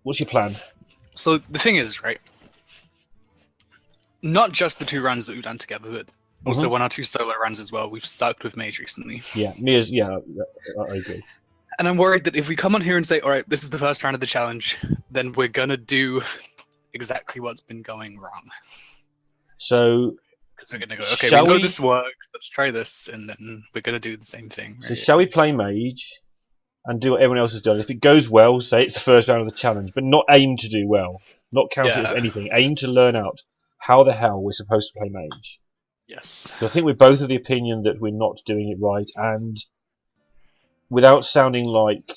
What's your plan? So the thing is, right? Not just the 2 runs that we've done together, but also 1 or 2 solo runs as well. We've sucked with Mage recently. Yeah, me as I agree. And I'm worried that if we come on here and say, all right, this is the first round of the challenge, then we're going to do exactly what's been going wrong. So... Because we're going to go, okay, we know this works, let's try this, and then we're going to do the same thing. Right? So shall we play Mage and do what everyone else has done? If it goes well, say it's the first round of the challenge, but not aim to do well. Not count it as anything. Aim to learn out how the hell we're supposed to play Mage. Yes. I think we're both of the opinion that we're not doing it right, and without sounding like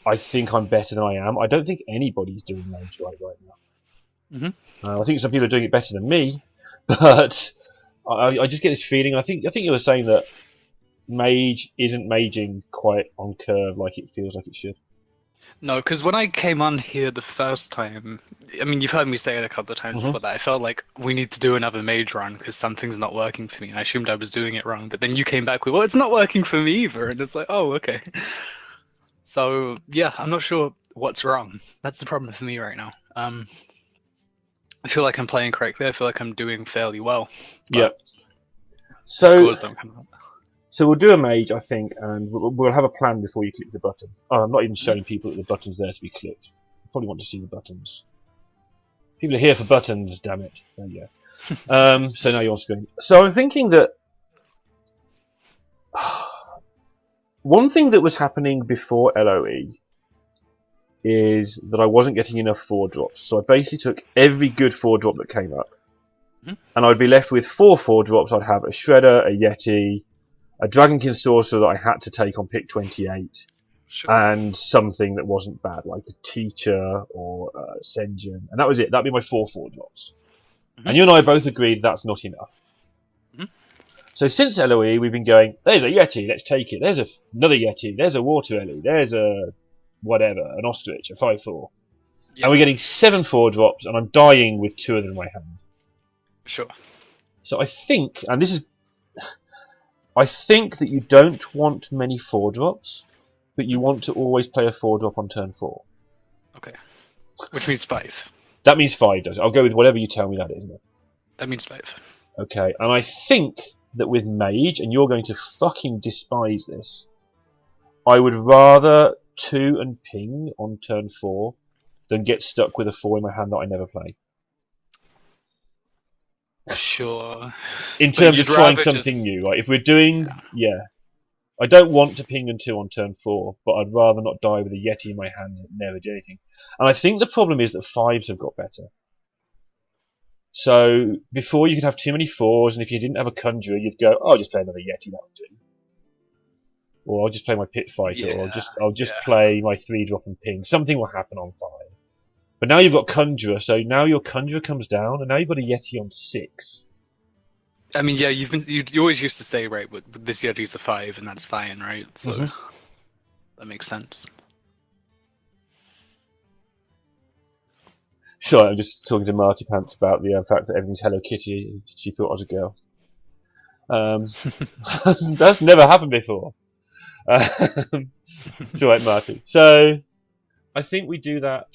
I think I'm better than I am, I don't think anybody's doing Mage right now. I think some people are doing it better than me, but I just get this feeling. I think you were saying that Mage isn't maging quite on curve like it feels like it should. No, because when I came on here the first time, I mean, you've heard me say it a couple of times before that, I felt like we need to do another Mage run because something's not working for me, and I assumed I was doing it wrong, but then you came back with, well, it's not working for me either, and it's like, oh, okay. So, yeah, I'm not sure what's wrong. That's the problem for me right now. I feel like I'm playing correctly, I feel like I'm doing fairly well. Yeah. So, scores don't come up. So we'll do a Mage, I think, and we'll have a plan before you click the button. Oh, I'm not even showing people that the button's there to be clicked. You probably want to see the buttons. People are here for buttons, damn it. There you go. So now you're on screen. So I'm thinking that one thing that was happening before LOE is that I wasn't getting enough 4-drops. So I basically took every good 4-drop that came up. And I'd be left with 4 4-drops. I'd have a Shredder, a Yeti, a Dragonkin Sorcerer that I had to take on pick 28, and something that wasn't bad, like a Teacher or Senjin. And that was it. That'd be my 4 4-drops. And you and I both agreed that's not enough. So since LOE, we've been going, there's a Yeti, let's take it. There's another Yeti, there's a Water Ellie, there's a whatever, an Ostrich, a 5-4. And we're getting 7 4-drops, and I'm dying with 2 of them in my hand. Sure. So I think, and this is... I think that you don't want many 4-drops, but you want to always play a 4-drop on turn 4. Okay. Which means 5. That means 5, does it? I'll go with whatever you tell me that is, isn't it? That means 5. Okay, and I think that with Mage, and you're going to fucking despise this, I would rather 2 and ping on turn 4 than get stuck with a 4 in my hand that I never play. Sure. In terms of trying something new, right? If we're doing, I don't want to ping and 2 on turn 4, but I'd rather not die with a Yeti in my hand that never did anything. And I think the problem is that 5s have got better. So before you could have too many 4s, and if you didn't have a Conjurer, you'd go, oh, I'll just play another Yeti, that'll do. Or I'll just play my Pit Fighter, or I'll just play my 3-drop and ping. Something will happen on 5. But now you've got Conjurer, so now your Conjurer comes down, and now you've got a Yeti on 6. I mean, yeah, you always used to say, right, but this Yeti's a 5, and that's fine, right? So that makes sense. Sorry, I'm just talking to Marty Pants about the fact that everything's Hello Kitty. She thought I was a girl. That's never happened before. It's alright, Marty. So, I think we do that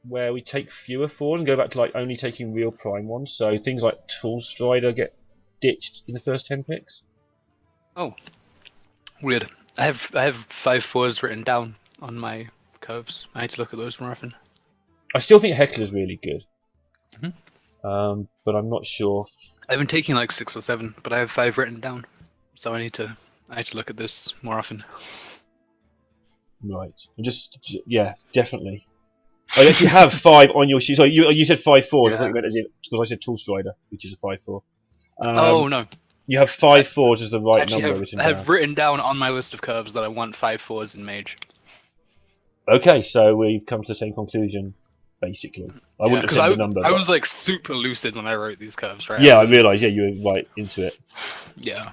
where we take fewer 4s and go back to like only taking real prime ones. So things like Tool Strider get ditched in the first 10 picks. Oh, weird. I have 5 4s written down on my curves. I need to look at those more often. I still think Heckler's really good, but I'm not sure. I've been taking like 6 or 7, but I have 5 written down, so I need to look at this more often. Right, yeah, definitely. I actually have 5 on your sheet. So you said 5 4s. I thought you meant as in because I said Tool Strider, which is a 5-4. Oh no. You have 5 4s as the right number. I have written down on my list of curves that I want 5 4s in Mage. Okay, so we've come to the same conclusion, basically. I wouldn't have said the number. I was like super lucid when I wrote these curves, right? Yeah, I realised. Yeah, you were right into it. Yeah.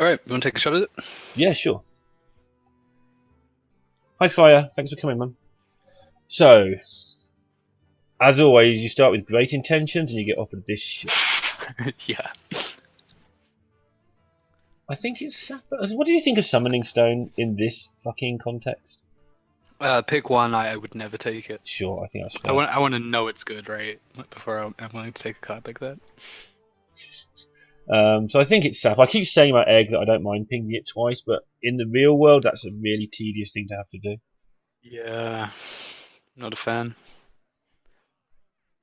All right, you want to take a shot at it? Yeah, sure. Hi, Fire. Thanks for coming, man. So, as always, you start with great intentions and you get offered this shit. Yeah. I think it's... What do you think of Summoning Stone in this fucking context? Pick one. I would never take it. Sure, I think that's I fair. want to know it's good, right? Before I'm willing to take a card like that. So I think it's Sap. I keep saying about Egg that I don't mind pinging it twice, but in the real world, that's a really tedious thing to have to do. Yeah, not a fan.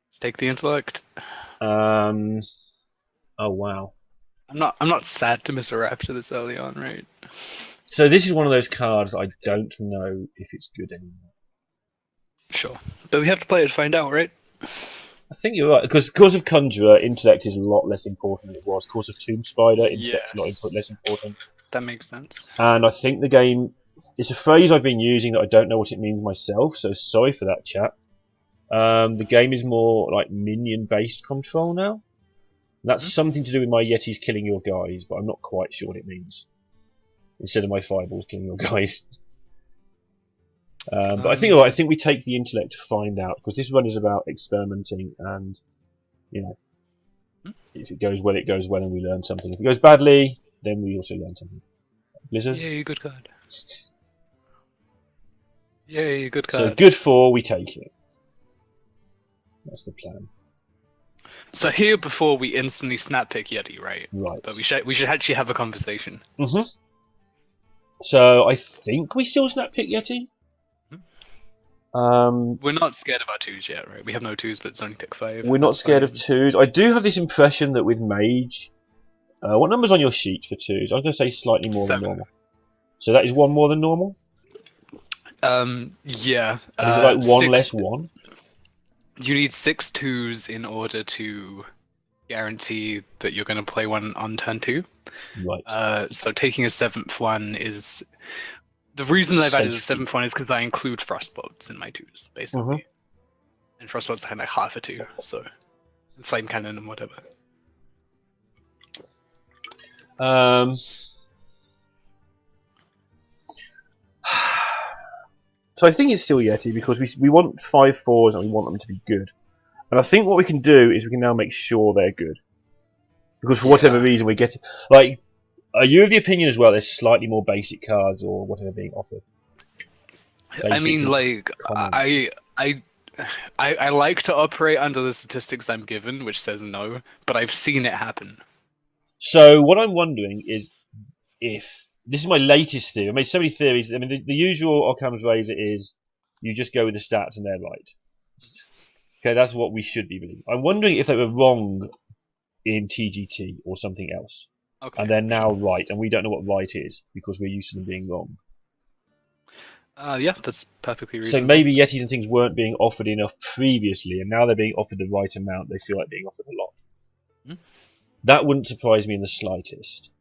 Let's take the intellect. Oh wow. I'm not sad to miss a raptor this early on, right? So this is one of those cards I don't know if it's good anymore. Sure, but we have to play it to find out, right? I think you're right because of Conjurer, intellect is a lot less important than it was. Because of Tomb Spider, intellect is a lot less important. That makes sense. And I think the game, it's a phrase I've been using that I don't know what it means myself. So sorry for that, chat. The game is more like minion-based control now. That's something to do with my Yetis killing your guys, but I'm not quite sure what it means. Instead of my fireballs killing your guys. But I think we take the intellect to find out, because this run is about experimenting, and you know, if it goes well, it goes well, and we learn something. If it goes badly, then we also learn something. Blizzard. Yay, good card. Yay, good card. So good 4, we take it. That's the plan. So here, before we instantly snap pick Yeti, right? Right. But we should actually have a conversation. Mhm. So I think we still snap pick Yeti. We're not scared of our 2s yet, right? We have no 2s, but it's only pick 5. We're not scared of 2s. I do have this impression that with Mage, what number's on your sheet for 2s? I'm going to say slightly more 7. than normal. So that is 1 more than normal? Yeah. And is it like 1 less 1? You need 6 2s in order to guarantee that you're going to play one on turn 2. Right. So taking a 7th one is... The reason I've added a 7th one is because I include Frostbolts in my 2s, basically. And Frostbolts are kind of like half a 2, so... Flame Cannon and whatever. So I think it's still Yeti, because we want 5 4s and we want them to be good. And I think what we can do is we can now make sure they're good. Because for whatever reason we're getting... Like, are you of the opinion as well there's slightly more basic cards or whatever being offered? I mean, like, I like to operate under the statistics I'm given, which says no, but I've seen it happen. So what I'm wondering is if... This is my latest theory. I made so many theories. I mean, the usual Occam's razor is you just go with the stats and they're right. Okay, that's what we should be believing. I'm wondering if they were wrong in TGT or something else. Okay, and they're now right, and we don't know what right is because we're used to them being wrong. Yeah, that's perfectly reasonable. So maybe Yetis and things weren't being offered enough previously, and now they're being offered the right amount. They feel like being offered a lot. That wouldn't surprise me in the slightest.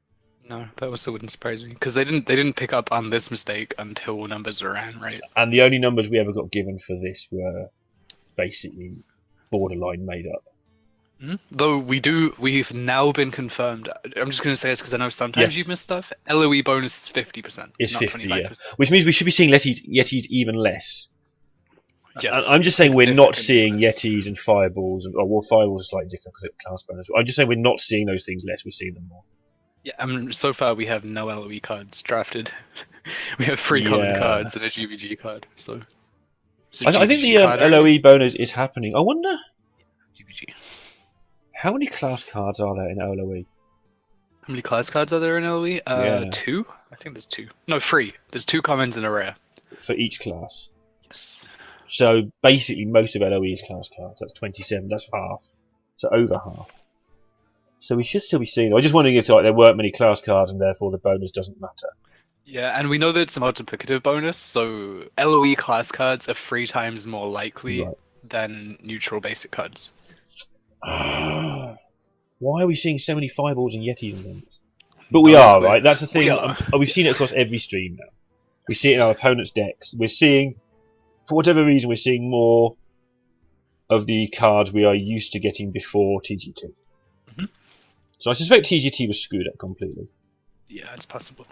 No, that also wouldn't surprise me because they didn't pick up on this mistake until numbers ran, right? And the only numbers we ever got given for this were basically borderline made up. Though we've now been confirmed. I'm just going to say this because I know sometimes you miss stuff. LOE bonus is 50%. It's 50, 25%. Yeah. Which means we should be seeing Yetis even less. Yes. I'm just saying we're not seeing Yetis and Fireballs. Well, Fireballs are slightly different because it's class bonus. I'm just saying we're not seeing those things less. We're seeing them more. Yeah, I mean, so far we have no LOE cards drafted. We have 3 common cards and a GBG card. So I think the LOE bonus is happening. I wonder. GBG. How many class cards are there in LOE? How many class cards are there in LOE? 2? I think there's 2. No, 3. There's 2 commons and a rare. For each class? Yes. So basically most of LOE is class cards. That's 27. That's half. So over half. So we should still be seeing them. I'm just wondering if there weren't many class cards and therefore the bonus doesn't matter. Yeah, and we know that it's a multiplicative bonus, so LOE class cards are 3 times more likely than neutral basic cards. Why are we seeing so many Fireballs and Yetis and things? But we are, right? That's the thing. We've seen it across every stream now. We see it in our opponent's decks. We're seeing, for whatever reason, we're seeing more of the cards we are used to getting before TGT. So I suspect TGT was screwed up completely. Yeah, it's possible.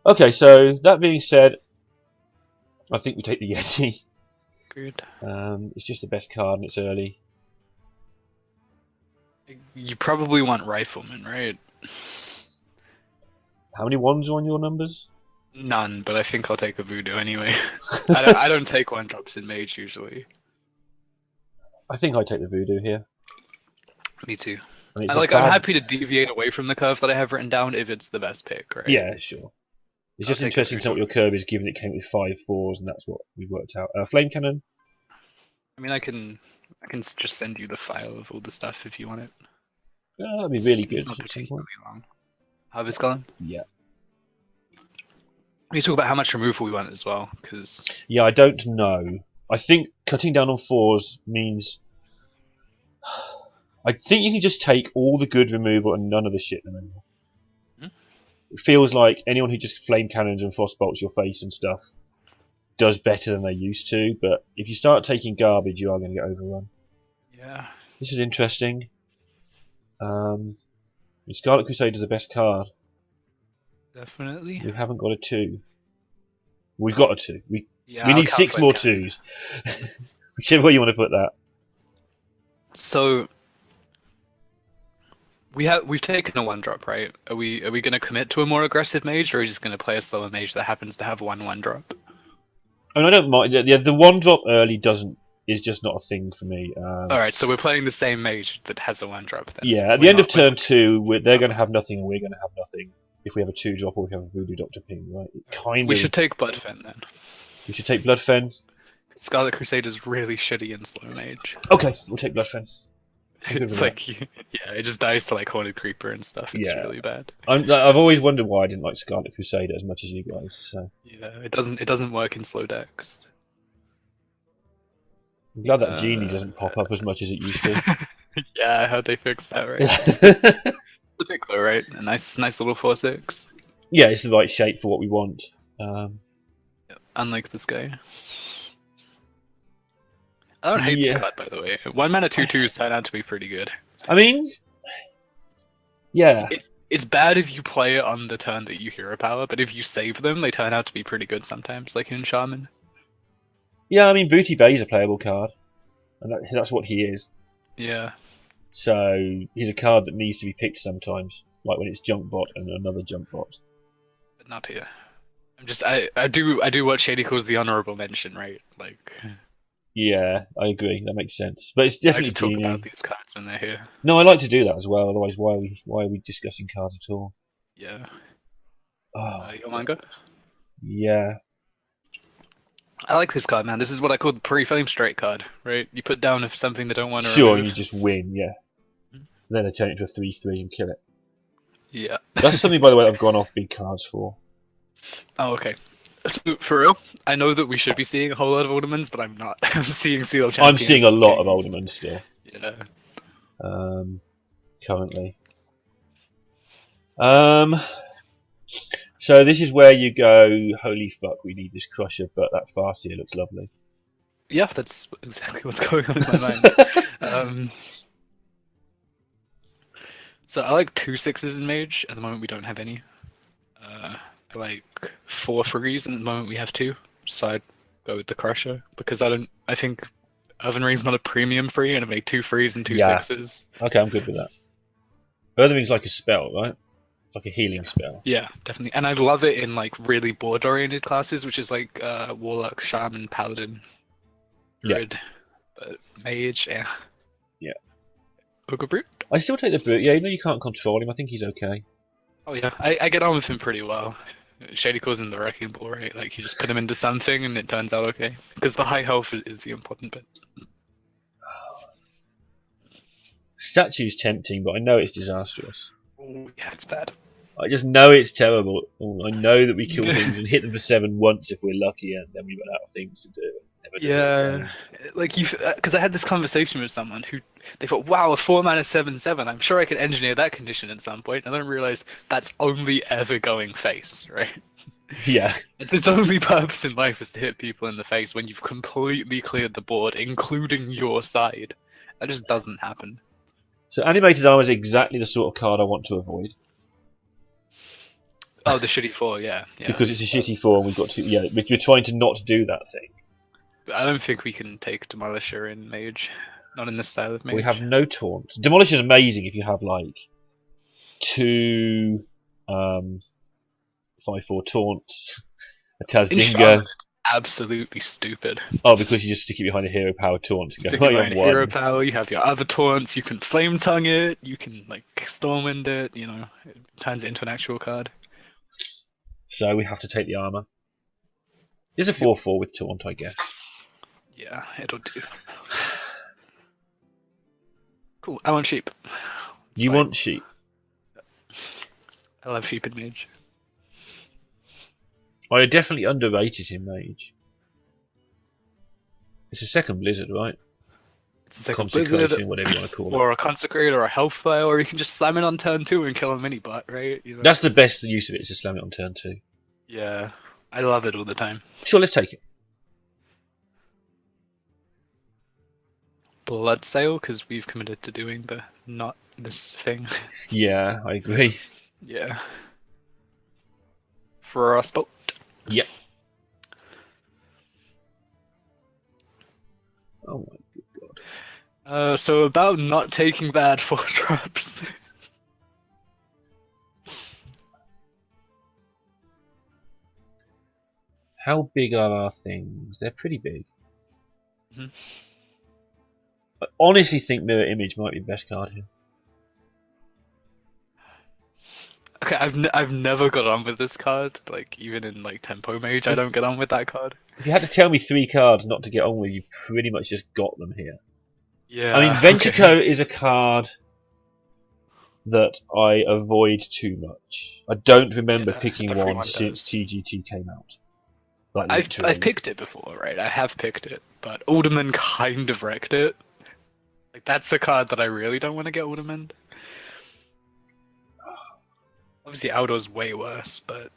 Okay, so that being said, I think we take the Yeti. Good. It's just the best card and it's early. You probably want Rifleman, right? How many 1s are on your numbers? None, but I think I'll take a voodoo anyway. I don't take 1-drops in Mage usually. I think I take the voodoo here. Me too. And it's I'm happy to deviate away from the curve that I have written down if it's the best pick, right? Yeah, sure. It's just interesting to know what your curve is, given it came with 5 4s, and that's what we worked out. Flame cannon. I mean, I can just send you the file of all the stuff if you want it. That'd be really good. It's not particularly long. Harvest Golem? Yeah. We talk about how much removal we want as well, because... Yeah, I don't know. I think cutting down on 4s means... I think you can just take all the good removal and none of the shit removal. It feels like anyone who just flame cannons and frostbolts your face and stuff does better than they used to, but if you start taking garbage, you are going to get overrun. Yeah. This is interesting. Scarlet Crusade is the best card. Definitely. We haven't got a 2. We've got a 2. We Yeah, need 6 more 2s. Whichever way you want to put that. So we've taken a 1-drop, right? Are we going to commit to a more aggressive mage, or are we just going to play a slower mage that happens to have 1-drop? I mean, I don't mind. The 1-drop early is just not a thing for me. All right, so we're playing the same mage that has a 1-drop. Then. Yeah, at the end of turn 2, they're going to have nothing, and we're going to have nothing. If we have a 2-drop or we have a Voodoo Doctor Ping, right? We should take Bloodfen then. We should take Bloodfen. Scarlet Crusade is really shitty in slow mage. Okay, we'll take Bloodfen. It's like, yeah, it just dies to like Haunted Creeper and stuff. It's really bad. I've always wondered why I didn't like Scarlet Crusader as much as you guys. So yeah, it doesn't work in slow decks. I'm glad that genie doesn't pop up as much as it used to. Yeah, I heard they fixed that, right? The pick though, right? A nice little 4/6. Yeah, it's the right shape for what we want. Unlike this guy. I don't hate this card, by the way. 1 mana 2/2s turn out to be pretty good. I mean, yeah. It's bad if you play it on the turn that you hero power, but if you save them, they turn out to be pretty good sometimes, like in Shaman. Yeah, I mean, Booty Bay is a playable card, and that's what he is. Yeah. So he's a card that needs to be picked sometimes, like when it's Junk Bot and another Junk Bot. But not here. I do what Shady calls the honorable mention, right? Like. Yeah, I agree. That makes sense. But it's definitely talk about these cards when they're here. No, I like to do that as well. Otherwise, why are we discussing cards at all? Yeah. Oh, your manga? Yeah. I like this card, man. This is what I call the pre-flame straight card, right? You put down if something they don't want to Sure, remove. and you just win, yeah. Then they turn it into a 3/3 and kill it. Yeah. That's something, by the way, I've gone off big cards for. Oh, okay. So, for real, I know that we should be seeing a whole lot of Aldermans, but I'm not. I'm seeing Seal Champions. I'm seeing a lot of Aldermans still. Yeah. Currently. So this is where you go, holy fuck, we need this Crusher, but that Farseer looks lovely. Yeah, that's exactly what's going on in my mind. So I like 2 6s in Mage. At the moment we don't have any. I like 4 3s, and at the moment we have 2. So I'd go with the Crusher, because I think Oven Ring's not a premium free, and I make 2 3s and 2 6s. Okay, I'm good with that. Earth Ring's like a spell, right? It's like a healing spell. Yeah, definitely. And I love it in like really board-oriented classes, which is like Warlock, Shaman, Paladin, Druid. Yeah. But Mage, yeah. Yeah. Ogre Brute? I still take the Brute. Yeah, even though you can't control him, I think he's okay. Oh yeah, I get on with him pretty well. Shady calls him the Wrecking Ball, right? Like you just put him into something and it turns out okay. Because the high health is the important bit. Statue's tempting, but I know it's disastrous. Oh yeah, it's bad. I just know it's terrible. I know that we kill things and hit them for 7 once if we're lucky, and then we run out of things to do. Yeah, like you, because I had this conversation with someone who they thought, "Wow, a 4 mana 7/7. I'm sure I could engineer that condition at some point," and then realized that's only ever going face, right? Yeah. Its only purpose in life is to hit people in the face when you've completely cleared the board, including your side. That just doesn't happen. So Animated Armor is exactly the sort of card I want to avoid. Oh, the shitty 4, yeah. Because it's a shitty 4 and we've got to... Yeah, we're trying to not do that thing. I don't think we can take Demolisher in Mage. Not in this style of Mage. We have no taunt. Demolisher is amazing if you have, like, 2 5/4 taunts A Taz In Dingo. Charlotte, it's absolutely stupid. Oh, because you just stick it behind a hero power taunt to go. Stick it behind hero power. You have your other taunts. You can flame tongue it. You can like stormwind it. You know, it turns it into an actual card. So we have to take the armor. It's a 4/4 with taunt, I guess. Yeah, it'll do. Cool. I want sheep. You want sheep? I love sheep in Mage. I definitely underrated him, Mage. It's a second Blizzard, right? It's a second Consecration, Blizzard, whatever you want to call it. or a Consecrate, or a Hellfire, or you can just slam it on turn 2 and kill a mini bot, right? You know, That's the best use of it, is to slam it on turn 2. Yeah, I love it all the time. Sure, let's take it. Blood Sale, because we've committed to doing the not this thing. Yeah, I agree. Yeah. Frostbolt. Yep. Oh my good god. So about not taking bad 4-drops. How big are our things? They're pretty big. Mm-hmm. I honestly think Mirror Image might be the best card here. Okay, I've never got on with this card. Like even in like Tempo Mage, I don't get on with that card. If you had to tell me 3 cards not to get on with, you pretty much just got them here. Yeah. I mean, Ventureco is a card that I avoid too much. I don't remember picking one since TGT came out. Like, I've picked it before, right? I have picked it, but Alderman kind of wrecked it. Like that's a card that I really don't want to get Alderman. Obviously, Aldor's way worse, but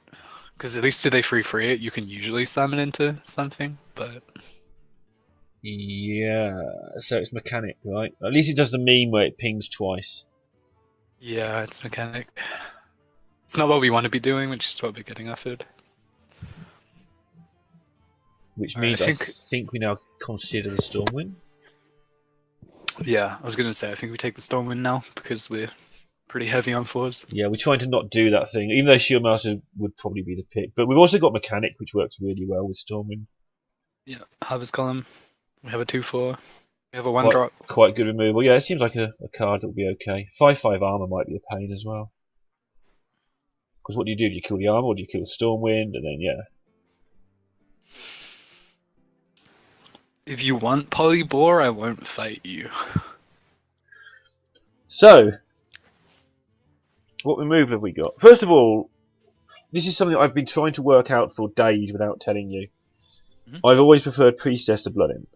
because at least if they free it, you can usually summon into something. But yeah, so it's mechanic, right? At least it does the meme where it pings twice. Yeah, it's mechanic. It's not what we want to be doing, which is what we're getting offered. Which means I think we now consider the Stormwind. Yeah, I was going to say, I think we take the Stormwind now, because we're pretty heavy on 4s. Yeah, we're trying to not do that thing, even though Shieldmaster would probably be the pick. But we've also got Mechanic, which works really well with Stormwind. Yeah, Harvest Column. We have a 2/4. We have a 1-drop. Quite good removal. Yeah, it seems like a card that will be okay. 5/5 armor might be a pain as well. Because what do? Do you kill the armor, or do you kill the Stormwind, and then, yeah. If you want Polybore, I won't fight you. So, what remove have we got? First of all, this is something I've been trying to work out for days without telling you. Mm-hmm. I've always preferred Priestess to Blood Imp,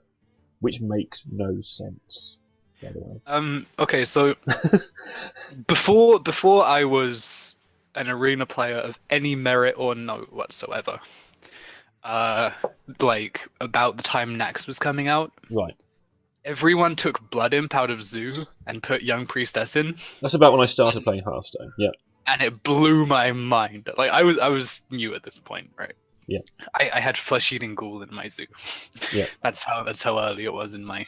which makes no sense, by the way. Okay, so before I was an arena player of any merit or note whatsoever, like about the time Nax was coming out, right? Everyone took Blood Imp out of Zoo and put Young Priestess in. That's about when I started playing Hearthstone. Yeah. And it blew my mind. Like I was new at this point, right? Yeah. I had Flesh-Eating Ghoul in my Zoo. Yeah. That's how early it was in my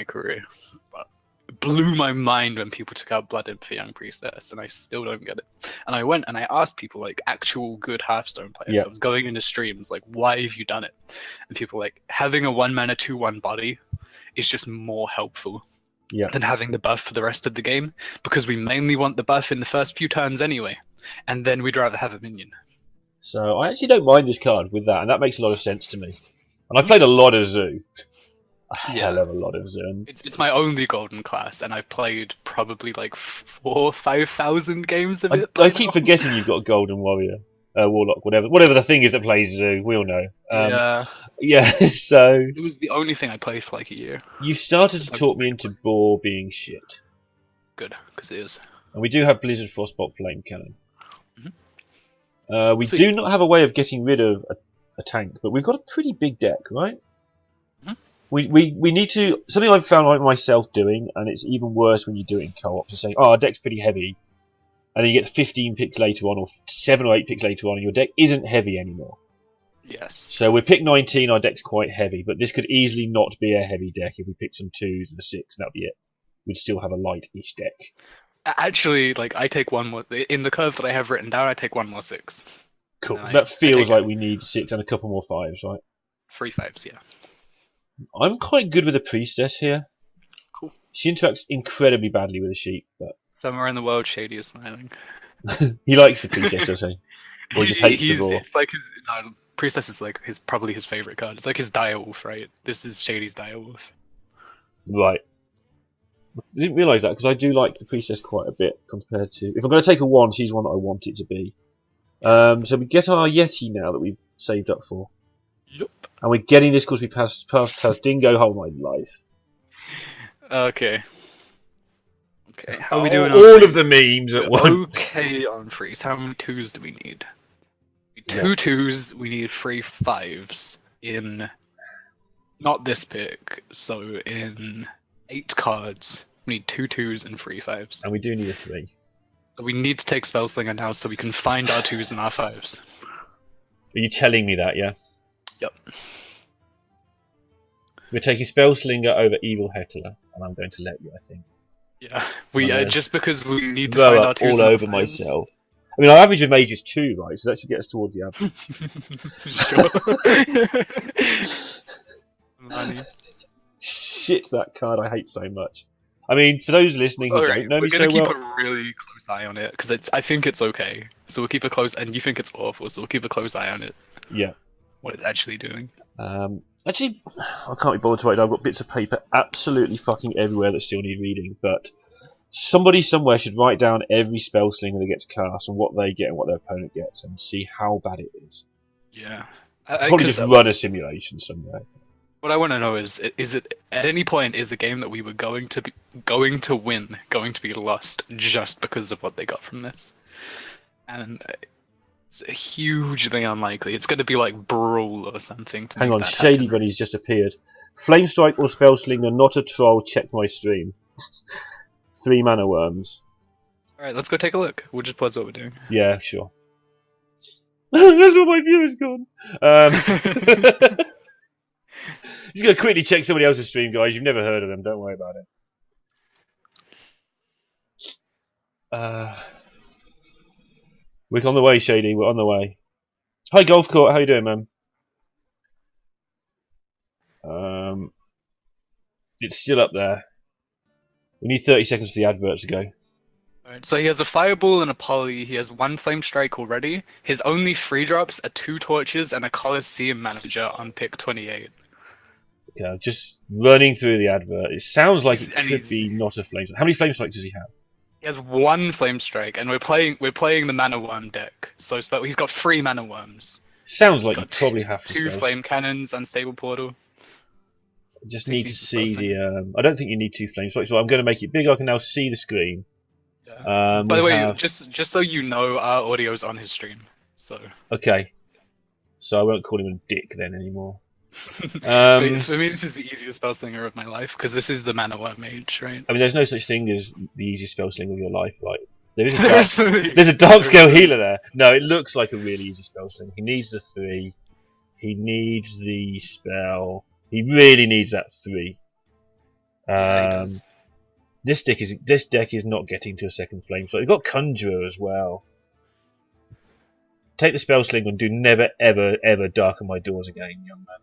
career. But it blew my mind when people took out Blood Imp for Young Priestess, and I still don't get it. And I went and I asked people, like actual good Hearthstone players. Yeah. I was going into streams like, why have you done it? And people were like, having a 1-mana 2/1 body is just more helpful than having the buff for the rest of the game, because we mainly want the buff in the first few turns anyway, and then we'd rather have a minion. So I actually don't mind this card with that, and that makes a lot of sense to me. And I played a lot of Zoo. A hell of a lot of Zoo. It's my only golden class, and I've played probably like 4,000 or 5,000 games of it. I keep forgetting you've got a Golden Warrior. Warlock, whatever the thing is that plays Zoo, we all know. Yeah, so... It was the only thing I played for like a year. You started to talk me into Boar being shit. Good, because it is. And we do have Blizzard Frostbolt Flame Cannon. We do not have a way of getting rid of a tank, but we've got a pretty big deck, right? We need to... Something I've found myself doing, and it's even worse when you do it in co-op, is saying, oh, our deck's pretty heavy, and then you get 15 picks later on, or 7 or 8 picks later on, and your deck isn't heavy anymore. Yes. So we're pick 19, our deck's quite heavy, but this could easily not be a heavy deck if we pick some 2s and a 6, and that'd be it. We'd still have a light-ish deck. Actually, like, I take one more... In the curve that I have written down, I take 1 more 6. Cool. No, That feels I like we need 6 and a couple more 5s, right? 3 5s, yeah. I'm quite good with the priestess here. Cool. She interacts incredibly badly with the sheep, but Somewhere in the world, Shady is smiling. he likes the priestess, does he? Or he just hates the boar. It's like his priestess is like probably his favorite card. It's like his direwolf, right? This is Shady's direwolf. Right. I didn't realise that because I do like the priestess quite a bit compared to. If I'm going to take a 1, she's one that I want it to be. So we get our Yeti now that we've saved up for. Yep. And we're getting this because we passed Dingo Whole My Life. Okay. Okay. How are we doing? All of the memes at once. Okay on freeze. How many 2s do we need? Yes. 2 2s. We need 3 5s in. Not this pick. So in 8 cards, we need 2 2s and 3 5s. And we do need a 3. So we need to take Spellslinger now so we can find our 2s and our 5s. Are you telling me that, yeah? Yep. We're taking Spellslinger over Evil Heckler, and I'm going to let you, I think. Yeah, we just because we need to Throw find our up 2s all and over 5s. myself. I mean, our average of Mage is 2, right? So that should get us toward the average. Money. Shit, that card I hate so much. I mean, for those listening who don't know me so well... We're gonna keep a really close eye on it, because I think it's okay. So we'll keep a close... And you think it's awful, so we'll keep a close eye on it. Yeah. What it's actually doing. Actually, I can't be bothered to write. I've got bits of paper absolutely fucking everywhere that still need reading, but somebody somewhere should write down every Spellslinger that gets cast and what they get and what their opponent gets and see how bad it is. Yeah. Probably just run a simulation somewhere. What I want to know is it at any point is the game that we were going to win going to be lost just because of what they got from this? And it's hugely unlikely. It's going to be like Brawl or something. Hang on, Shady Bunny's just appeared. Flame Strike or Spellslinger, not a troll. Check my stream. 3 mana worms. All right, let's go take a look. We'll just pause what we're doing. Yeah, sure. That's what my view has gone. Just gonna quickly check somebody else's stream, guys. You've never heard of them. Don't worry about it. We're on the way, Shady. We're on the way. Hi, Golf Court. How you doing, man? It's still up there. We need 30 seconds for the advert to go. Alright, so he has a Fireball and a Poly. He has 1 Flame Strike already. His only 3 drops are 2 Torches and a Coliseum Manager on pick 28. Okay, I'm just running through the advert. It sounds like it could be not a Flame Strike. How many Flame Strikes does he have? He has 1 Flame Strike, and we're playing the Mana Worm deck. So he's got 3 Mana Worms. Sounds like you probably have to 2 Flame Cannons, Unstable Portal. I just need to see the... I don't think you need 2 Flame Strikes, so I'm going to make it big. I can now see the screen. Yeah. By the way, just so you know, our audio's on his stream. So okay. So I won't call him a dick then anymore. For me, this is the easiest Spellslinger of my life, because this is the Mana Worm Mage, right? I mean, there's no such thing as the easiest Spellslinger of your life, right? There's a dark scale healer there. No, it looks like a really easy Spellslinger. He needs the 3. He needs the spell. He really needs that 3. This deck is not getting to a second flame. So you've got Conjurer as well. Take the Spellslinger and do never ever ever darken my doors again, young man.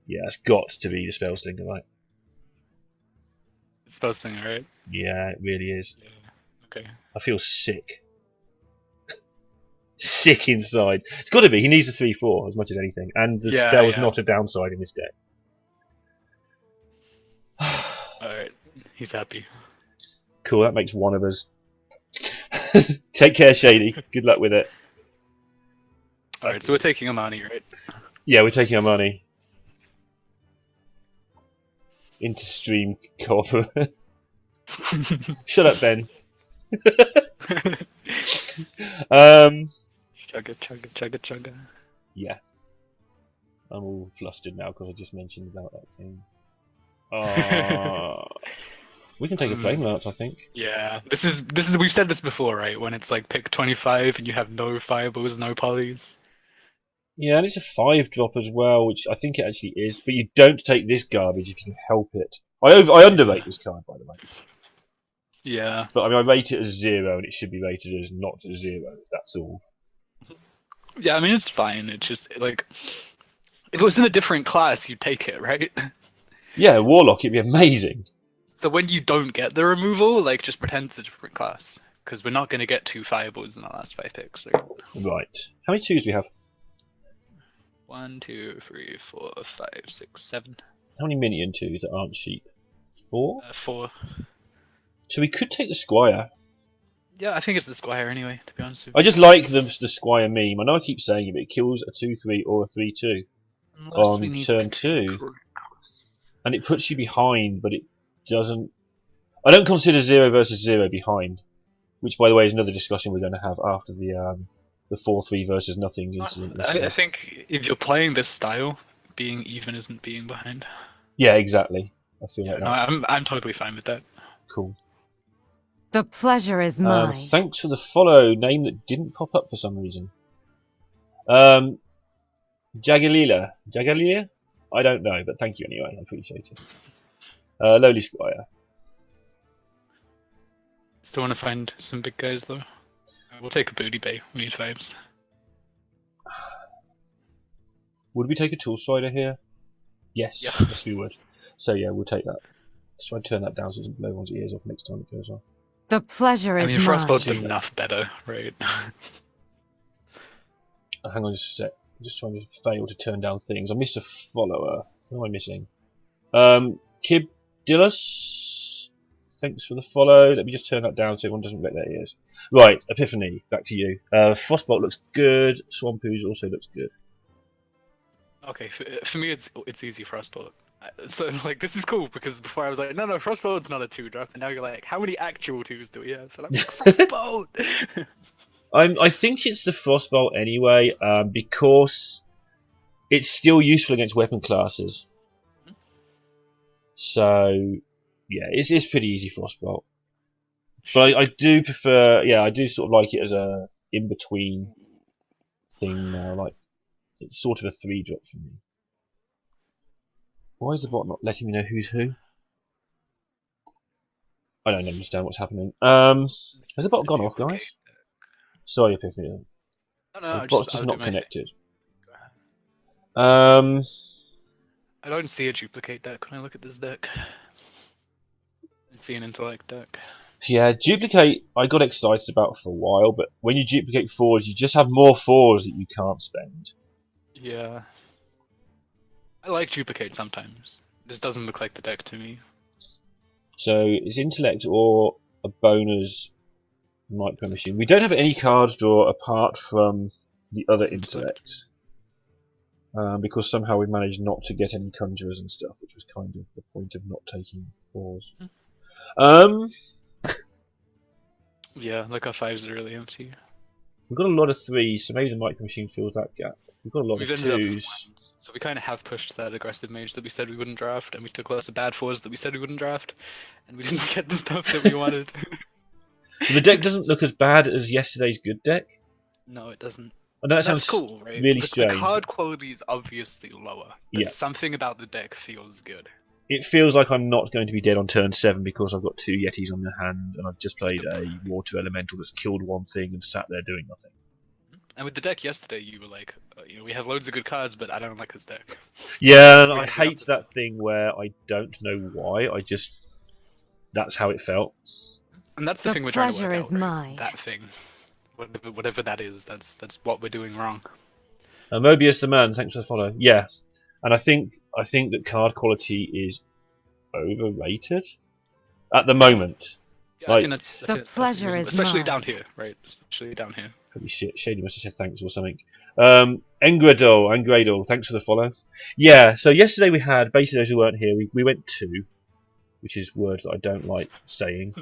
Yeah, it's got to be the Spellslinger, right? Spellslinger, right? Yeah, it really is. Yeah. Okay. I feel sick. Sick inside. It's got to be. He needs the 3/4 as much as anything, and the spell is not a downside in this deck. Alright, he's happy. Cool, that makes one of us. Take care, Shady. Good luck with it. Alright, so we're taking Amani, right? Yeah, we're taking our money. Into stream co-op. Shut up, Ben. Chugga. Yeah. I'm all flustered now because I just mentioned about that thing. We can take a flame lance, I think. Yeah, this is we've said this before, right? When it's like pick 25 and you have no fireballs, no polys. Yeah, and it's a 5-drop as well, which I think it actually is. But you don't take this garbage if you can help it. I underrate this card, by the way. Yeah. But I mean, I rate it as 0, and it should be rated as not 0. That's all. Yeah, I mean it's fine. It's just like if it was in a different class, you'd take it, right? Yeah, Warlock, it'd be amazing. So when you don't get the removal, like just pretend it's a different class, because we're not gonna get 2 fireballs in our last 5 picks, right? Right. How many 2s do we have? 1, 2, 3, 4, 5, 6, 7. How many minion 2s that aren't cheap? 4? 4. So we could take the Squire. Yeah, I think it's the Squire anyway, to be honest with I you. just like the Squire meme. I know I keep saying it, but it kills a 2-3 or a 3-2 Unless we on need turn to 2. And it puts you behind, but it doesn't... I don't consider 0 versus 0 behind. Which, by the way, is another discussion we're going to have after the 4-3 versus nothing incident yesterday. I think if you're playing this style, being even isn't being behind. Yeah, exactly. I feel like No, that. I'm totally fine with that. Cool. The pleasure is mine. Thanks for the follow. Name that didn't pop up for some reason. Jagalila? I don't know, but thank you anyway. I appreciate it. Lowly Squire. Still want to find some big guys though. We'll take a booty bay. We need 5s. Would we take a Tool Strider here? Yes. Yeah. Yes, we would. So yeah, we'll take that. Let's try and turn that down so it doesn't blow one's ears off next time it goes off. The pleasure is I mean, mine. Frostbolt's enough better, right? Hang on just a sec. I'm just trying to fail to turn down things. I missed a follower. What am I missing? Kibdilus. Thanks for the follow. Let me just turn that down so everyone doesn't wet their ears. Right, Epiphany, back to you. Frostbolt looks good. Swampooze also looks good. Okay, for me it's easy Frostbolt. So like this is cool because before I was like, no, Frostbolt's not a 2-drop, and now you're like, how many actual 2s do we have? And I'm like, Frostbolt. I think it's the Frostbolt anyway, because it's still useful against weapon classes. So yeah, it's pretty easy Frostbolt. But I do prefer, yeah, I do sort of like it as a in between thing now. Like it's sort of a 3-drop for me. Why is the bot not letting me know who's who? I don't understand what's happening. Has the bot gone off, guys? Sorry, Epiphany. No, the bot's just not connected. I don't see a duplicate deck when I look at this deck. I see an intellect deck. Yeah, duplicate I got excited about for a while, but when you duplicate 4s, you just have more 4s that you can't spend. Yeah. I like duplicate sometimes. This doesn't look like the deck to me. So it's intellect or a bonus micro machine. We don't have any cards draw apart from the other intellect. Because somehow we managed not to get any conjurers and stuff, which was kind of the point of not taking 4s. Yeah, like our 5s are really empty. We've got a lot of 3s, so maybe the micro machine fills that gap. We've got a lot of 2s. So we kind of have pushed that aggressive mage that we said we wouldn't draft, and we took lots of bad 4s that we said we wouldn't draft, and we didn't get the stuff that we wanted. The deck doesn't look as bad as yesterday's good deck. No, it doesn't. I know that sounds cool, right? really strange. The card quality is obviously lower, but yeah. Something about the deck feels good. It feels like I'm not going to be dead on turn 7 because I've got 2 Yetis on my hand and I've just played a water elemental that's killed one thing and sat there doing nothing. And with the deck yesterday, you were like, we have loads of good cards, but I don't like this deck. Yeah, I hate that thing where I don't know why. That's how it felt. And that's the thing we're trying to work out. The pleasure is mine. That thing, whatever that is, that's what we're doing wrong. Mobius the man, thanks for the follow. Yeah, and I think that card quality is overrated at the moment. Yeah, I think that's the pleasure is especially mine. down here, right? Especially down here. Probably Shady must have said thanks or something. Engradol, thanks for the follow. Yeah, so yesterday we had, basically those who weren't here, we went 2, which is words that I don't like saying.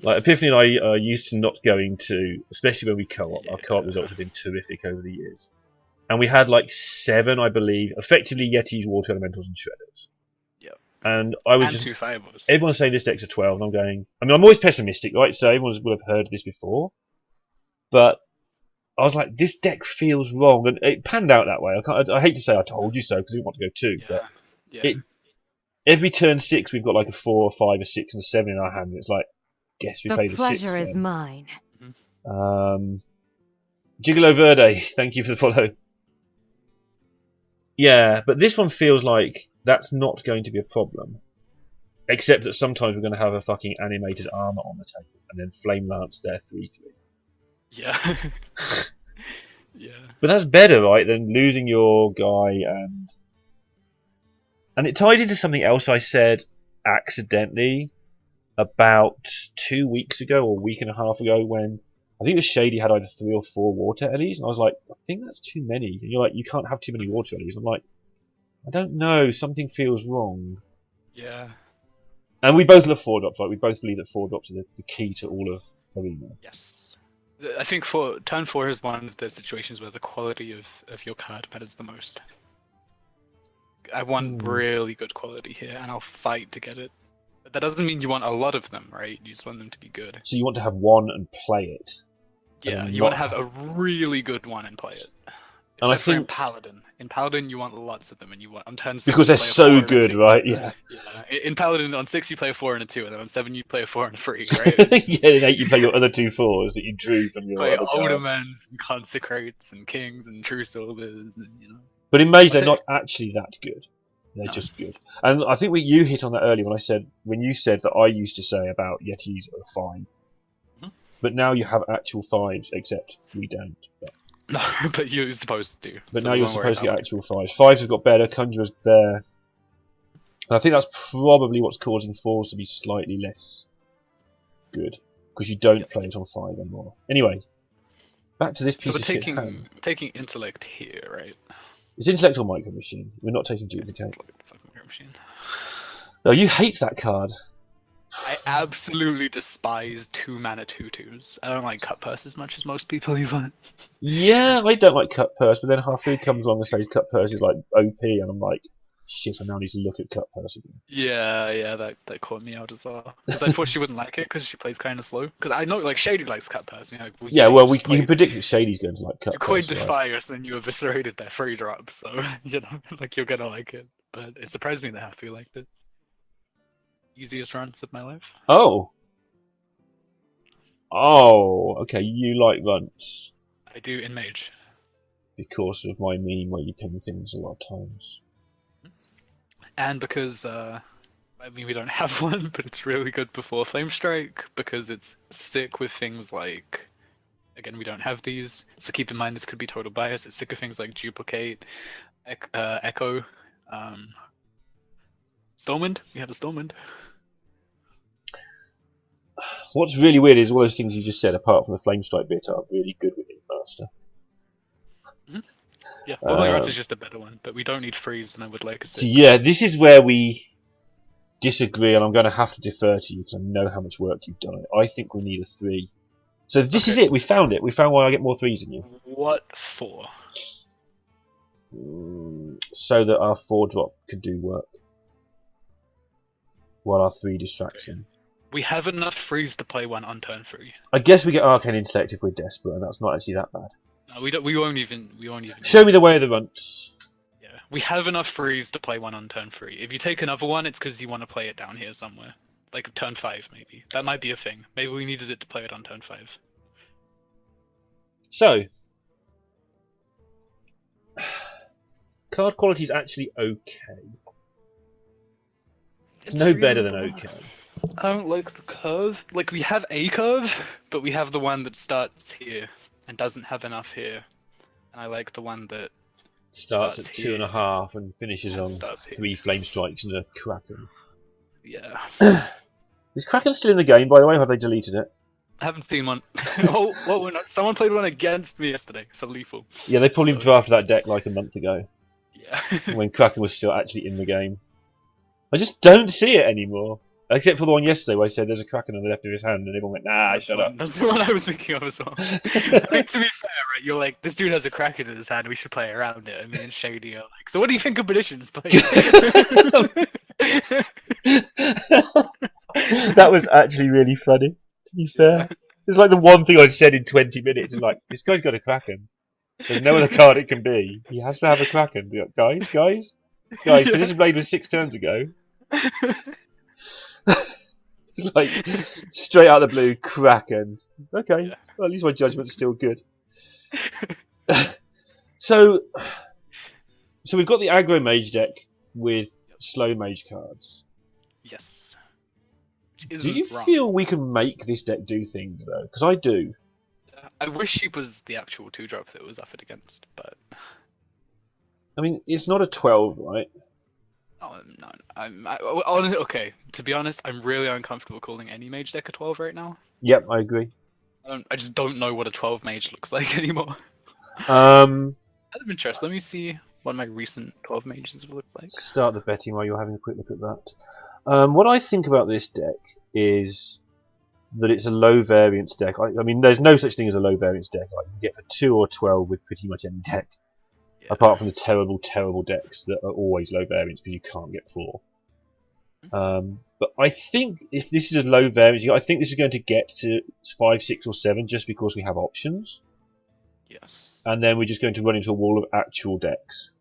Like Epiphany and I are used to not going to, especially when we co-op. Our co-op results have been terrific over the years. And we had like 7, I believe, effectively Yetis, Water Elementals, and Shredders. Yep. And I was and just... 2 fireballs. Everyone's saying this deck's a 12, and I'm going... I mean, I'm always pessimistic, right? So everyone will have heard this before. But I was like, this deck feels wrong. And it panned out that way. I hate to say I told you so, because I didn't want to go 2. Yeah. But every turn 6, we've got like a 4, a 5, a 6, and a 7 in our hand. And it's like, guess we played a 6. The pleasure is mine. Gigolo Verde, thank you for the follow. Yeah, but this one feels like that's not going to be a problem. Except that sometimes we're going to have a fucking animated armor on the table, and then Flame Lance there 3-3. Yeah. Yeah. But that's better, right, than losing your guy and it ties into something else I said accidentally about 2 weeks ago or a week and a half ago when I think it was Shady had either 3 or 4 water eddies, and I was like, I think that's too many. And you're like, you can't have too many water eddies. I'm like, I don't know, something feels wrong. Yeah. And we both love 4-drops, right? We both believe that 4-drops are the key to all of Arena. Yes. I think for turn 4 is one of the situations where the quality of your card matters the most. I want really good quality here, and I'll fight to get it. But that doesn't mean you want a lot of them, right? You just want them to be good. So you want to have one and play it. Yeah, you want to have a really good one and play it. And I Except for think in Paladin. In Paladin, you want lots of them, and you want on turn 6 because they're so good, right? Yeah. In Paladin, on 6 you play a 4 and a 2, and then on 7 you play a 4 and a 3, right? Yeah, in 8 you play your other 2 4s that you drew from your play other cards. Odamans and Consecrates and Kings and True Soldiers, and But in Mage, they're not actually that good. They're just good. And I think you hit on that earlier when you said that I used to say about Yetis are 5. But now you have actual 5s, except we don't. But... No, but you're supposed to. But now you're supposed to get actual 5s. 5s have got better, Conjurer's there. And I think that's probably what's causing 4s to be slightly less good. Because you don't play it on 5 anymore. Anyway, back to this piece of shit. So we're taking Intellect here, right? It's Intellect or Micro Machine. We're not taking Duplicate. Oh, you hate that card. I absolutely despise 2-mana 2/2s. I don't like Cut Purse as much as most people even. Yeah, I don't like Cut Purse, but then Hafu comes along and says Cut Purse is like OP, and I'm like, shit, I now need to look at Cut Purse again. Yeah, that caught me out as well. Because I thought she wouldn't like it because she plays kind of slow. Because I know, like, Shady likes Cut Purse. You know, you can predict that Shady's going to like Cut Purse. You coined Defiance, then you eviscerated their 3-drop, so, you know, like, you're gonna like it. But it surprised me that Hafu liked it. Easiest runs of my life. Oh, okay, you like runts. I do in Mage. Because of my meme where you ping things a lot of times. And because, I mean, we don't have one, but it's really good before Flame Strike, because it's sick with things like, again, we don't have these, so keep in mind this could be total bias. It's sick of things like Duplicate, Echo, Stormwind. We have a Stormwind. What's really weird is all those things you just said, apart from the Flame Strike bit, are really good with Master. Yeah, Wobbling Rats is just a better one, but we don't need freeze, and I would like it. So yeah, this is where we disagree, and I'm going to have to defer to you because I know how much work you've done. I think we need a 3. So this is it. We found it. We found why I get more 3s than you. What for? So that our 4-drop could do work, while our 3 distraction. We have enough freeze to play one on turn 3. I guess we get Arcane Intellect if we're desperate, and that's not actually that bad. No, we don't. We won't even. Show me the way of the runts. Yeah, we have enough freeze to play one on turn 3. If you take another one, it's because you want to play it down here somewhere, like turn 5 maybe. That might be a thing. Maybe we needed it to play it on turn 5. So, card quality is actually okay. It's no better than okay. I don't like the curve. Like, we have a curve, but we have the one that starts here and doesn't have enough here. And I like the one that starts at 2.5 and finishes on 3 Flame Strikes and a Kraken. Yeah. Is Kraken still in the game, by the way, or have they deleted it? I haven't seen one. Someone played one against me yesterday for lethal. Yeah, they probably drafted that deck like a month ago. Yeah. When Kraken was still actually in the game. I just don't see it anymore. Except for the one yesterday where I said there's a Kraken on the left of his hand and everyone went, nah, shut up. That's the one I was thinking of as well. I mean, to be fair, right, you're like, this dude has a Kraken in his hand, we should play around it. I mean, and Shady are like, so what do you think of Petitions? That was actually really funny, to be fair. It's like the one thing I'd said in 20 minutes. It's like, this guy's got a Kraken. There's no other card it can be. He has to have a Kraken. Be like, guys, Petition Blade was 6 turns ago. Like, straight out of the blue, Kraken. Okay, well, at least my judgment's still good. So we've got the aggro mage deck with slow mage cards. Yes. Which Do you isn't wrong. feel we can make this deck do things though? Because I do. I wish she was the actual 2-drop that was offered against, but I mean, it's not a 12, right? oh, no. Okay, to be honest, I'm really uncomfortable calling any mage deck a 12 right now. Yep, I agree. I just don't know what a 12 mage looks like anymore. Um, Out of interest, let me see what my recent 12 mages have looked like. start the betting while you're having a quick look at that. What I think about this deck is that it's a low variance deck. I mean, there's no such thing as a low variance deck. Like you can get for 2 or 12 with pretty much any deck, Yeah. apart from the terrible, terrible decks that are always low variance because you can't get 4. But I think if this is a low variance, I think this is going to get to 5, 6, or 7 just because we have options. Yes. And then we're just going to run into a wall of actual decks.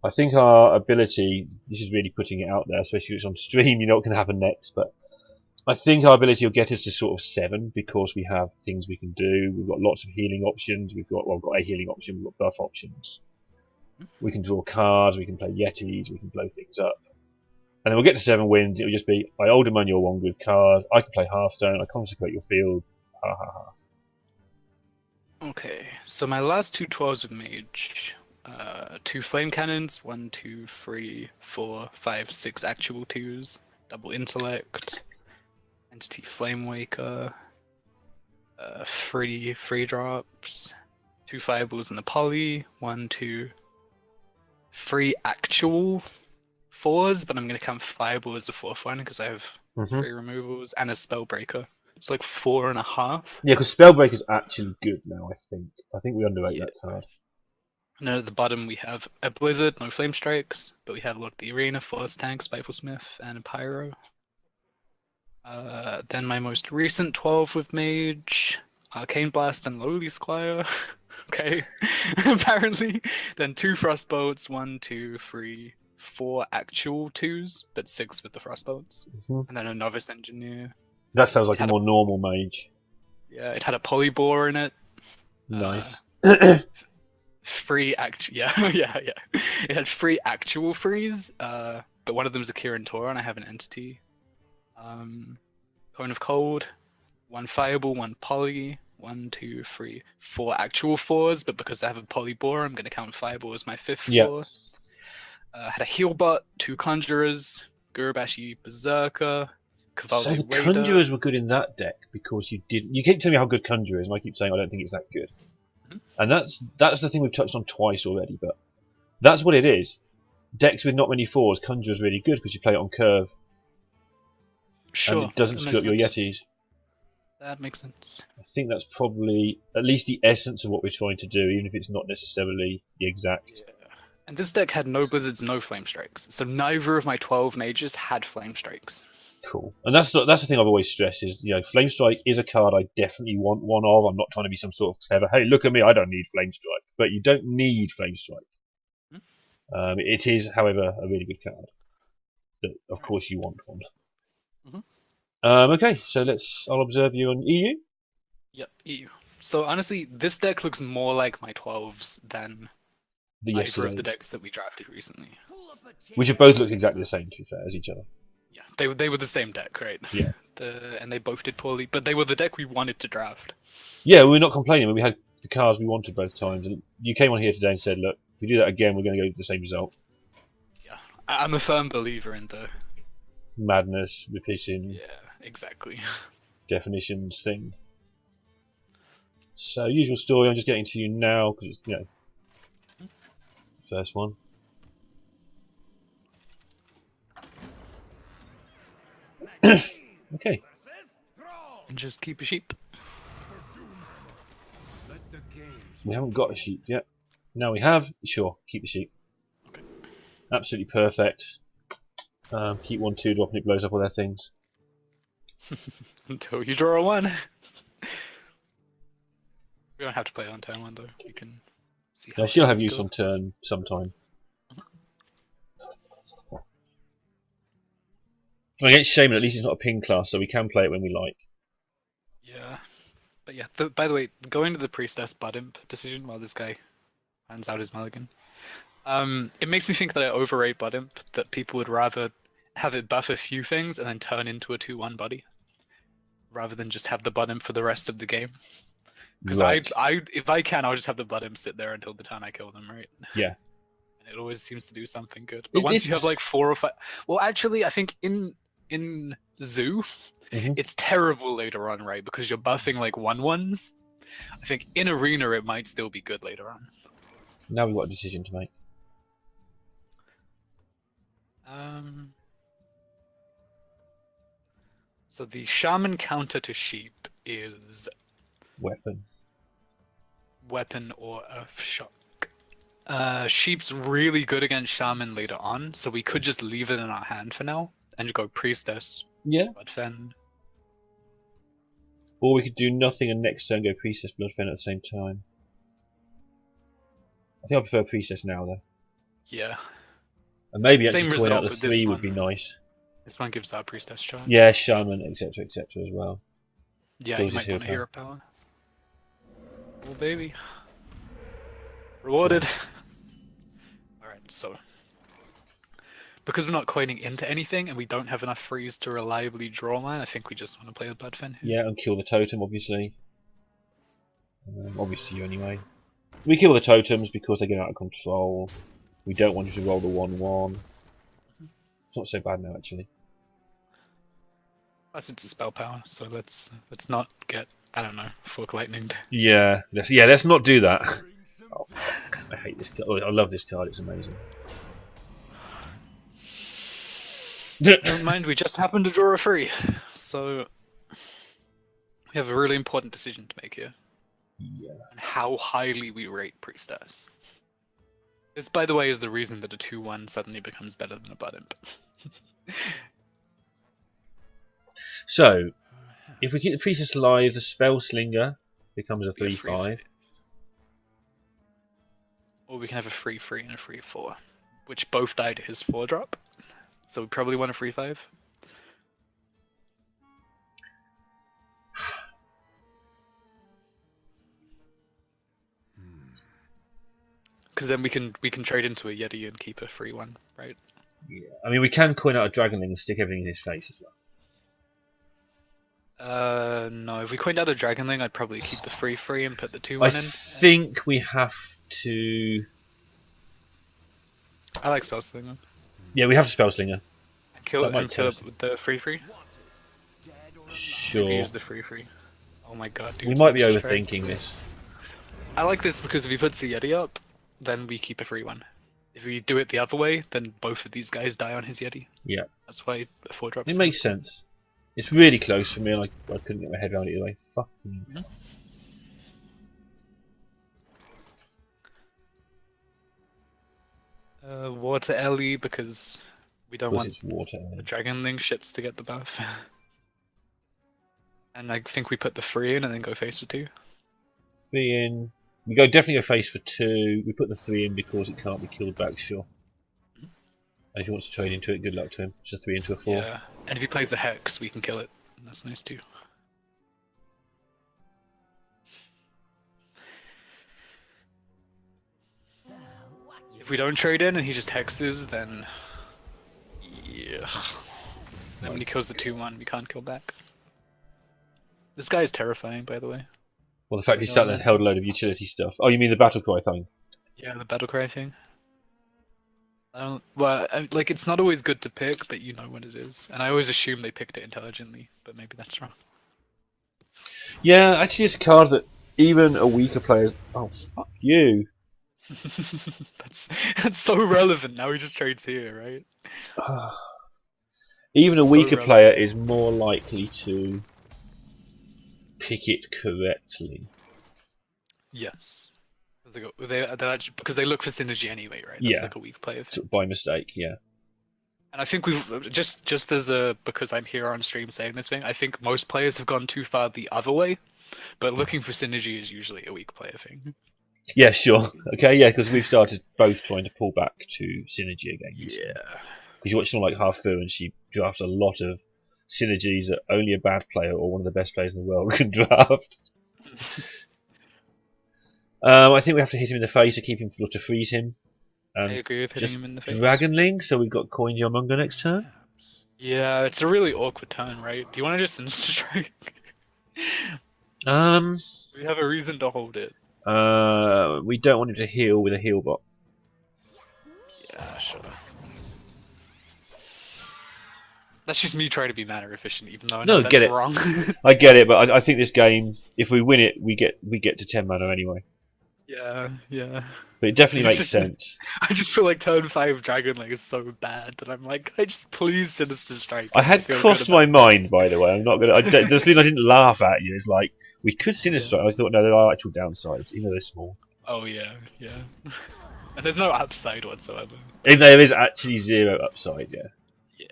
I think our ability, this is really putting it out there, especially if it's on stream, you know what can happen next, but I think our ability will get us to sort of 7 because we have things we can do. We've got lots of healing options. We've got a healing option. We've got buff options. We can draw cards. We can play Yetis. We can blow things up. And then we'll get to 7 wins. It'll just be I Alderman your one good card. I can play Hearthstone. I consecrate your field. Ha ha ha. Okay, so my last 2 12s with Mage, 2 Flame Cannons, 1, 2, 3, 4, 5, 6 actual 2s, double Intellect, Entity Flame Waker, 3 free drops, 2 Fireballs and a Poly, 1, 2, 3 actual 4s, but I'm going to count Fireball as the 4th one because I have 3 removals, and a Spellbreaker. It's like 4.5. Yeah, because Spellbreaker's actually good now, I think. I think we underrate that card. And then at the bottom we have a Blizzard, no Flame Strikes, but we have Lord of the Arena, Force Tank, Spiteful Smith, and a Pyro. Then my most recent 12 with Mage, Arcane Blast and Lowly Squire. Okay, apparently. Then 2 Frostbolts, 1, 2, 3, 4 actual 2s, but 6 with the Frostbolts. And then a Novice Engineer. That sounds like a more normal mage. Yeah, it had a Polybore in it. Nice. 3 yeah. It had 3 actual frees, but one of them is a Kirin Tor, and I have an entity. Cone of Cold, 1 Fireball, 1 Poly, 1, 2, 3, 4 actual 4s, but because I have a Polybore, I'm going to count Fireball as my 5th 4. Had a Healbot, 2 Conjurers, Gurubashi Berserker, So the Conjurers were good in that deck because you keep telling me how good Conjurer is, and I keep saying I don't think it's that good. And that's the thing we've touched on twice already, but that's what it is. Decks with not many 4s, Conjurer's really good because you play it on curve. Sure. And it doesn't screw up your Yetis. That makes sense. I think that's probably at least the essence of what we're trying to do, even if it's not necessarily the exact. Yeah. And this deck had no Blizzards, no Flame Strikes, so neither of my 12 mages had Flame Strikes. Cool. And that's the thing I've always stressed is, Flame Strike is a card I definitely want one of. I'm not trying to be some sort of clever, hey, look at me, I don't need Flame Strike. But you don't need Flame Strike. It is, however, a really good card. That, of course, you want one. Okay, so I'll observe you on EU. Yep, EU. So honestly, this deck looks more like my 12s than either of the decks that we drafted recently. Which have both looked exactly the same, to be fair, as each other. Yeah, they were the same deck, right? Yeah. And they both did poorly, but they were the deck we wanted to draft. Yeah, we're not complaining. We had the cards we wanted both times, and you came on here today and said, look, if we do that again, we're going to go with the same result. Yeah, I'm a firm believer in the madness, repeating. Yeah, exactly. Definitions thing. So, usual story, I'm just getting to you now, because it's, first one. Okay. And just keep a sheep. We haven't got a sheep yet. Now we have. Sure, keep the sheep. Okay. Absolutely perfect. Keep 1, 2 drop and it blows up all their things. Until you draw a 1. We don't have to play on turn 1 though. We can see how she'll have use on turn sometime. Against Shaman, at least it's not a ping class, so we can play it when we like. Yeah. But yeah, by the way, going to the priestess bud imp decision while this guy finds out his mulligan. It makes me think that I overrate bud imp, that people would rather have it buff a few things and then turn into a 2-1 buddy, rather than just have the bud imp for the rest of the game. Because Right. if I can, I'll just have the bud imp sit there until the turn I kill them, right? Yeah. And it always seems to do something good. But It- once it- you have like 4 or 5, well, actually, I think in Zoo, Mhm. it's terrible later on, right? Because you're buffing like 1/1s. I think in Arena it might still be good later on. Now we've got a decision to make. So the shaman counter to sheep is Weapon. weapon or earth shock. Sheep's really good against shaman later on, so we could just leave it in our hand for now and go priestess, Yeah. bloodfen. Or we could do nothing and next turn go priestess bloodfen at the same time. I think I prefer priestess now though. Yeah, And maybe Same actually point out result, the but this 3 would one- be nice. this one gives our priestess charge. Yeah, shaman, etc., etc. as well. Yeah, Kills you his might want a hero hero power. Oh baby. Rewarded. Alright, so because we're not coining into anything and we don't have enough freeze to reliably draw line, I think we just want to play the bloodfen here. Yeah, and kill the totem, obviously. Obvious to you anyway. We kill the totems because they get out of control. We don't want you to roll the 1/1. It's not so bad now, actually. Plus it's a spell power, so let's not get, I don't know, fork lightning. Yeah, let's not do that. Oh, fuck. I hate this card. Oh, I love this card. It's amazing. Never mind, we just happened to draw a free, so we have a really important decision to make here. Yeah. And how highly we rate priestess. This, by the way, is the reason that a 2-1 suddenly becomes better than a bud imp. So, if we keep the priestess alive, the spell slinger becomes a Be a 3/5. Or we can have a 3/3 and a 3/4, which both die to his 4-drop. So we probably want a 3/5. Because then we can trade into a Yeti and keep a 3/1, right? Yeah. I mean, we can coin out a dragonling and stick everything in his face as well. No, if we coined out a Dragonling, I'd probably keep the 3/3 and put the 2/1 I in. think we have to. I like Spellslinger. Yeah, we have a spell slinger. Kill That it might and kill tell it with the 3/3. Sure. Use the 3/3. Oh my god, dude. We might be such a trade. overthinking this. I like this because if he puts the Yeti up, then we keep a 3/1. If we do it the other way, then both of these guys die on his Yeti. Yeah. That's why the 4-drop. It makes sense. It's really close for me, and I couldn't get my head around it either way. Fucking. Water Ellie because we don't Because want it's water. the Dragonling shits to get the buff. And I think we put the 3 in and then go face to 2. 3 in. We go definitely go face for 2. We put the 3 in because it can't be killed back, sure. And if he wants to trade into it, good luck to him. It's a 3 into a 4. Yeah, and if he plays the Hex, we can kill it. That's nice too. If we don't trade in and he just hexes, then yeah. Then when he kills the 2/1, we can't kill back. This guy is terrifying, by the way. Well, the fact he sat there and held a load of utility stuff. Oh, you mean the battle cry thing? Yeah, the battlecry thing. Well, like it's not always good to pick, but you know when it is. And I always assume they picked it intelligently, but maybe that's wrong. Yeah, actually, it's a card that even a weaker player. Oh, fuck you! that's so relevant. Now he just trades here, right? Even a So weaker relevant. player is more likely to pick it correctly. Yes. They're actually, because they look for synergy anyway, right? That's Yeah. like a weak player thing. Sort of by mistake, yeah. And I think we've just as a because I'm here on stream saying this thing, I think most players have gone too far the other way, but looking for synergy is usually a weak player thing. Yeah, sure. Okay, yeah, because we've started both trying to pull back to synergy again. Yeah. Because you watch someone like Hafu and she drafts a lot of synergies that only a bad player or one of the best players in the world can draft. I think we have to hit him in the face to keep him to freeze him. I agree with hitting him in the face. Dragonling, so we've got Coin Yomunga next turn. Yeah, it's a really awkward turn, right? Do you want to just insta-strike? We have a reason to hold it. We don't want him to heal with a heal bot. Yeah, sure. That's just me trying to be mana efficient, even though I know that's wrong. I get it, but I think this game, if we win it, we get to 10 mana anyway. Yeah. But it definitely makes sense. I just feel like turn 5 Dragonling is so bad that I'm like, I just please Sinister Strike. I had crossed my mind, by the way. I'm not gonna. The reason I didn't laugh at you is like we could Sinister Strike. I thought no, there are actual downsides, even though they're small. Oh yeah. And there's no upside whatsoever. And there is actually 0 upside, yeah. Yeah.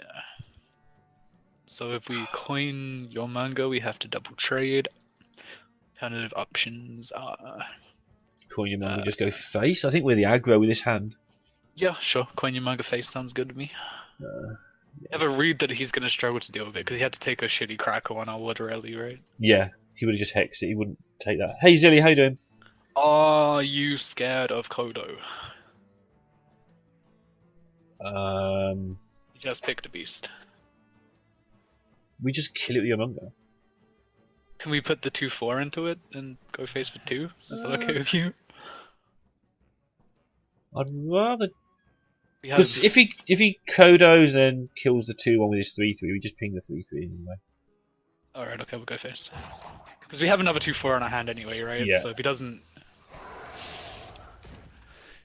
So if we coin your manga, we have to double trade. Alternative options are... Coin your manga, just go face. I think we're the aggro with this hand. Yeah, sure. Coin your manga face sounds good to me. Have a read that he's going to struggle to deal with it, because he had to take a shitty cracker on our water early, right? Yeah, he would have just hexed it. He wouldn't take that. Hey Zilly, how you doing? Are you scared of Kodo? You just picked a beast. We just kill it with your manga. Can we put the 2/4 into it and go face for 2? Is that okay with you? I'd rather... Because if he Kodos and then kills the 2-1 with his 3/3, we just ping the 3/3 anyway. Alright, okay, we'll go face. Because we have another 2/4 in our hand anyway, right? Yeah. So if he doesn't...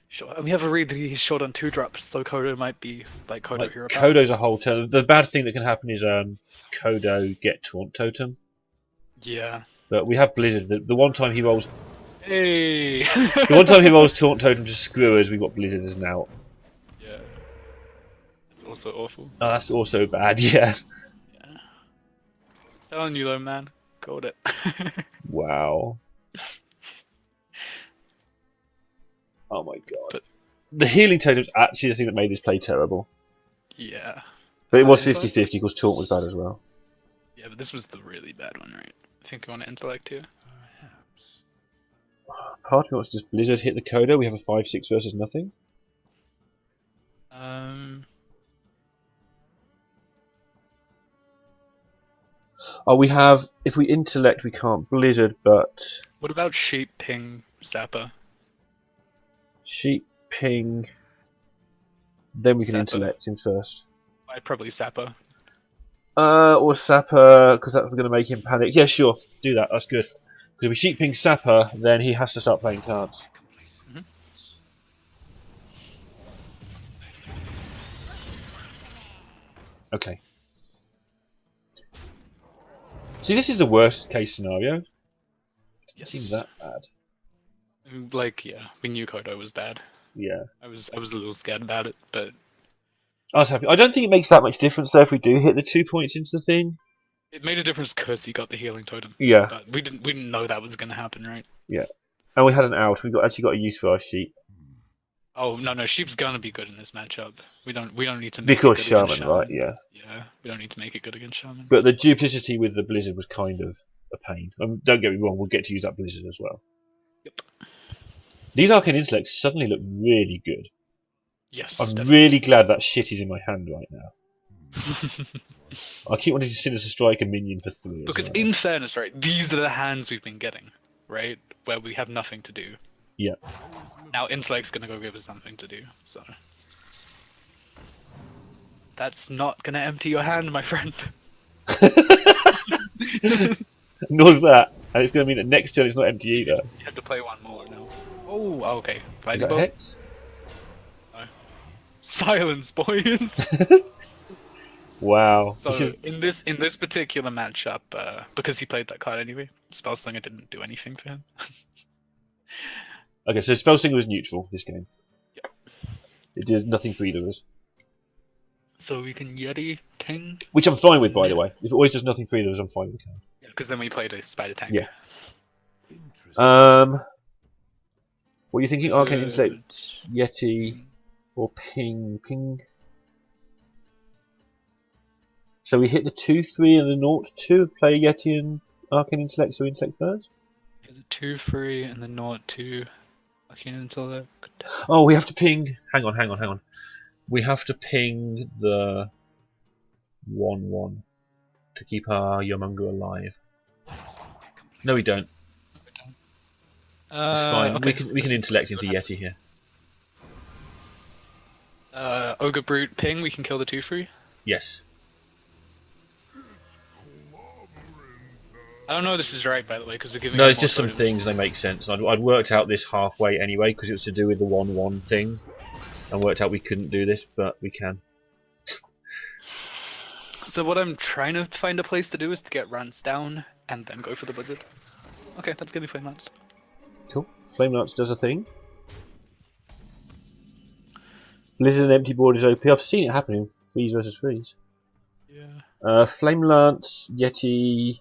Sure, and we have a read that he's short on 2 drops, so Kodo might be like Kodo Hero Power. Kodo's a whole turn. The bad thing that can happen is Kodo get Taunt Totem. Yeah. But we have Blizzard. The one time he rolls... Hey! The one time he rolls Taunt Totem to screw us, we've got Blizzard as an out. Yeah. It's also awful. Oh, that's also bad, yeah. Yeah. Telling you though, man. Called it. Wow. Oh my god. The healing totem's actually the thing that made this play terrible. Yeah. But it was 50-50 because Taunt was bad as well. Yeah, but this was the really bad one, right? I think we want to intellect here. Part of me wants to just Blizzard hit the Kodo. We have a 5-6 versus nothing. Oh, we have... If we intellect, we can't Blizzard, but... What about Sheep Ping Zapper? Sheep Ping... Then we can Zapper. intellect him first. I'd probably Zapper. Or Sapper, because that's going to make him panic. Yeah, sure. Do that. That's good. Because if we Sheep Ping Sapper, then he has to start playing cards. Mm-hmm. Okay. See, this is the worst case scenario. Yes. It seems that bad. Like, yeah, we knew Kodo was bad. Yeah. I was a little scared about it, but I was happy. I don't think it makes that much difference though if we do hit the 2 points into the thing. it made a difference because he got the healing totem. Yeah. But we didn't know that was gonna happen, right? Yeah. And we had an out. We actually got a use for our sheep. Oh no, Sheep's gonna be good in this matchup. We don't need to make Because it good against Shaman, right? Yeah. Yeah, we don't need to make it good against Shaman. But the duplicity with the Blizzard was kind of a pain. Don't get me wrong, we'll get to use that Blizzard as well. Yep. These Arcane Intellects suddenly look really good. Yes. I'm definitely. really glad that shit is in my hand right now. I keep wanting to Sinister Strike a minion for 3. Because in fairness, right, these are the hands we've been getting, right? Where we have nothing to do. Yeah. Now Intellect's gonna go give us something to do, so... That's not gonna empty your hand, my friend. Nor's that. And it's going to mean that next turn it's not empty either. You have to play one more now. Oh, okay. Is that Hex? No. Silence, boys! Wow. So, in this particular matchup, because he played that card anyway, Spellslinger didn't do anything for him. Okay, so Spellslinger was neutral this game. Yep. It did nothing for either of us. So we can Yeti King? Which I'm fine with, by the way. If it always does nothing for either of us, I'm fine with the card. Yeah, because then we played a Spider Tank. Yeah. What are you thinking? Arcane Intellect, Yeti, or Ping? Ping. So we hit the 2-3 and the 0-2, play Yeti and Arcane Intellect, so Intellect first? Get the 2/3 and the 0/2. Fucking intellect. Oh, we have to ping. Hang on. We have to ping the 1/1 to keep our Yomungu alive. No, we don't. It's fine. Okay. We can intellect into Yeti here. Ogre Brute ping, we can kill the 2/3. Yes. I don't know if this is right, by the way, because we're giving. No, it's just some things. They make sense. I'd worked out this halfway anyway because it was to do with the 1/1 thing, and worked out we couldn't do this, but we can. So what I'm trying to find a place to do is to get Rance down and then go for the Blizzard. Okay, that's gonna be Flame Lance. Cool. Flame Lance does a thing. Blizzard and empty board is OP. I've seen it happening. Freeze versus freeze. Yeah. Flame Lance, Yeti.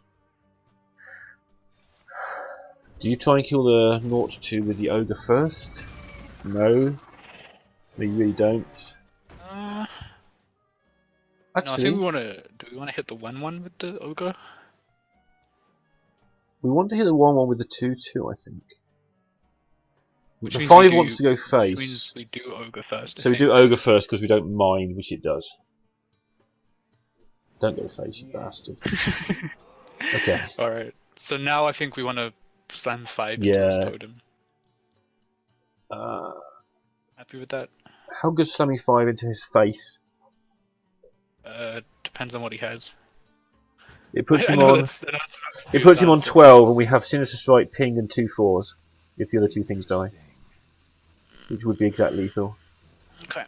Do you try and kill the 0/2 with the ogre first? No. We really don't. No, Actually, I think we want to. Do we want to hit the 1/1 with the ogre? we want to hit the 1/1 with the 2/2, I think. Which The means 5 we wants to go Which face. means we do ogre first. I So we think. do ogre first because we don't mind, which it does. Don't go face, you bastard. Okay. All right. So now I think we want to slam 5 into his Yeah. totem. Happy with that? How good's slamming 5 into his face? Depends on what he has. It puts I him know on. that's not It too puts him on bad, so- 12, and we have Sinister Strike, Ping, and 2 4s. If the other 2 things die, which would be exact lethal. Okay.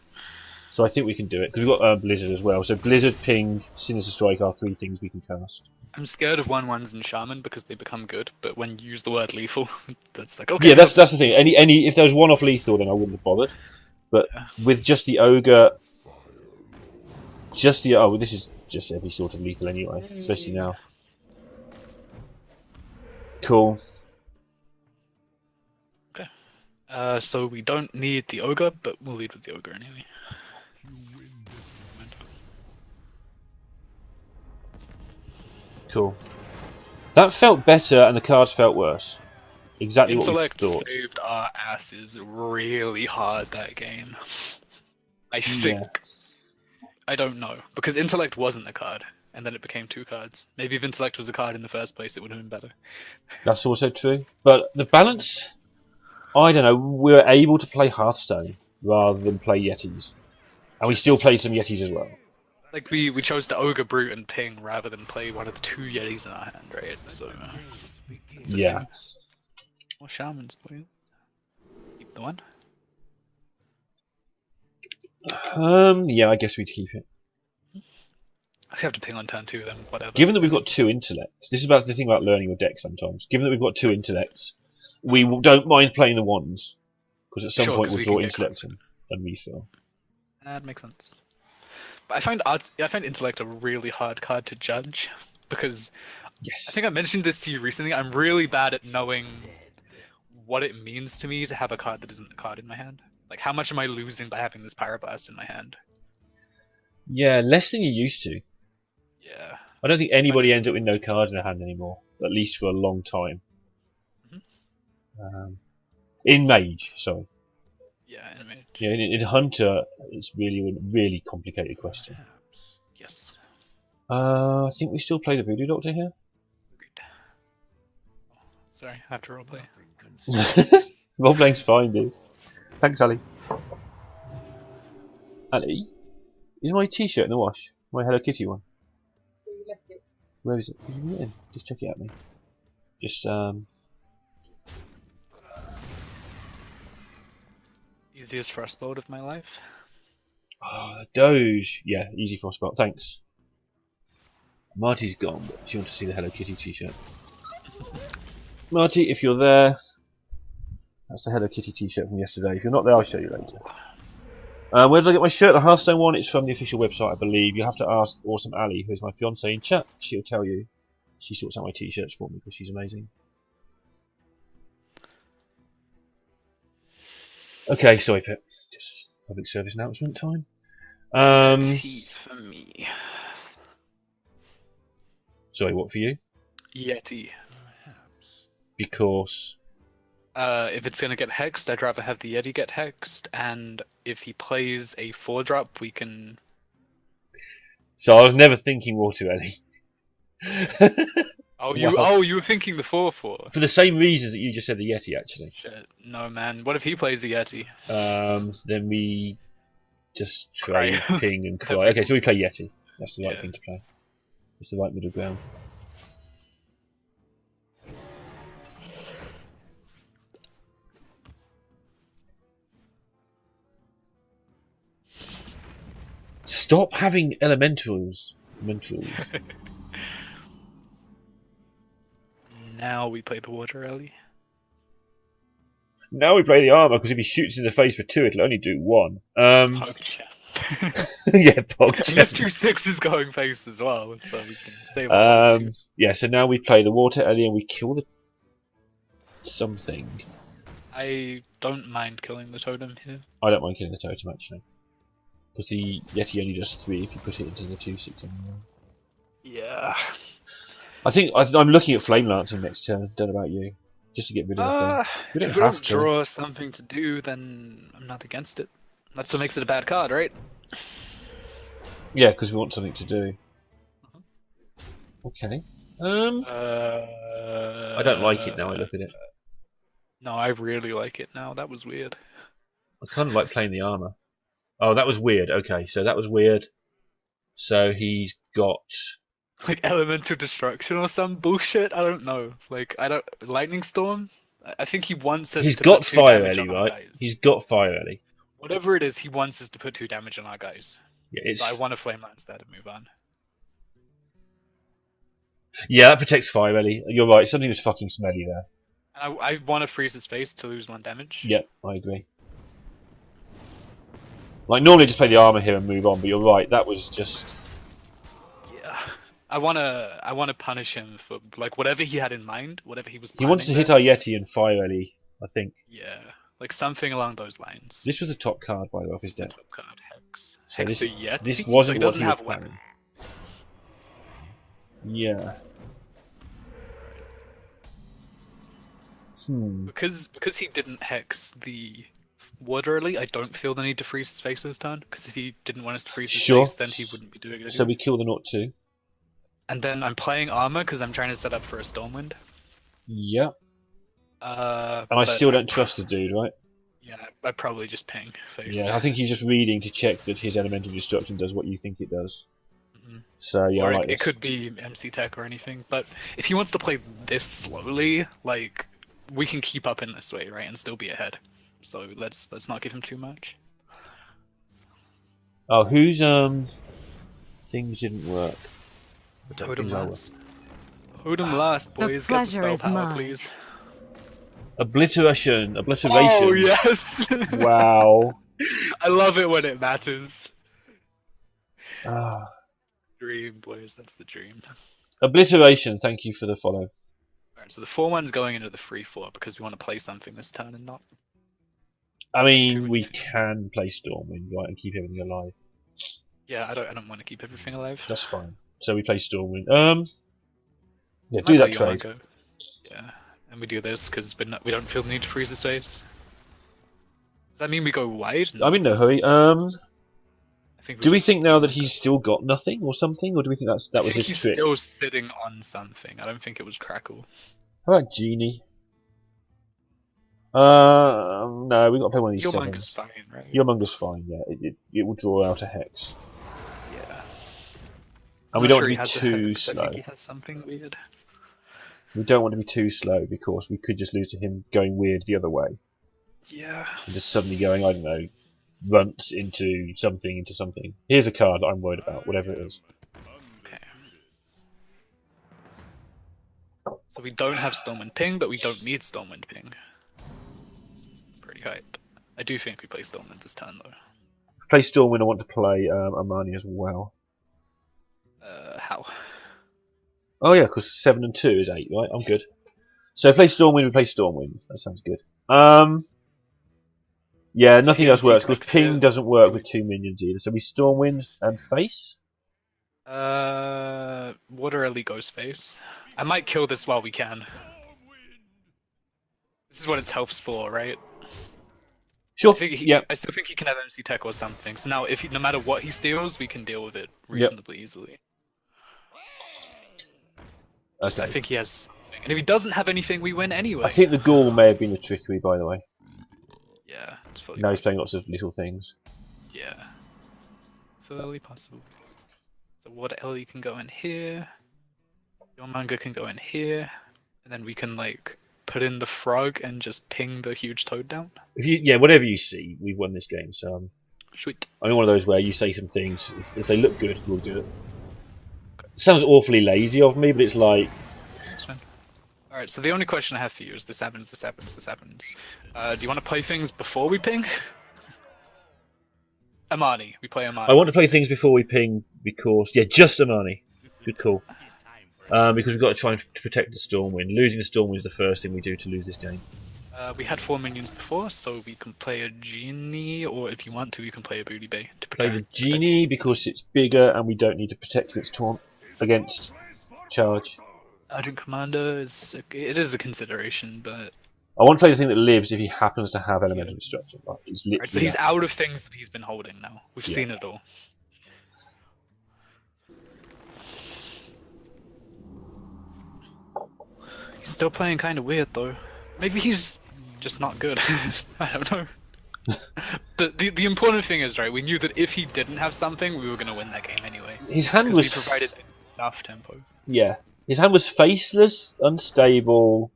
So I think we can do it because we've got Blizzard as well. So Blizzard, Ping, Sinister Strike are 3 things we can cast. I'm scared of 1/1s and Shaman because they become good, but when you use the word lethal, that's like okay. Yeah, that's the thing. Any if there was one off lethal, then I wouldn't have bothered. But with just the ogre, this is just every sort of lethal anyway, especially now. Cool. So we don't need the ogre, but we'll lead with the ogre anyway. Cool. That felt better, and the cards felt worse. Exactly Intellect what we thought. saved our asses really hard that game. I think. I don't know because Intellect wasn't a card, and then it became 2 cards. Maybe if Intellect was a card in the first place, it would have been better. That's also true. But the balance, I don't know. We were able to play Hearthstone rather than play Yetis, and we still played some Yetis as well. Like we chose to ogre brute and ping rather than play one of the 2 yetis in our hand, right? So it's a Yeah. thing. More shamans, please. Keep the one. Yeah, I guess we'd keep it. If you have to ping on turn 2, then whatever. Given that we've got 2 intellects, this is about the thing about learning your deck sometimes. Given that we've got 2 intellects, we don't mind playing the ones because at some Sure, point 'cause we'll we draw can get intellect constant. and refill. That makes sense. But I find Intellect a really hard card to judge because Yes. I think I mentioned this to you recently. I'm really bad at knowing what it means to me to have a card that isn't the card in my hand. Like, how much am I losing by having this Pyroblast in my hand? Yeah, less than you used to. Yeah. I don't think anybody ends up with no cards in their hand anymore, at least for a long time. In Mage, sorry. Yeah, in Mage. Yeah, in Hunter, it's really a really complicated question. Yes. I think we still play the Voodoo Doctor here. Agreed. Sorry, I have to roleplay. Roleplaying's fine, dude. Thanks, Ali. Ali? Is my t-shirt in the wash? My Hello Kitty one? Where is it? Did you put it in? Just check it at me. Just, Easiest frostbolt of my life. Oh, Doge. Yeah, easy for spot. Thanks. Marty's gone, but she wants to see the Hello Kitty t-shirt. Marty, if you're there, that's the Hello Kitty t-shirt from yesterday. If you're not there, I'll show you later. Where did I get my shirt? The Hearthstone one. It's from the official website, I believe. You have to ask Awesome Ali, who's my fiance in chat. She'll tell you. She sorts out my t-shirts for me because she's amazing. Okay, sorry, Pip. Just public service announcement time. Tea for me. Sorry, what for you? Yeti. because If it's gonna get hexed, I'd rather have the Yeti get hexed, and if he plays a 4-drop, we can. so I was never thinking Water Ellie. Oh, Wow. you were thinking the 4/4. For the same reasons that you just said the Yeti, actually. Shit, no man. What if he plays a Yeti? Then we just trade Cry. ping and cry. Okay, so we play Yeti. That's the right Yeah. thing to play. It's the right middle ground. Stop having elementals. Now we play the Water Ellie. Now we play the armor, because if he shoots in the face for 2, it'll only do 1. Pogcha. Yeah, And Pogcha. there's 2 6s going face as well, so we can save on 2. Yeah, so now we play the Water Ellie and we kill the something. I don't mind killing the totem here. I don't mind killing the totem, actually. Because the Yeti only does 3 if you put it into the 2/6 anyway. Yeah. I think I'm looking at Flame Lancing next turn. Don't know about you. Just to get rid of the thing. We don't If we have don't to. draw something to do, then I'm not against it. That's what makes it a bad card, right? Yeah, because we want something to do. Okay. I don't like it now I look at it. No, I really like it now. That was weird. I kind of like playing the armor. Oh, that was weird. Okay, so that was weird. So he's got... Like elemental destruction or some bullshit. I don't know. Like lightning storm. I think he wants us. He's to got put 2 Fire damage Ellie, on our right? guys. He's got Fire Ellie. Whatever it is, he wants us to put 2 damage on our guys. Yeah, it's... So I want to flame lance that and move on. Yeah, that protects Fire Ellie. You're right. Something was fucking smelly there. And I want to freeze his face to lose 1 damage. Yep, I agree. Like normally just play the armor here and move on, but you're right. That was just... Yeah. I wanna punish him for like whatever he had in mind, whatever he was. He wants to hit there. our Yeti and Fire Ellie, I think. Yeah, like something along those lines. This was a top card, by the way, off his deck. Top card hex. So Hex this, the Yeti. this So wasn't he what doesn't he was have planning. weapon. Yeah. Because he didn't hex the Water Ellie, I don't feel the need to freeze his face this turn. Because if he didn't want us to freeze his Sure. face, then he wouldn't be doing it. So we kill the Naught 2. And then I'm playing armor because I'm trying to set up for a Stormwind. Yeah. And And I still don't trust the dude, right? Yeah, I probably just ping face. Yeah, I think he's just reading to check that his elemental destruction does what you think it does. Mhm. So yeah, Or I like it this. could be MC Tech or anything, but if he wants to play this slowly, like we can keep up in this way, right, and still be ahead. So let's not give him too much. Oh, whose things didn't work? Totem Things are last. Totem last, The boys. pleasure Get the is spell power, mine. please. Obliteration. Oh yes! Wow. I love it when it matters. Ah. Dream, boys. That's the dream. Obliteration. Thank you for the follow. Alright, so the 4/1's going into the 3/4 because we want to play something this turn and not. I mean, we can play Stormwind, right, and keep everything alive. Yeah, I don't want to keep everything alive. That's fine. So we play Stormwind. Yeah, I do might that play trade. Yamago. Yeah, and we do this because we don't feel the need to freeze his face. Does that mean we go wide? No. I'm in no hurry. I think Do we just- think now that he's still got nothing or something, or do we think that I was think his he's trick? still sitting on something. I don't think it was Crackle. How about Genie? No, we got to play one of these Yourmonger's sevens. fine, right? Yourmonger's fine. Yeah, it will draw out a hex, Yeah. and we Not don't sure he want to has be a too hex, I slow. think he has something weird. We don't want to be too slow because we could just lose to him going weird the other way Yeah. and just suddenly going, I don't know, runts into something. Here's a card that I'm worried about, whatever it is. Okay. So we don't have Stormwind Ping, but we don't need Stormwind Ping. Pretty hype. I do think we play Stormwind this turn though. Play Stormwind. I want to play Armani as well. How? Oh yeah, because 7 and 2 is 8, right? I'm good. So play Stormwind. We play Stormwind. That sounds good. Yeah, nothing else works because Ping doesn't work with 2 minions either. So we Stormwind and face. Water Ellie Ghost Face. I might kill this while we can. This is what its health's for, right? Sure. I still think he can have MC Tech or something. So now, if no matter what he steals, we can deal with it reasonably easily. I think he has something. And if he doesn't have anything, we win anyway. I think the ghoul may have been a trickery, by the way. Yeah, it's fully Now he's playing lots of little things. Yeah. Fully possible. So Water Ellie can go in here. Your manga can go in here. And then we can, like, put in the frog and just ping the huge toad down. Whatever you see, we've won this game. So Sweet. I'm one of those where you say some things. If they look good, we'll do it. It sounds awfully lazy of me, but it's like... Alright, so the only question I have for you is this happens. Do you want to play things before we ping? Amani. We play Amani. I want to play things before we ping because... Yeah, just Amani. Good call. Because we've got to try to protect the Stormwind. Losing the Stormwind is the first thing we do to lose this game. We had 4 minions before, so we can play a Genie, or if you want to, you can play a Booty Bay. To play the Genie because it's bigger and we don't need to protect its taunt against charge. Urgent Commander it is a consideration, but I want to play the thing that lives if he happens to have Elemental Destruction. But it's literally so he's out of things that he's been holding now. We've seen it all. He's still playing kind of weird though. Maybe he's just not good. I don't know. But the important thing is, right, we knew that if he didn't have something, we were going to win that game anyway. His hand was... we provided enough tempo. Yeah. His hand was faceless, unstable,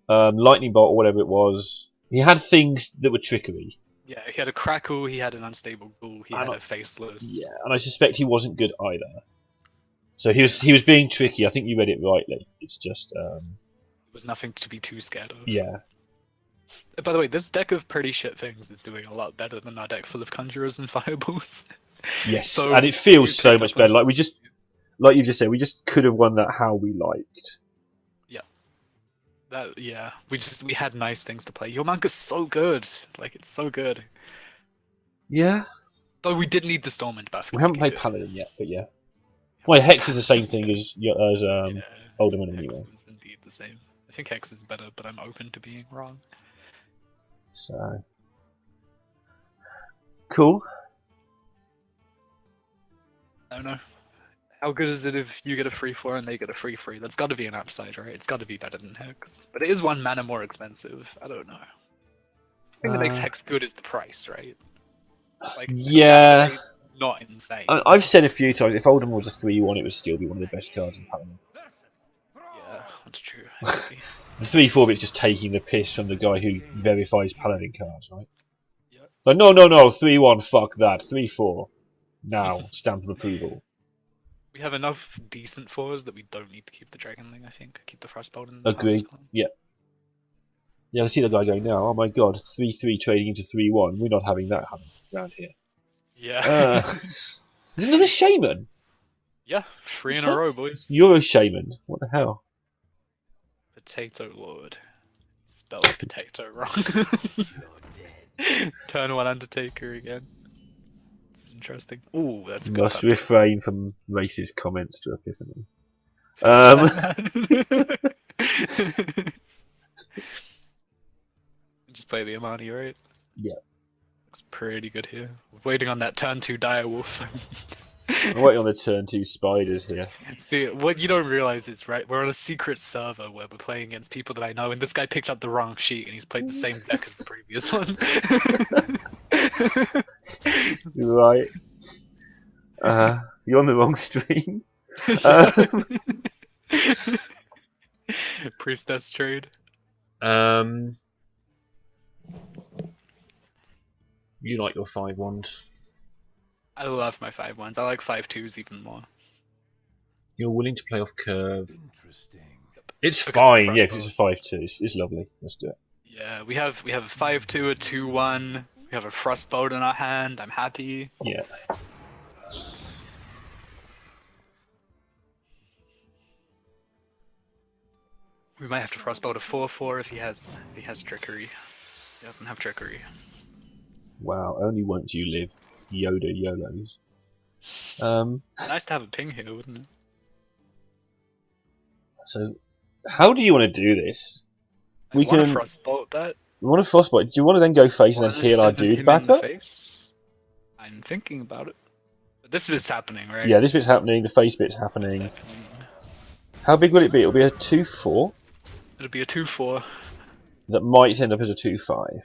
lightning bolt or whatever it was. He had things that were trickery. Yeah, he had a crackle, he had an unstable ghoul, he had a faceless. Yeah, and I suspect he wasn't good either. So he was being tricky. I think you read it rightly. It's just... It was nothing to be too scared of. Yeah. By the way, this deck of pretty shit things is doing a lot better than our deck full of conjurers and fireballs. Yes, so and it feels so much better. Like like you just said, we just could have won that how we liked. Yeah. We had nice things to play. Your manga's so good. Like, it's so good. Yeah. Though we did need the Stormwind buff. We haven't played Paladin yet, but yeah. Well, Hex is the same thing as Alderman anyway. Hex is indeed the same. I think Hex is better, but I'm open to being wrong. So... Cool. I don't know. How good is it if you get a free 4 and they get a free 3? That's got to be an upside, right? It's got to be better than Hex. But it is 1 mana more expensive. I don't know. The thing that makes Hex good is the price, right? Like, yeah. Not insane. I've said a few times, if Oldham was a 3-1, it would still be one of the best cards in Paladin. Yeah, that's true. The 3-4 bit's just taking the piss from the guy who verifies Paladin cards, right? Yep. Like, no, 3-1, fuck that. 3-4. Now, stamp of approval. We have enough decent 4s that we don't need to keep the Dragonling, I think. Keep the Frostbolt in. Agree. Yeah. Yeah, I see the guy going now. Oh my god, 3-3 trading into 3-1. We're not having that around here. Yeah. There's another Shaman. Yeah, 3 in a row, boys. You're a Shaman. What the hell? Potato Lord. Spelled potato wrong. Turn 1 Undertaker again. It's interesting. Ooh, that's good. Must refrain from racist comments to Epiphany. Just play the Amani, right? Yeah. Looks pretty good here. Waiting on that turn 2 Direwolf. I'm waiting on the turn 2 spiders here. See, what you don't realize is, right, we're on a secret server where we're playing against people that I know, and this guy picked up the wrong sheet and he's played the same deck as the previous one. Right. You're on the wrong stream. Priestess trade. You like your 5-1s. I love my 5-1s. I like 5-2s even more. You're willing to play off curve. Interesting. It's fine, yeah, because it's a 5-2. It's lovely. Let's do it. Yeah, we have a 5-2, a 2-1. We have a Frostbolt in our hand. I'm happy. Yeah. We might have to Frostbolt a 4-4 if he has trickery. He doesn't have trickery. Wow, only once you live. Yoda YOLOs. Nice to have a ping here, wouldn't it? So, how do you want to do this? We want to can. frostbolt that. We want to frostbite. Do you want to then go face and then heal our 7 dude him back in the up? face. I'm thinking about it. But this bit's happening, right? Yeah, this bit's happening. The face bit's happening. How big will it be? It'll be a 2/4. It'll be a 2/4. That might end up as a 2/5.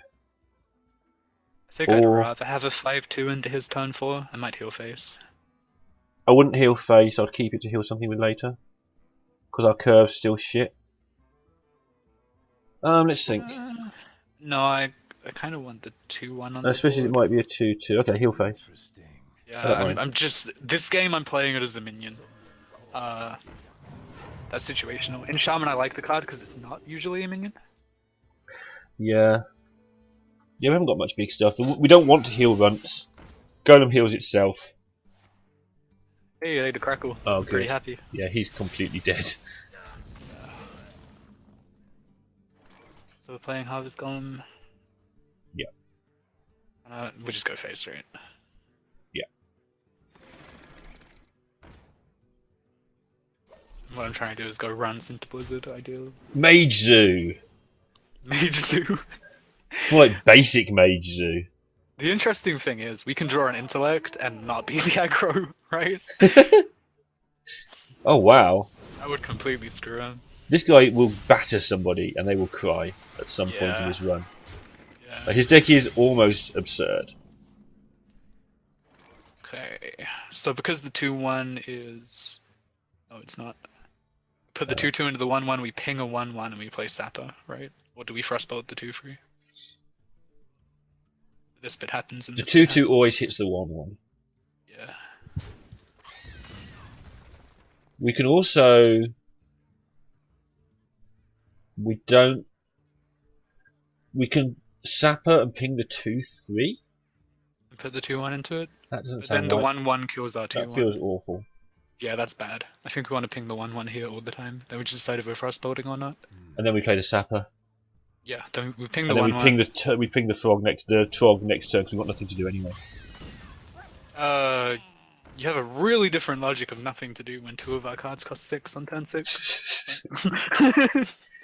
I think I'd rather have a 5/2 into his turn 4. I might heal face. I wouldn't heal face. I'd keep it to heal something with later. Because our curve's still shit. Let's think. No, I kind of want the 2/1 on the Especially board. it might be a 2/2. Okay, heal face. Yeah, I'm just... This game, I'm playing it as a minion. That's situational. In Shaman, I like the card because it's not usually a minion. Yeah. Yeah, we haven't got much big stuff. We don't want to heal runts. Golem heals itself. Hey, I ate a crackle. Oh, good. Pretty happy. Yeah, he's completely dead. So we're playing Harvest Golem. Yeah. We'll just go face, right? Yeah. What I'm trying to do is go runs into Blizzard, ideally. Mage Zoo! Mage Zoo. It's more like basic Mage Zoo. The interesting thing is, we can draw an intellect and not be the aggro, right? Oh wow. That would completely screw him. This guy will batter somebody and they will cry at some point in his run. Yeah. Like, his deck is almost absurd. Okay. So because the 2/1 is... Oh, it's not. Put the 2/2 into the 1/1, we ping a 1/1 and we play Sapper, right? Or do we frostbolt the 2/3? This bit happens in The this bit 2/2 always hits the 1/1. Yeah. We can also... We can Sapper and ping the 2/3? Put the 2/1 into it? That doesn't But sound then the right. 1/1 kills our 2/1. That feels awful. Yeah, that's bad. I think we want to ping the 1/1 here all the time. Then we just decide if we're frostbolting or not. And then we play the Sapper. Yeah, then we ping the And then 1/1. we ping the Trog next turn because we've got nothing to do anyway. You have a really different logic of nothing to do when 2 of our cards cost 6 on turn 6.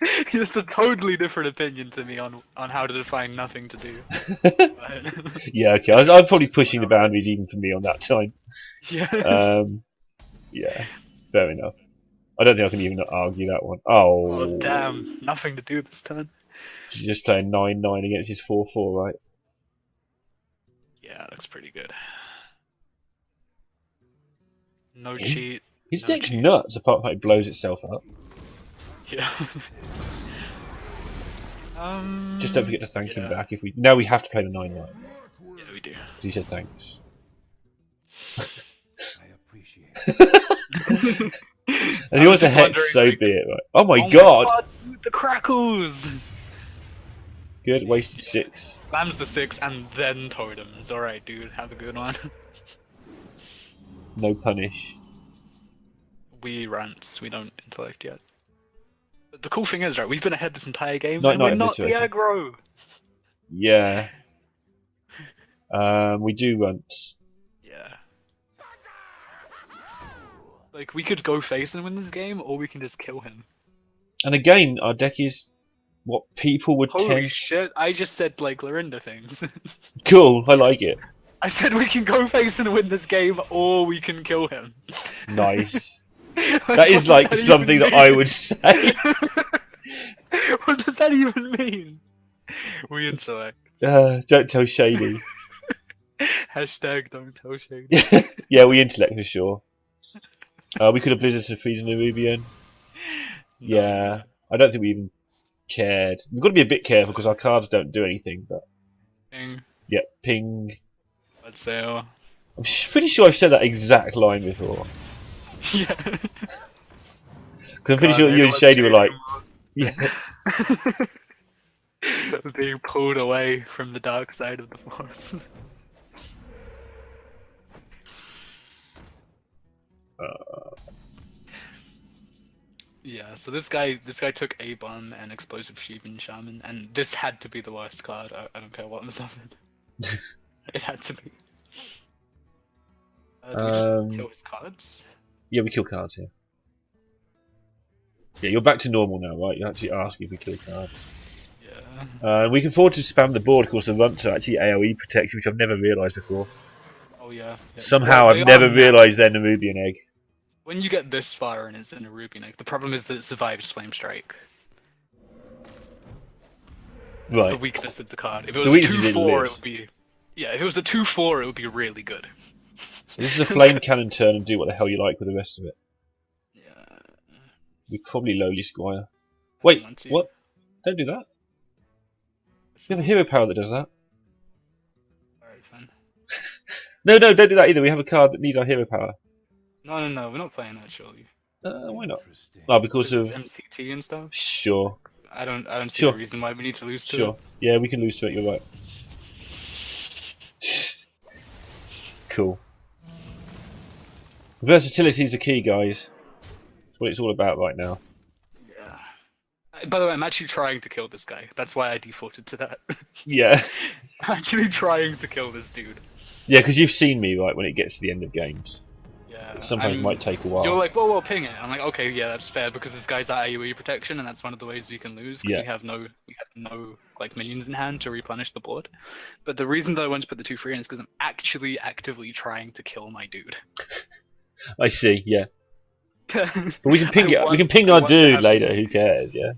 It's a totally different opinion to me on how to define nothing to do. Yeah, okay. I'm probably pushing the boundaries even for me on that time. Yeah. Yeah, fair enough. I don't think I can even argue that one. Oh, Oh damn! Nothing to do this turn. You're just playing 9/9 against his 4/4, right? Yeah, looks pretty good. No cheat. His no deck's cheat. nuts, apart from how it blows itself up. Yeah. Just don't forget to thank him back if we. Now we have to play the 9/9. Yeah, we do. Because he said thanks. I appreciate it. And he wants a hex, so be it, right? Oh my god! Dude, the crackles! Good, wasted 6. Slams the 6 and then totems. Alright, dude, have a good one. No punish. We rants, we don't intellect yet. But the cool thing is, right, we've been ahead this entire game, Not and we're in not this the situation. aggro! Yeah. We do runts. Yeah. Like, we could go face and win this game, or we can just kill him. And again, our deck is what people would Holy tend. shit, I just said, like, Lorinda things. Cool, I like it. I said we can go face and win this game, or we can kill him. Nice. Like, That is what like does that something even that I mean? would say. What does that even mean? We intellect. Don't tell Shady. Hashtag don't tell Shady. Yeah, we intellect for sure. We could have blizzarded to feed an Nerubian. Yeah, I don't think we even cared. We've got to be a bit careful because our cards don't do anything. But Ping. yeah, ping. Let's say. I'm pretty sure I've said that exact line before. Yeah. Because I'm pretty sure you and Shady were like, yeah. Being pulled away from the dark side of the force. Yeah, so this guy took A bomb and explosive sheep and shaman, and this had to be the worst card. I don't care what was happened. It had to be. Do we just kill his cards? Yeah, we kill cards here. Yeah, you're back to normal now, right? You actually ask if we kill cards. We can afford to spam the board, of course, the run to actually AoE protection, which I've never realised before. Oh yeah. Somehow Well, I've never realised they're Nerubian Egg. When you get this far and it's in a Nerubian Egg, the problem is that it survives Flame Strike. It's Right. the weakness of the card. If it was a 2/4, it would be... Yeah, if it was a 2/4, it would be really good. So this is a flame cannon turn and do what the hell you like with the rest of it. Yeah. We probably lowly Squire. Wait, what? Don't do that. We have a hero power that does that. Alright, fine. No, don't do that either. We have a card that needs our hero power. No, we're not playing that, surely. Why not? Oh, because of MCT and stuff? Sure. I don't see the reason why we need to lose to it. Sure. Yeah, we can lose to it, you're right. Cool. Versatility is the key, guys. That's what it's all about right now. Yeah. By the way, I'm actually trying to kill this guy. That's why I defaulted to that. Yeah. I'm actually trying to kill this dude. Yeah, because you've seen me, right, when it gets to the end of games. Yeah. Sometimes it might take a while. You're like, whoa, ping it. I'm like, okay, yeah, that's fair because this guy's at AoE protection, and that's one of the ways we can lose because we have no like minions in hand to replenish the board. But the reason that I want to put the 2/3 in is because I'm actually actively trying to kill my dude. I see, yeah. But we can ping it. We can ping our dude later. Who cares? Yeah.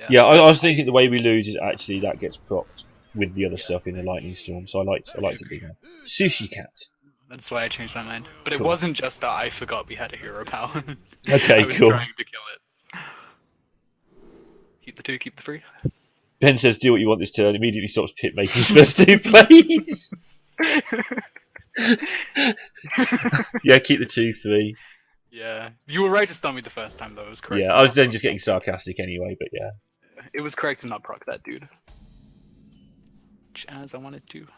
Yeah. I was thinking the way we lose is actually that gets propped with the other stuff in a lightning storm. So I like to do that. Sushi cat. That's why I changed my mind. But it wasn't just that I forgot we had a hero power. Okay, I was cool. trying to kill it. Keep the 2, keep the 3. Ben says, "Do what you want this turn." Immediately stops Pit making his first 2 plays. Yeah, keep the 2/3. Yeah, you were right to stun me the first time though. It was correct. Yeah, I was then just getting sarcastic anyway, but yeah. It was correct to not proc that dude. As I wanted to.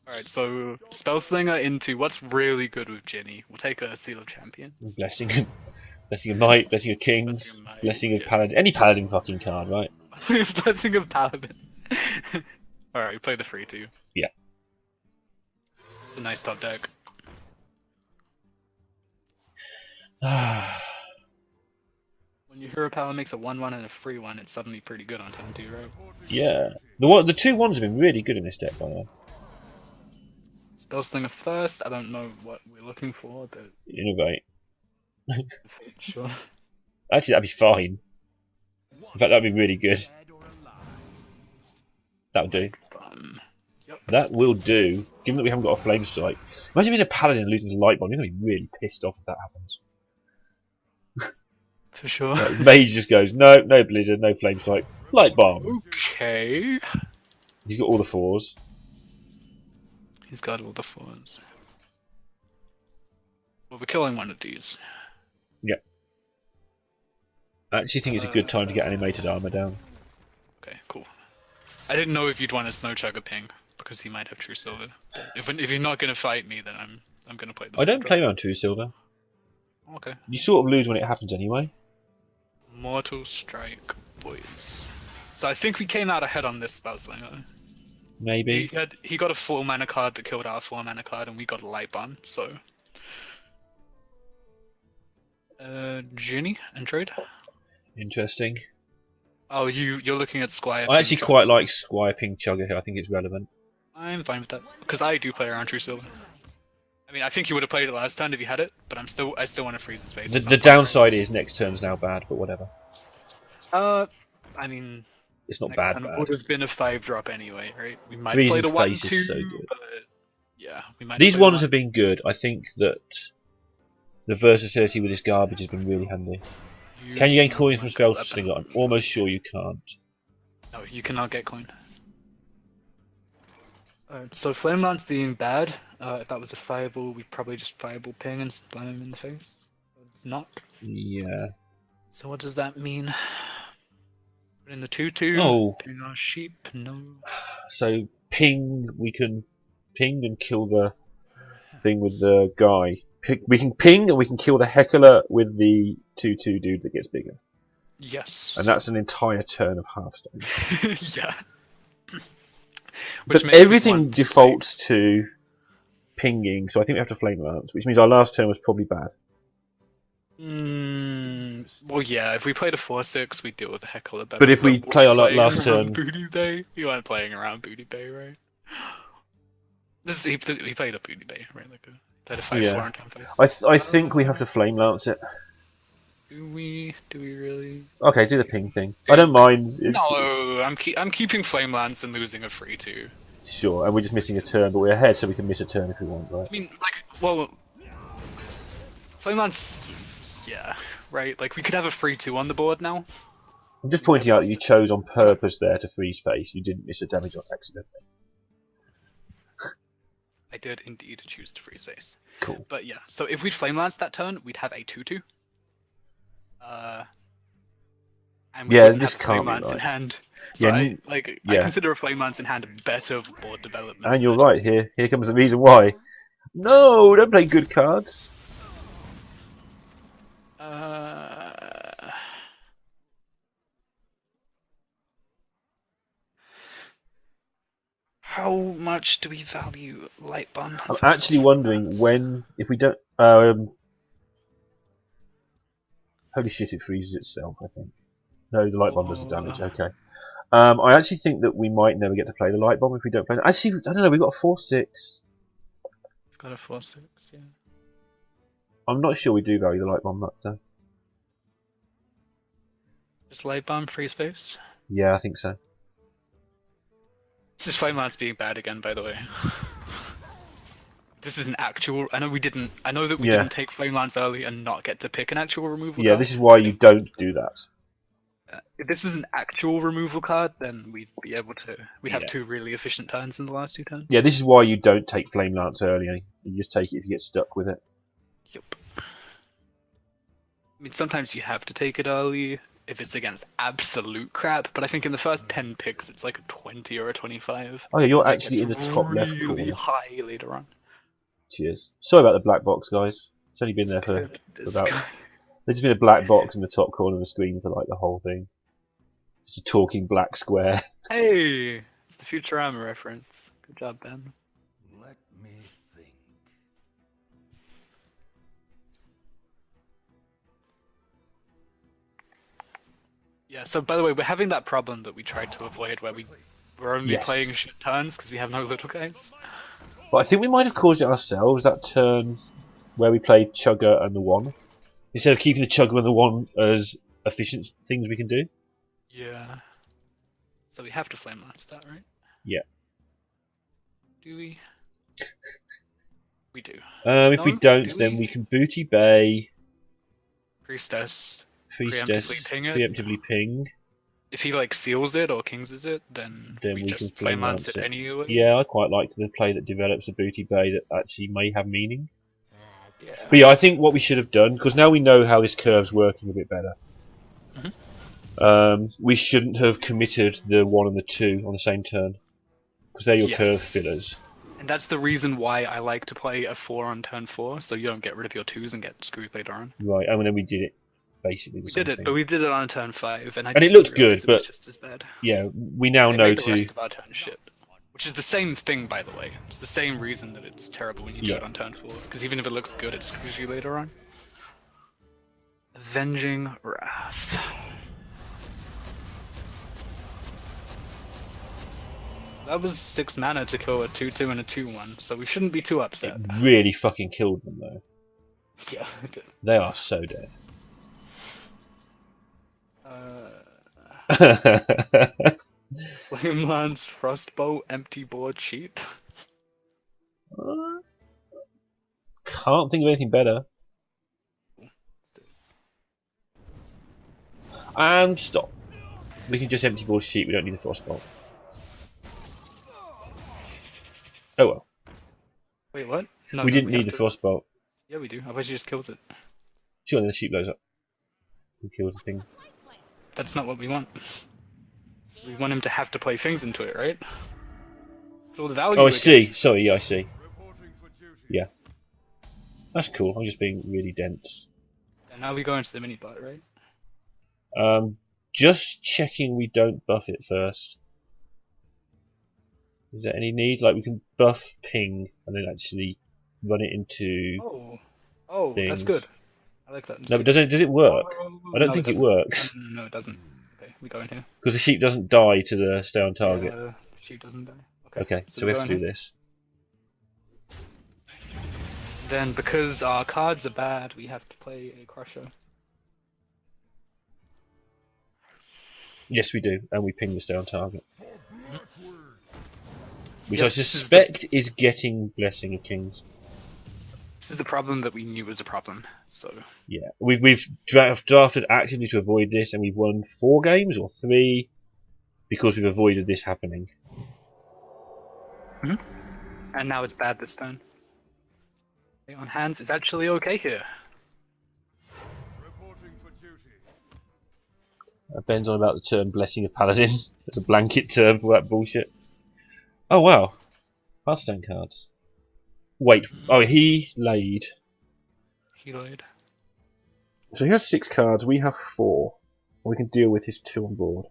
Alright, so Spellslinger into what's really good with Ginny. We'll take a Seal of Champion. Blessing of Might, Blessing of Kings, Blessing of Paladin. Any Paladin fucking card, right? Blessing of Paladin. Alright, play the 3/2. Yeah. It's a nice top deck. When your hero power makes a 1/1 and a 3/1, it's suddenly pretty good on turn 2, right? Yeah. The 2/1s have been really good in this deck, by the way. Spellslinger first, I don't know what we're looking for, but... Innovate. Sure. Actually, that'd be fine. In fact, that'd be really good. That'll do. Yep. That will do. Given that we haven't got a Flame Strike. Imagine being a Paladin and losing to Light Bomb. You're going to be really pissed off if that happens. For sure. Like, Mage just goes, no Blizzard, no Flame Strike. Light Bomb. Okay. He's got all the 4s. He's got all the 4s. Well, we're killing one of these. Yep. I actually think it's a good time to get animated armor down. Okay, cool. I didn't know if you'd want to Snow Chugger ping, because he might have True Silver. If you're not going to fight me, then I'm going to play the... I don't play around True Silver. Okay. You sort of lose when it happens anyway. Mortal Strike, boys. So I think we came out ahead on this Spellslinger. Maybe. He got a 4 mana card that killed our 4 mana card, and we got a Light Bomb, so... Ginny and trade? Interesting. Oh, you're looking at Squire. I actually quite like Squire Ping Chugger here. I think it's relevant. I'm fine with that because I do play around True Silver. I mean, I think you would have played it last turn if you had it, but I still want to freeze his face. The downside is next turn's now bad, but whatever. I mean, it's not next bad. turn would have been a 5-drop anyway, right? We might Freezing play the face 1/2, is so good. but yeah, we might. These ones have been good. I think that the versatility with this garbage has been really handy. Can you gain coins from Spellslinger? I'm almost sure you can't. No, you cannot get coin. So Flame Lance being bad, if that was a fireball, we'd probably just fireball ping and slam him in the face. It's not. Yeah. So what does that mean? Put in the 2/2. Oh. Ping our sheep. No. So ping, we can ping and kill the thing with the guy. We can ping and we can kill the heckler with the 2/2 dude that gets bigger. Yes. And that's an entire turn of Hearthstone. Yeah. But everything defaults to pinging, so I think we have to Flame Lance, which means our last turn was probably bad. Well, yeah, if we played a 4-6, we'd deal with a heck of a lot better. But if we were play our playing last around turn, Booty Bay, you weren't playing around Booty Bay, right? He played a Booty Bay, right? Like played a 5-4 yeah, on turn 5. I think we have to flame lance it. Do we? Do we really? Okay, do the ping thing. I don't mind. No, I'm keeping Flame Lance and losing a 3-2. Sure, and we're just missing a turn, but we're ahead, so we can miss a turn if we want, right? I mean, like, well, Flame Lance, yeah, right. Like we could have a 3-2 on the board now. I'm just pointing out that you chose on purpose there to freeze face. You didn't miss a damage on accident. I did indeed choose to freeze face. Cool. But yeah, so if we'd Flame Lance that turn, we'd have a 2-2. And we Yeah, wouldn't this have can't Flame be Lance in right. hand. So Yeah, I consider a Flame Lance in hand better board development. And you're right, here comes the reason why. No, don't play good cards. How much do we value Light Bomb? I'm actually wondering when, if we don't... holy shit, it freezes itself, I think. No, the light bomb does the damage, okay. I actually think that we might never get to play the light bomb if we don't play it. Actually, I don't know, we've got a 4-6. We've got a 4-6, yeah. I'm not sure we do value the light bomb much, though. Just Light Bomb, free space? Yeah, I think so. This is Flame Lance being bad again, by the way. This is an actual... I know that we didn't take Flame Lance early and not get to pick an actual removal card. Yeah, this is why you don't do that. If this was an actual removal card, then we'd be able to... We'd have 2 really efficient turns in the last 2 turns. Yeah, this is why you don't take Flame Lance early. You just take it if you get stuck with it. Yep. I mean, sometimes you have to take it early if it's against absolute crap, but I think in the first 10 picks it's like a 20 or a 25. Oh yeah, you're And actually in the top left really corner. high later on. Cheers. Sorry about the black box, guys. It's only been there for about... There's been a black box in the top corner of the screen for like the whole thing. Just a talking black square. Hey! It's the Futurama reference. Good job, Ben. Let me think. Yeah, so by the way, we're having that problem that we tried to avoid where we're only playing shit turns because we have no little guys. But I think we might have caused it ourselves, that turn where we played Chugger and the 1. Instead of keeping the Chugger and the 1 as efficient things we can do. Yeah. So we have to Flame Lance that, right? Yeah. Do we? We do. If we don't, then we can Booty Bay, Priestess, Priestess, ping it. preemptively ping. If he like seals it or kingses it, then we we just can Flame Lance Lance it it. anyway. Yeah, I quite like the play that develops a Booty Bay that actually may have meaning. Yeah. But yeah, I think what we should have done, because now we know how this curve's working a bit better, we shouldn't have committed the 1 and the 2 on the same turn. Because they're your curve fillers. And that's the reason why I like to play a 4 on turn 4, so you don't get rid of your 2s and get screwed later on. Right, and then we did it basically the same thing. But we did it on turn 5, and it looked good, but just as bad. Yeah, we now know the rest of our turn shit. Which is the same thing, by the way. It's the same reason that it's terrible when you do it on turn 4. Because even if it looks good, it screws you later on. Avenging Wrath. That was 6 mana to kill a 2-2 and a 2-1, so we shouldn't be too upset. It really fucking killed them, though. Yeah, it did. They are so dead. Flame Lance, Frostbolt, Empty Board, Sheep. Can't think of anything better. And stop. We can just Empty Board Sheep, we don't need the Frostbolt. Oh well. Wait, what? No, we didn't need the Frostbolt. Yeah, we do. Otherwise, you just kills it. Sure, then the sheep blows up. He kills the thing. That's not what we want. We want him to have to play things into it, right? All the value. Oh, I see. Sorry, yeah, I see. Yeah. That's cool. I'm just being really dense. And now we go into the mini bot, right? Just checking we don't buff it first. Is there any need? Like, we can buff ping and then actually run it into Oh, things. that's good. I like that. No, but does it work? I don't No, think it doesn't. works. No, it doesn't. Okay, we go in here. Because the sheep doesn't die to the stay on target. Yeah, the sheep doesn't die. Okay, so we have to do this. Then, because our cards are bad, we have to play a crusher. Yes, we do, and we ping the stay on target. Which Yep, I suspect is getting Blessing of Kings. This is the problem that we knew was a problem. So Yeah, we've drafted actively to avoid this, and we've won 4 games or 3 because we've avoided this happening. and now it's bad this turn. Okay, on hands, it's actually okay here. Ben's on about the term Blessing of Paladin. There's a blanket term for that bullshit. Oh wow, Hearthstone cards. Wait, oh he laid. He laid. So he has 6 cards, we have 4. We can deal with his 2 on board.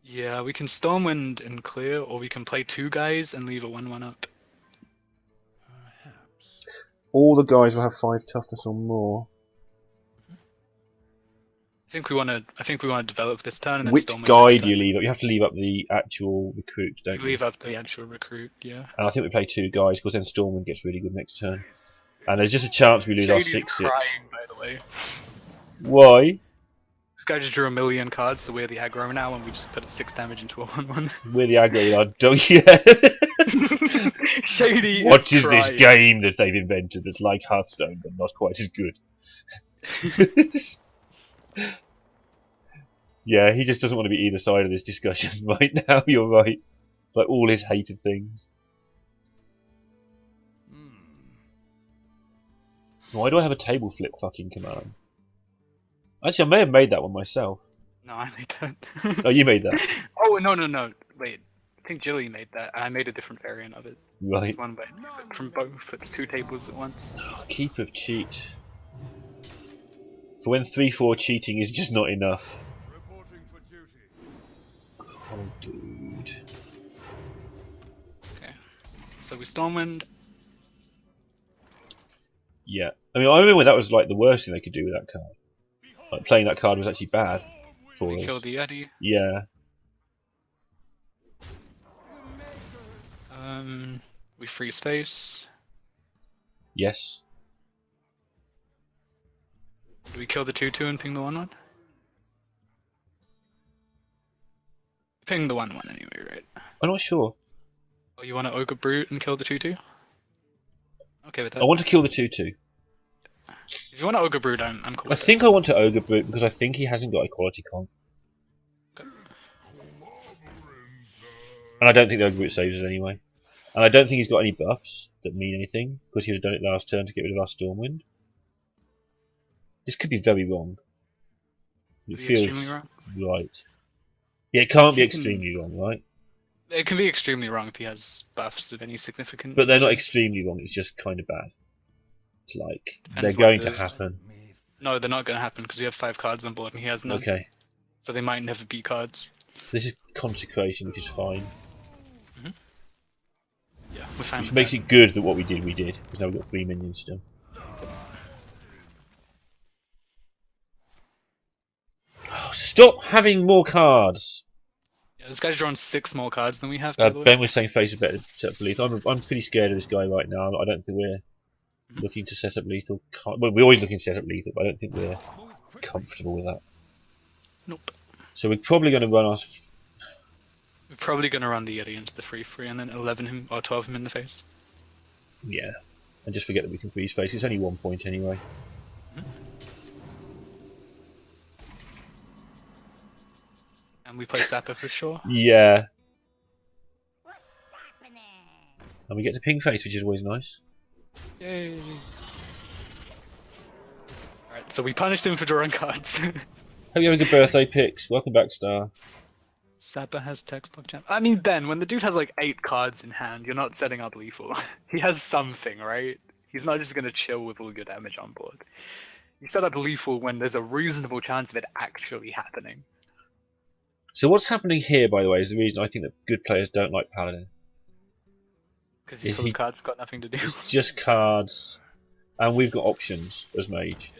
Yeah, we can Stormwind and clear, or we can play 2 guys and leave a 1/1 up. All the guys will have 5 toughness or more. I think we want to develop this turn and then Which Stormwind guy next do you turn. leave up? You have to leave up the actual recruit, don't you? Leave up the actual recruit, yeah. And I think we play 2 guys because then Stormwind gets really good next turn. And there's just a chance we lose our Shady's 6-6. crying, by the way. Why? This guy just drew a million cards, so we're the aggro now, and we just put 6 damage into a 1/1. We're the aggro lad, don't you? Yeah. Shady What is crying. this game that they've invented that's like Hearthstone but not quite as good? Yeah, he just doesn't want to be either side of this discussion right now, you're right. It's like all his hated things. Why do I have a table flip fucking command? Actually, I may have made that one myself. No, I made that. Oh, you made that? Oh, no. Wait. I think Jilly made that. I made a different variant of it. Right. One by from both. It's 2 tables at once. Keep of cheat. For when 3/4 cheating is just not enough. Oh, dude. Okay. So we Stormwind. Yeah. I mean, I remember that was like the worst thing they could do with that card. Like, playing that card was actually bad for We us. kill the Yeti. Yeah. We freeze face. Yes. Do we kill the 2/2 and ping the 1/1? Ping the 1/1 anyway, right? I'm not sure. Oh, you want to Ogre Brute and kill the 2/2? Okay with that. I want to kill the 2/2. If you want to Ogre Brute, I'm cool I with think I want to Ogre Brute because I think he hasn't got equality comp. Okay. And I don't think the Ogre Brute saves us anyway. And I don't think he's got any buffs that mean anything because he would have done it last turn to get rid of our Stormwind. This could be very wrong. It Be feels extremely wrong? right. Yeah, it can't be He can- extremely wrong, right? It can be extremely wrong if he has buffs of any significance. But they're not extremely wrong, it's just kind of bad. It's like, Depends they're what going it to is. happen. No, they're not going to happen because we have 5 cards on board and he has none. Okay, So they might never be cards. so this is Consecration, which is fine. Yeah, we're fine Which with makes that. it good that what we did, because now we've got 3 minions still. Oh, stop having more cards! Yeah, this guy's drawn 6 more cards than we have. By the way. Ben was saying face is better to set up for lethal. I'm pretty scared of this guy right now. I don't think we're looking to set up lethal. Well, we're always looking to set up lethal, but I don't think we're comfortable with that. Nope. So we're probably going to run our... We're probably going to run the Yeti into the free and then 11 him or 12 him in the face. Yeah. And just forget that we can freeze face. It's only 1 point anyway. And we play Sapper for sure. Yeah. And we get to ping face, which is always nice. Yay! Alright, so we punished him for drawing cards. Hope you have a good birthday, Pix. Welcome back, Star. Sapper has textbook jam. I mean, Ben, when the dude has like 8 cards in hand, you're not setting up lethal. He has something, right? He's not just gonna chill with all your damage on board. You set up lethal when there's a reasonable chance of it actually happening. So what's happening here, by the way, is the reason I think that good players don't like Paladin. Because his full cards got nothing to do. It's just cards, and we've got options as Mage.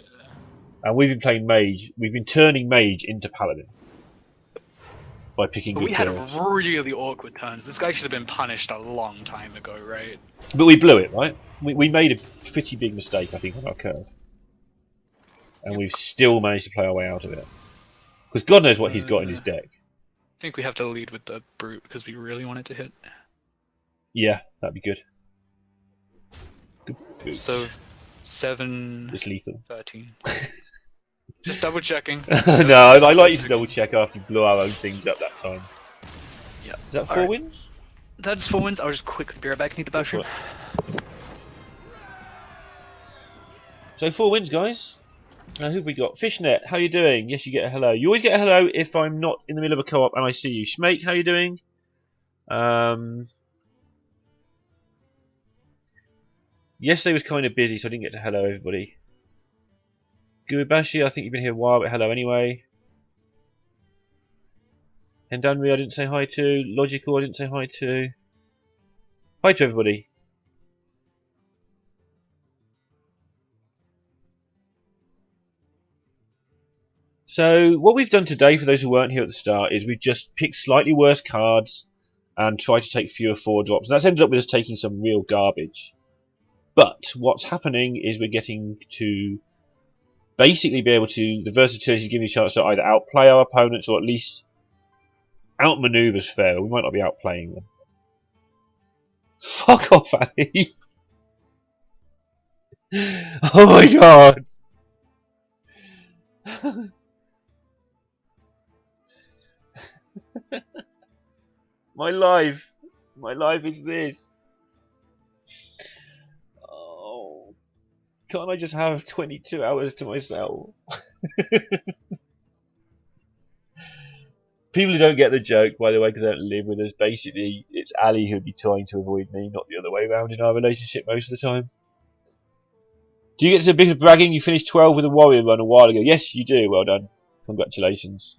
And we've been playing Mage. We've been turning Mage into Paladin by picking good We had curves. really awkward turns. This guy should have been punished a long time ago, right? But we blew it, right? We made a pretty big mistake, I think, on our curve. And we've still managed to play our way out of it. Because God knows what he's got in his deck. I think we have to lead with the Brute because we really want it to hit. Yeah, that'd be good. Good boots. So, 7... It's lethal. 13. Just double checking. No, I like you to double check after you blew our own things up that time. Yeah. Is that 4 wins? That's 4 wins. I'll just quickly be right back. Need the bathroom. So 4 wins, guys. Now who've we got? Fishnet, how you doing? Yes, you get a hello. You always get a hello if I'm not in the middle of a co-op and I see you. Schmake, how you doing? Yesterday was kind of busy, so I didn't get to hello everybody. Guibashi, I think you've been here a while, but hello anyway. Hendanri, I didn't say hi to. Logical, I didn't say hi to. Hi to everybody. So what we've done today, for those who weren't here at the start, is we've just picked slightly worse cards and tried to take fewer 4-drops. And that's ended up with us taking some real garbage. But what's happening is we're getting to basically be able to... The versatility is giving you a chance to either outplay our opponents or at least outmaneuver is fair. We might not be outplaying them. Fuck off, Ali! Oh my god! My life is this. Oh, can't I just have 22 hours to myself? People who don't get the joke, by the way, because they don't live with us, basically it's Ali who'd be trying to avoid me, not the other way around in our relationship most of the time. Do you get to a bit of bragging? You finished 12 with a warrior run a while ago. Yes, you do. Well done. Congratulations.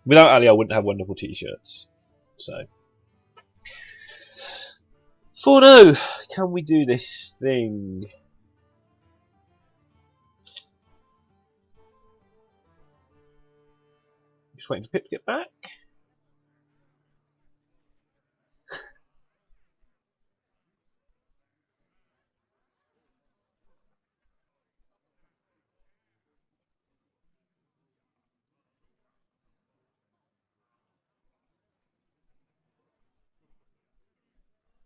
Without Ali, I wouldn't have wonderful t-shirts. So, 4-0. Can we do this thing? Just waiting for Pip to get back.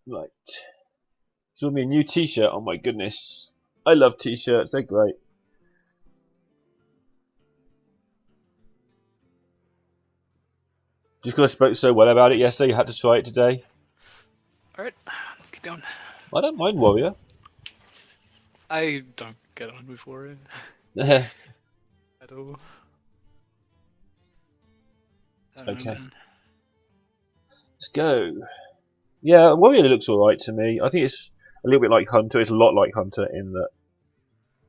Right. This will be a new t-shirt. Oh my goodness. I love t-shirts. They're great. Just because I spoke so well about it yesterday, you had to try it today. Alright, let's keep going. I don't mind Warrior. I don't get on with Warrior. Okay. At all. Know, Let's go. Yeah, Warrior looks alright to me. I think it's a little bit like Hunter. It's a lot like Hunter in that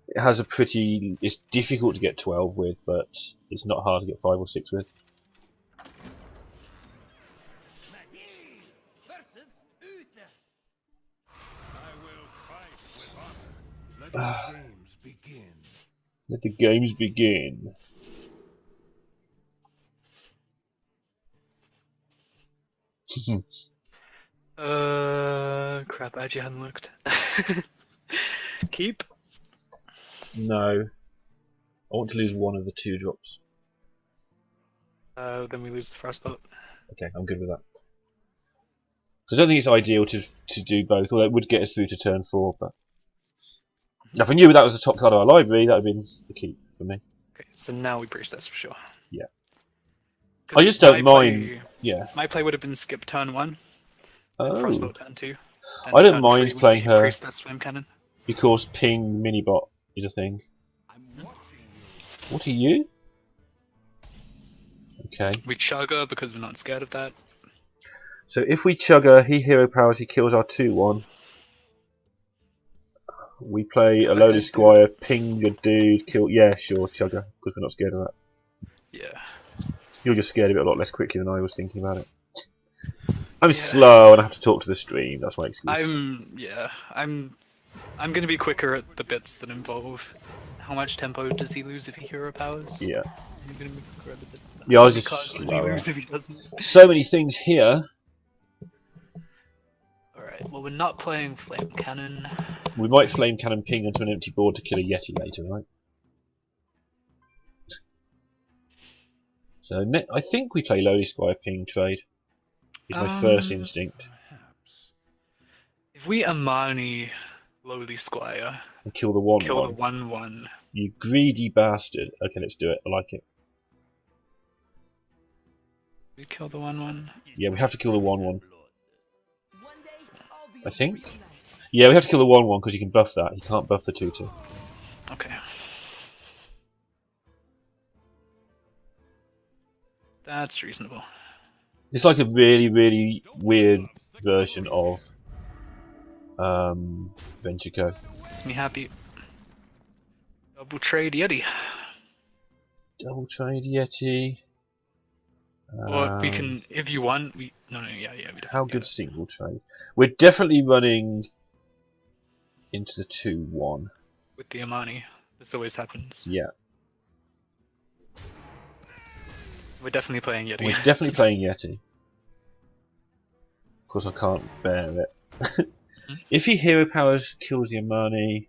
it has a pretty... It's difficult to get 12 with, but it's not hard to get 5 or 6 with. Let the games begin. Crap, I actually hadn't looked. Keep? No. I want to lose one of the 2 drops. Then we lose the first boat. Okay, I'm good with that. I don't think it's ideal to do both, although it would get us through to turn 4, but... Now, if I knew that was the top card of our library, that would have been the keep for me. Okay, so now we breach this for sure. Yeah. I just don't mind... Play, yeah. My play would have been skip turn 1. Oh. Frostbolt turn 2. I don't mind playing her Priestess Flame Cannon. because ping minibot is a thing. What are you? Okay. We chug her because we're not scared of that. So if we chug her, he hero powers, he kills our 2-1. We play a lowly squire, ping a dude, kill... Yeah, sure, chug her, because we're not scared of that. Yeah. You'll just scared of it a lot less quickly than I was thinking about it. I'm slow and I have to talk to the stream. That's my excuse. I'm gonna be quicker at the bits that involve. How much tempo does he lose if he hero powers? Yeah. I'm gonna be quicker at the bits. Yeah, I was How many just cards does he slower. lose if he doesn't? So many things here. Alright, well we're not playing Flame Cannon. We might flame cannon ping onto an empty board to kill a Yeti later, right? So I think we play Lowly Squire ping trade. Is my first instinct. If we Amani Lowly Squire, And kill the 1/1. kill the 1/1. You greedy bastard. Okay, let's do it. I like it. We kill the 1/1. Yeah, we have to kill the 1/1. I think. Yeah, we have to kill the 1/1 because you can buff that. You can't buff the 2/2. Okay. That's reasonable. It's like a really, really weird version of Venture. Makes me happy. Double trade Yeti. Double trade Yeti. Or we can, if you want, we. No, yeah. We How good single trade? We're definitely running into the 2/1. With the Amani. This always happens. Yeah. We're definitely playing Yeti. We're definitely playing Yeti. Of course, I can't bear it. If he hero powers, kills the Amani.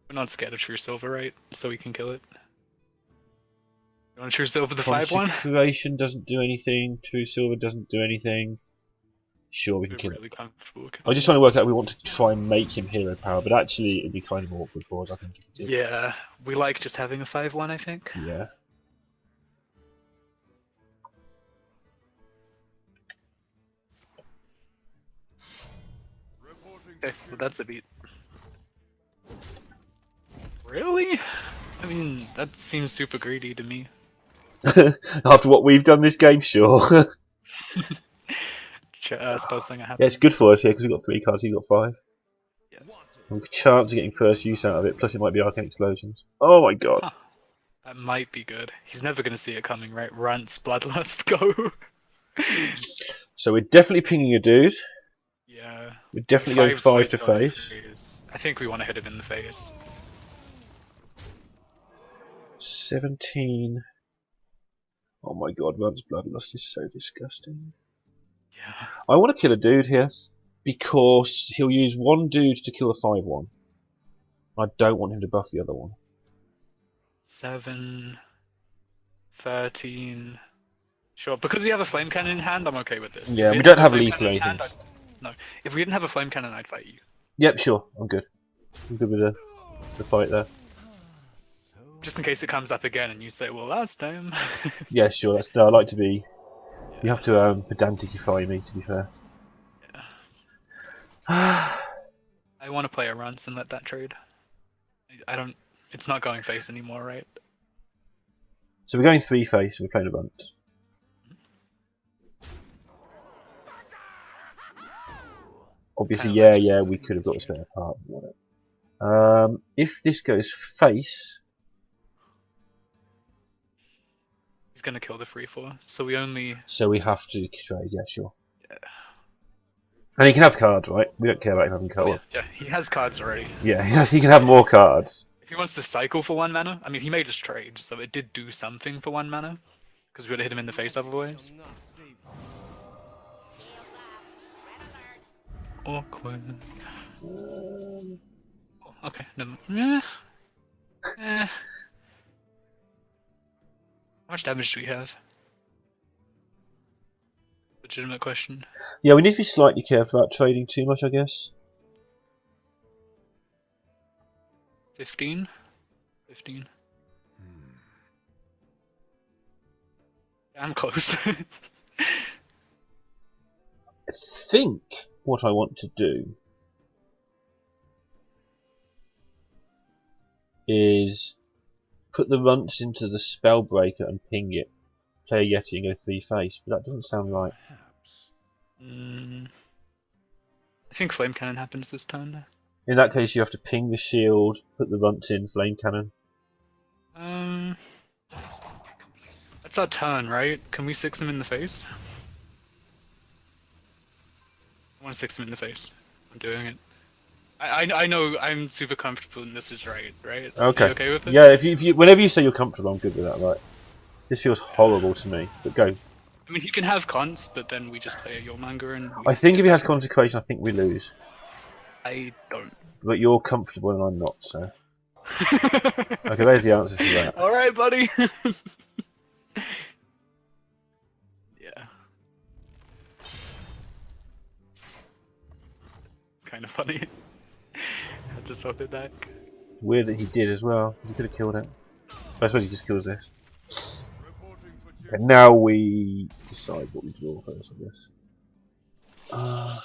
We're not scared of True Silver, right? So we can kill it. You want True Silver the 5/1? Consecration doesn't do anything. True Silver doesn't do anything. Sure, we can kill really it. comfortable. I'm just trying to work out if we want to try and make him hero power, but actually it'd be kind of awkward for us, I think. If we did. Yeah, we like just having a 5/1, I think. Yeah. Okay, well that's a beat. Really? I mean, that seems super greedy to me. After what we've done this game, sure. Spell Slinger happen. Yeah, it's good for us here because we've got 3 cards, he's got 5. Yeah. And a chance of getting first use out of it, plus it might be Arcane Explosions. Oh my god. Huh. That might be good. He's never gonna see it coming, right? Runts, Bloodlust, go! So we're definitely pinging a dude. Yeah. We're definitely going 5 to face. I think we want to hit him in the face. 17. Oh my god, Run's Bloodlust is so disgusting. Yeah. I want to kill a dude here because he'll use one dude to kill a 5/1. I don't want him to buff the other one. 7, 13. Sure, because we have a flame cannon in hand, I'm okay with this. Yeah, If we don't didn't have a flame lethal or cannon in anything. hand, no, if we didn't have a flame cannon, I'd fight you. Yep, sure, I'm good. I'm good with the fight there. Just in case it comes up again and you say, well, last time. Yeah, sure. No, I like to be. You have to pedanticify me, to be fair. I want to play a runs and let that trade. I don't. It's not going face anymore, right? So we're going 3 face, we're playing a bunt. Obviously, yeah, we could have got a spare part. If this goes face, He's gonna kill the 3/4, so we only. so we have to trade. Yeah, sure. Yeah. And he can have cards, right? We don't care about him having cards. Yeah, he has cards already. Yeah, he can have more cards. If he wants to cycle for 1 mana, I mean, he may just trade, so it did do something for 1 mana, because we would have hit him in the face otherwise. Awkward. Oh, okay, no. How much damage do we have? Legitimate question. Yeah, we need to be slightly careful about trading too much, I guess. 15? 15. I'm close. I think what I want to do is put the runts into the Spellbreaker and ping it. Play a Yeti and go 3 face, but that doesn't sound right. I think Flame Cannon happens this turn. In that case, you have to ping the shield, put the runts in, flame cannon. That It's our turn, right? Can we 6 him in the face? I want to 6 him in the face. I'm doing it. I know I'm super comfortable and this is right? Okay. Are you okay with it? Yeah, if you whenever you say you're comfortable, I'm good with that. Right. This feels horrible to me, but go. I mean, he can have cons, but then we just play a Yormanga and. I think if he has consecration, I think we lose. I don't. But you're comfortable and I'm not, so. Okay, there's the answer to that. All right, buddy. Yeah. Kind of funny. I just hope it back. Weird that he did as well. He could have killed it. I suppose he just kills this. Okay, now we decide what we draw first, I guess. I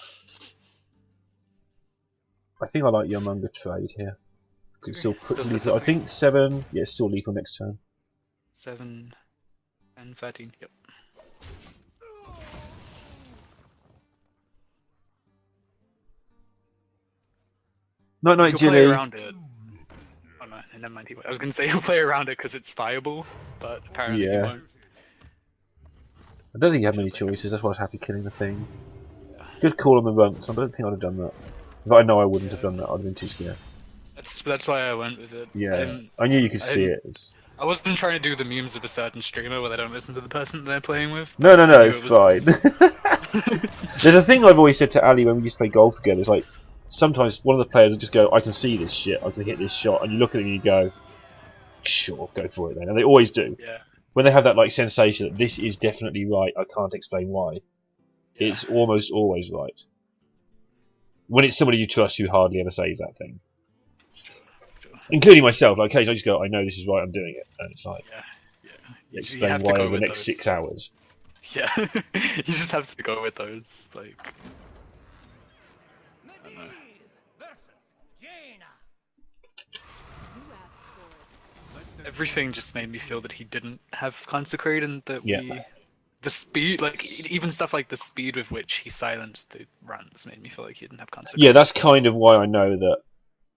think I like Yormanga trade here. It's still pretty lethal. I think 7. Yeah, it's still lethal next turn. 7 and 13. Yep. Night night, He'll play Jilly. around it. Oh no, never mind. I was gonna say he'll play around it because it's viable, but apparently he Yeah. won't. I don't think he had many choices. That's why I was happy killing the thing. Good call on the runts. I don't think I'd have done that. But I know I wouldn't have done that. I'd have been too scared. That's why I went with it. Yeah, I knew you could see it. I wasn't trying to do the memes of a certain streamer where they don't listen to the person they're playing with. No, it's fine. There's a thing I've always said to Ali when we used to play golf together. It's like, sometimes one of the players will just go, I can see this shit, I can hit this shot, and you look at it and you go, sure, go for it then. And they always do. Yeah. When they have that like sensation that this is definitely right, I can't explain why. Yeah. It's almost always right. When it's somebody you trust who hardly ever says that thing. Including myself, like occasionally I just go, I know this is right, I'm doing it. And it's like, explain why over the next 6 hours. Yeah, you just have to go with those, like... Everything just made me feel that he didn't have Consecrate and that the speed, like, even stuff like the speed with which he silenced the runs made me feel like he didn't have Consecrate. Yeah, that's kind of why I know that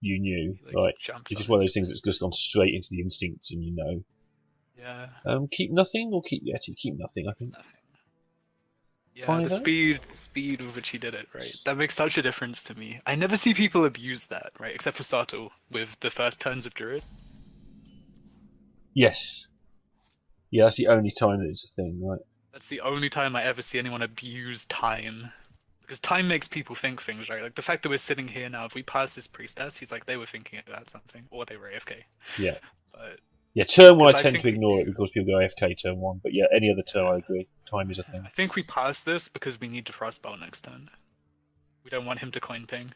you knew, like, it's just one of those things that's just gone straight into the instincts and you know. Yeah. Keep nothing or keep Yeti? Keep nothing, I think. Nothing. Yeah, the speed with which he did it, right? That makes such a difference to me. I never see people abuse that, right? Except for Sato with the first turns of Druid. Yes. Yeah, that's the only time that it's a thing, right? That's the only time I ever see anyone abuse time. Because time makes people think things, right? Like the fact that we're sitting here now, if we pass this priestess, he's like, they were thinking about something, or they were AFK. Yeah. But, yeah, turn 1 I tend to ignore it because people go AFK turn 1, but yeah, any other turn I agree. Time is a thing. I think we pass this because we need to Frostbolt next turn. We don't want him to coin ping.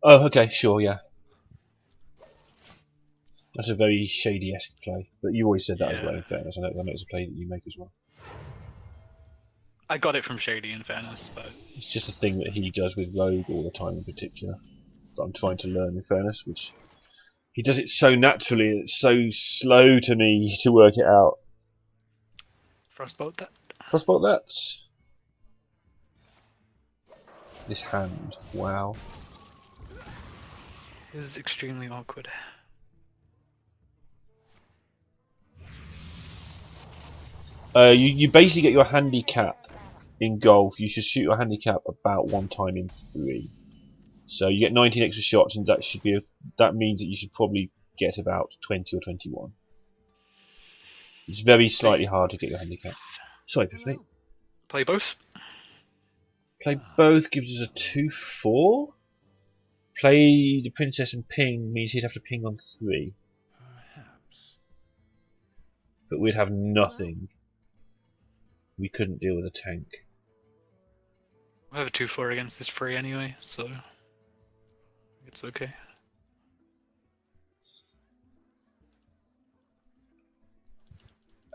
Oh, okay, sure, yeah. That's a very Shady-esque play, but you always said that as well, in fairness. I know it's a play that you make as well. I got it from Shady, in fairness, but... It's just a thing that he does with Rogue all the time in particular, that I'm trying to learn, in fairness, which... He does it so naturally, it's so slow to me to work it out. Frostbolt that? Frostbolt that? This hand, wow. It is extremely awkward. You basically get your handicap in golf. You should shoot your handicap about 1 time in 3. So you get 19 extra shots, and that means that you should probably get about 20 or 21. It's very slightly hard to get your handicap. Sorry, Epiphany. Play both. Play both gives us a 2-4. Play the princess and ping means he'd have to ping on 3. Perhaps. But we'd have nothing. We couldn't deal with a tank. I have a 2-4 against this free anyway, so it's okay.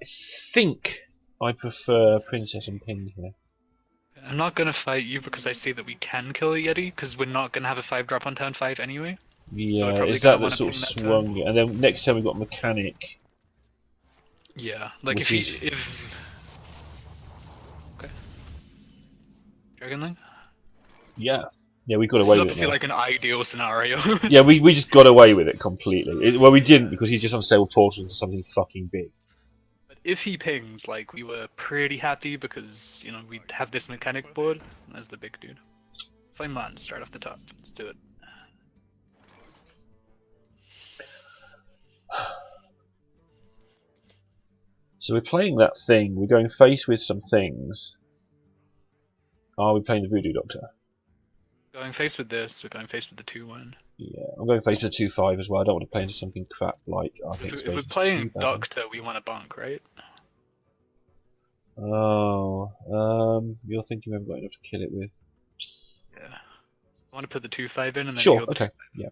I think I prefer princess and ping here. I'm not gonna fight you because I see that we can kill a Yeti, because we're not gonna have a 5-drop on turn 5 anyway. Yeah, so it's that sort of swung it. And then next turn we've got mechanic. Yeah, like if okay. Dragonling? Yeah. Yeah, we got away with it. Obviously like an ideal scenario. Yeah, we just got away with it completely. Well, we didn't because he's just unstable portal into something fucking big. if he pinged, like, we were pretty happy because, you know, we'd have this mechanic board as the big dude. Flame Martin, start off the top. Let's do it. So we're playing that thing. We're going face with some things. Are we playing the Voodoo Doctor? Going face with this, we're going face with the 2-1. Yeah, I'm going face with the 2-5 as well. I don't want to play into something crap like If we're playing Doctor, we want a bunk, right? Oh, you're thinking we haven't got enough to kill it with. Yeah. I want to put the 2-5 in and then Sure, heal the okay, yeah.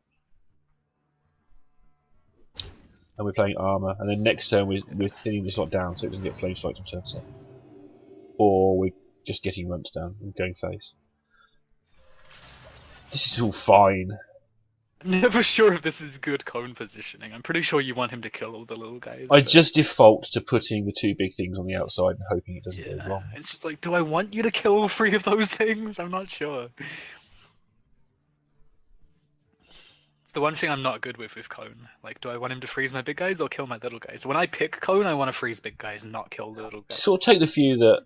And we're playing armor, and then next turn we're thinning this lot down so it doesn't get flame striked on turn 7. Or we're just getting runts down and going face. This is all fine. I'm never sure if this is good cone positioning. I'm pretty sure you want him to kill all the little guys. I but... just default to putting the 2 big things on the outside and hoping it doesn't go wrong. It's just like, do I want you to kill all 3 of those things? I'm not sure. It's the one thing I'm not good with cone. Like, do I want him to freeze my big guys or kill my little guys? When I pick cone, I want to freeze big guys, not kill the little guys. Sort of take the view that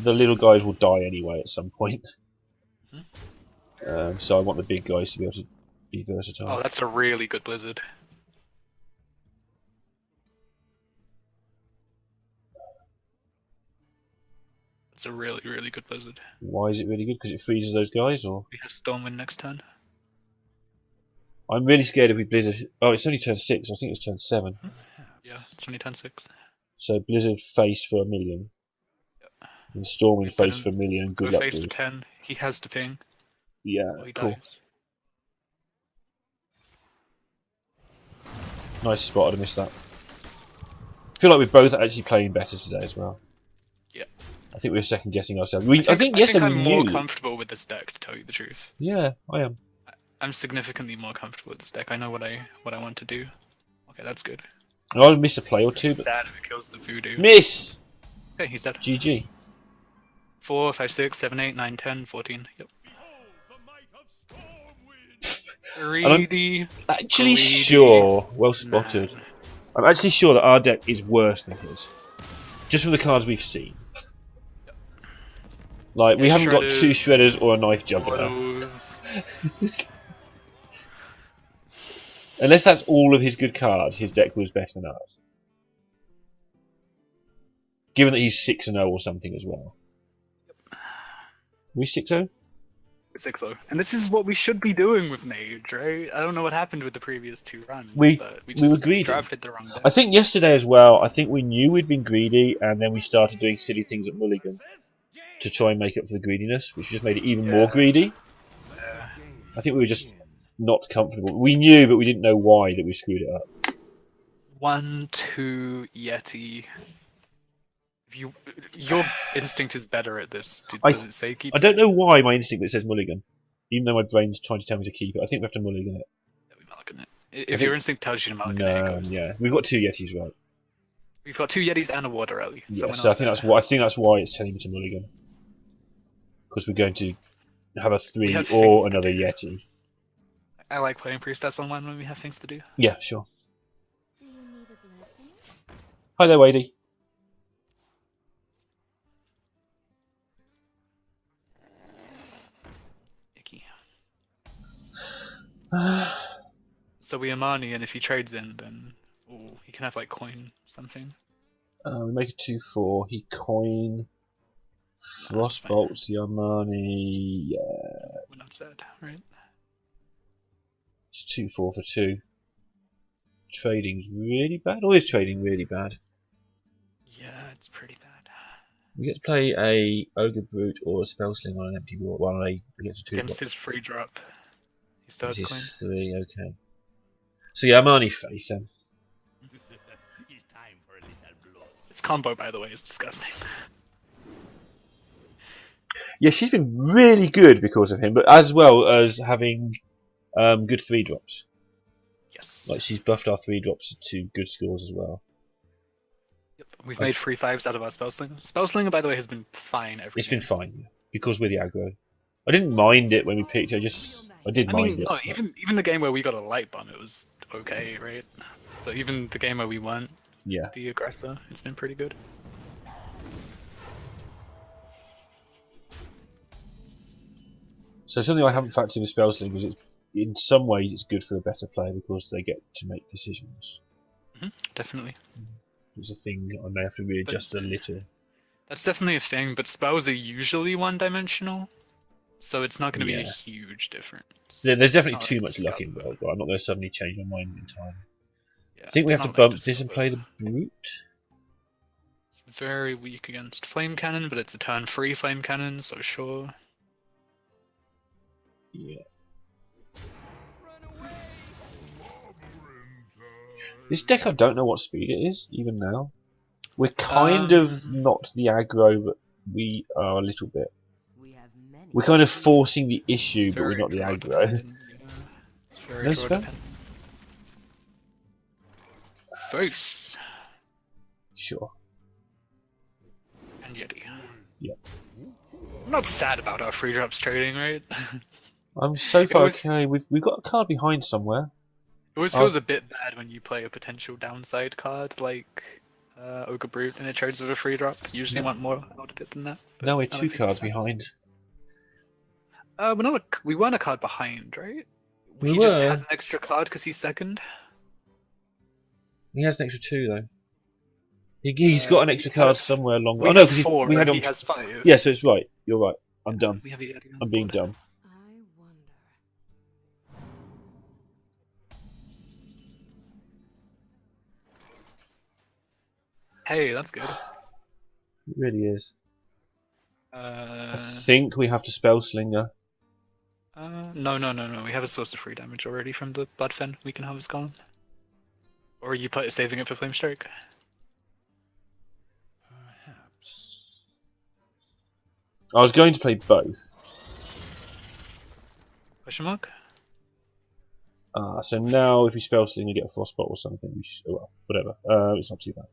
the little guys will die anyway at some point. So I want the big guys to be able to be versatile. Oh, that's a really good blizzard. It's a really, really good blizzard. Why is it really good? Because it freezes those guys, or? We have Stormwind next turn. I'm really scared if we blizzard. Oh, it's only turn 6. I think it's turn 7. Yeah, it's only turn 6. So blizzard face for 1 million. Yep. And Stormwind face for 1 million. Good go luck. Face for 10. He has to ping. Yeah, he cool. Dies. Nice spot. I missed that. I feel like we're both actually playing better today as well. Yeah. I think we were second guessing ourselves. I think yesterday I'm we more knew. comfortable with this deck, to tell you the truth. Yeah, I am. I'm significantly more comfortable with this deck. I know what I want to do. Okay, that's good. I'll miss a play or two, but Sad if it kills the voodoo. miss. Okay, he's dead. GG. 4, 5, 6, 7, 8, 9, 10, 14. Yep. Greedy. Actually sure. Well spotted. Man. I'm actually sure that our deck is worse than his. Just from the cards we've seen. Yep. Like, we haven't got 2 Shredders, Shredders or a Knife Juggler. Unless that's all of his good cards, his deck was better than ours. Given that he's 6-0 or something as well. Are we 6-0? 6-0. And this is what we should be doing with Mage, right? I don't know what happened with the previous 2 runs. We just were greedy. drafted the wrong deck. I think yesterday as well, I think we knew we'd been greedy, and then we started doing silly things at Mulligan to try and make up for the greediness, which just made it even more greedy. Yeah. I think we were just not comfortable. We knew, but we didn't know why that we screwed it up. 1, 2, Yeti. Your instinct is better at this. Does it say keep I don't know why my instinct that says Mulligan, even though my brain's trying to tell me to keep it. I think we have to Mulligan it. Yeah, we mulligan it. If your instinct tells you to mulligan it, it goes. Yeah, we've got 2 Yetis, right? We've got 2 Yetis and a Water Ellie. Yeah, so I think that's why it's telling me to Mulligan. Because we're going to have a 3 or another Yeti. I like playing Priestess online when we have things to do. Yeah, sure. Hi there, Wadey. Icky. So we Amani, and if he trades in, then he can have like coin something. We make a 2/4. He coin. Frostbolts the Armani. Yeah. We're not sad, right? It's 2/4 for 2. Trading's really bad. Or is trading really bad? Yeah, it's pretty bad. We get to play a Ogre Brute or a Spell Sling on an empty board while he gets a 2 Against drop. his free drop. He still has This coin. is 3, okay. So yeah, Armani face then. His combo, by the way, is disgusting. Yeah, she's been really good because of him, but as well as having good 3 drops. Yes. Like, she's buffed our 3 drops to good scores as well. Yep. We've made free 5s out of our Spellslinger. Spellslinger, by the way, has been fine every It's game. been fine, because we're the aggro. I didn't mind it when we picked it, I did mind it. No, even the game where we got a light bomb, it was okay, right? So even the game where we won, Yeah. The aggressor. It's been pretty good. So something I haven't factored in with Spellsling is in some ways it's good for the better player because they get to make decisions. Definitely. It's a thing I may have to readjust a little. That's definitely a thing, but spells are usually one-dimensional, so it's not going to be a huge difference. There's definitely It's not too like much luck Discover. involved, but I'm not going to suddenly change my mind in time. Yeah, I think we it's have to not like bump this and Discover. play the Brute. It's very weak against Flame Cannon, but it's a turn-free Flame Cannon, so sure. Yeah. This deck, I don't know what speed it is, even now. We're kind of not the aggro, but we are a little bit. We're kind of forcing the issue, but we're not the aggro. Yeah. It's very No draw spell? dependent. Face Sure. and Yeti. Yeah. I'm not sad about our free drops trading, right? I'm so far always- okay. We've got a card behind somewhere. It always feels a bit bad when you play a potential downside card like Ogre Brute and it trades with a free drop. You usually want more out of it than that. but Now we're I don't two think cards it's that. behind. We weren't a card behind, right? We He just were. has an extra card because he's second. He has an extra 2 though. He's got an extra we card have- somewhere along. We Oh no, have because 4 we had and on. he has 5. Yeah, so it's right. You're right. I'm dumb. We have a Yeti on I'm being board. dumb. I wonder. Hey, that's good. It really is. Uh, I think we have to spell Slinger. no. We have a source of free damage already from the Bloodfen. We can have his Golem. Or are you saving it for Flame Strike? Perhaps. I was going to play both. Question mark? So now if we spell Slinger, get a Frostbot or something. Well, whatever. It's not too bad.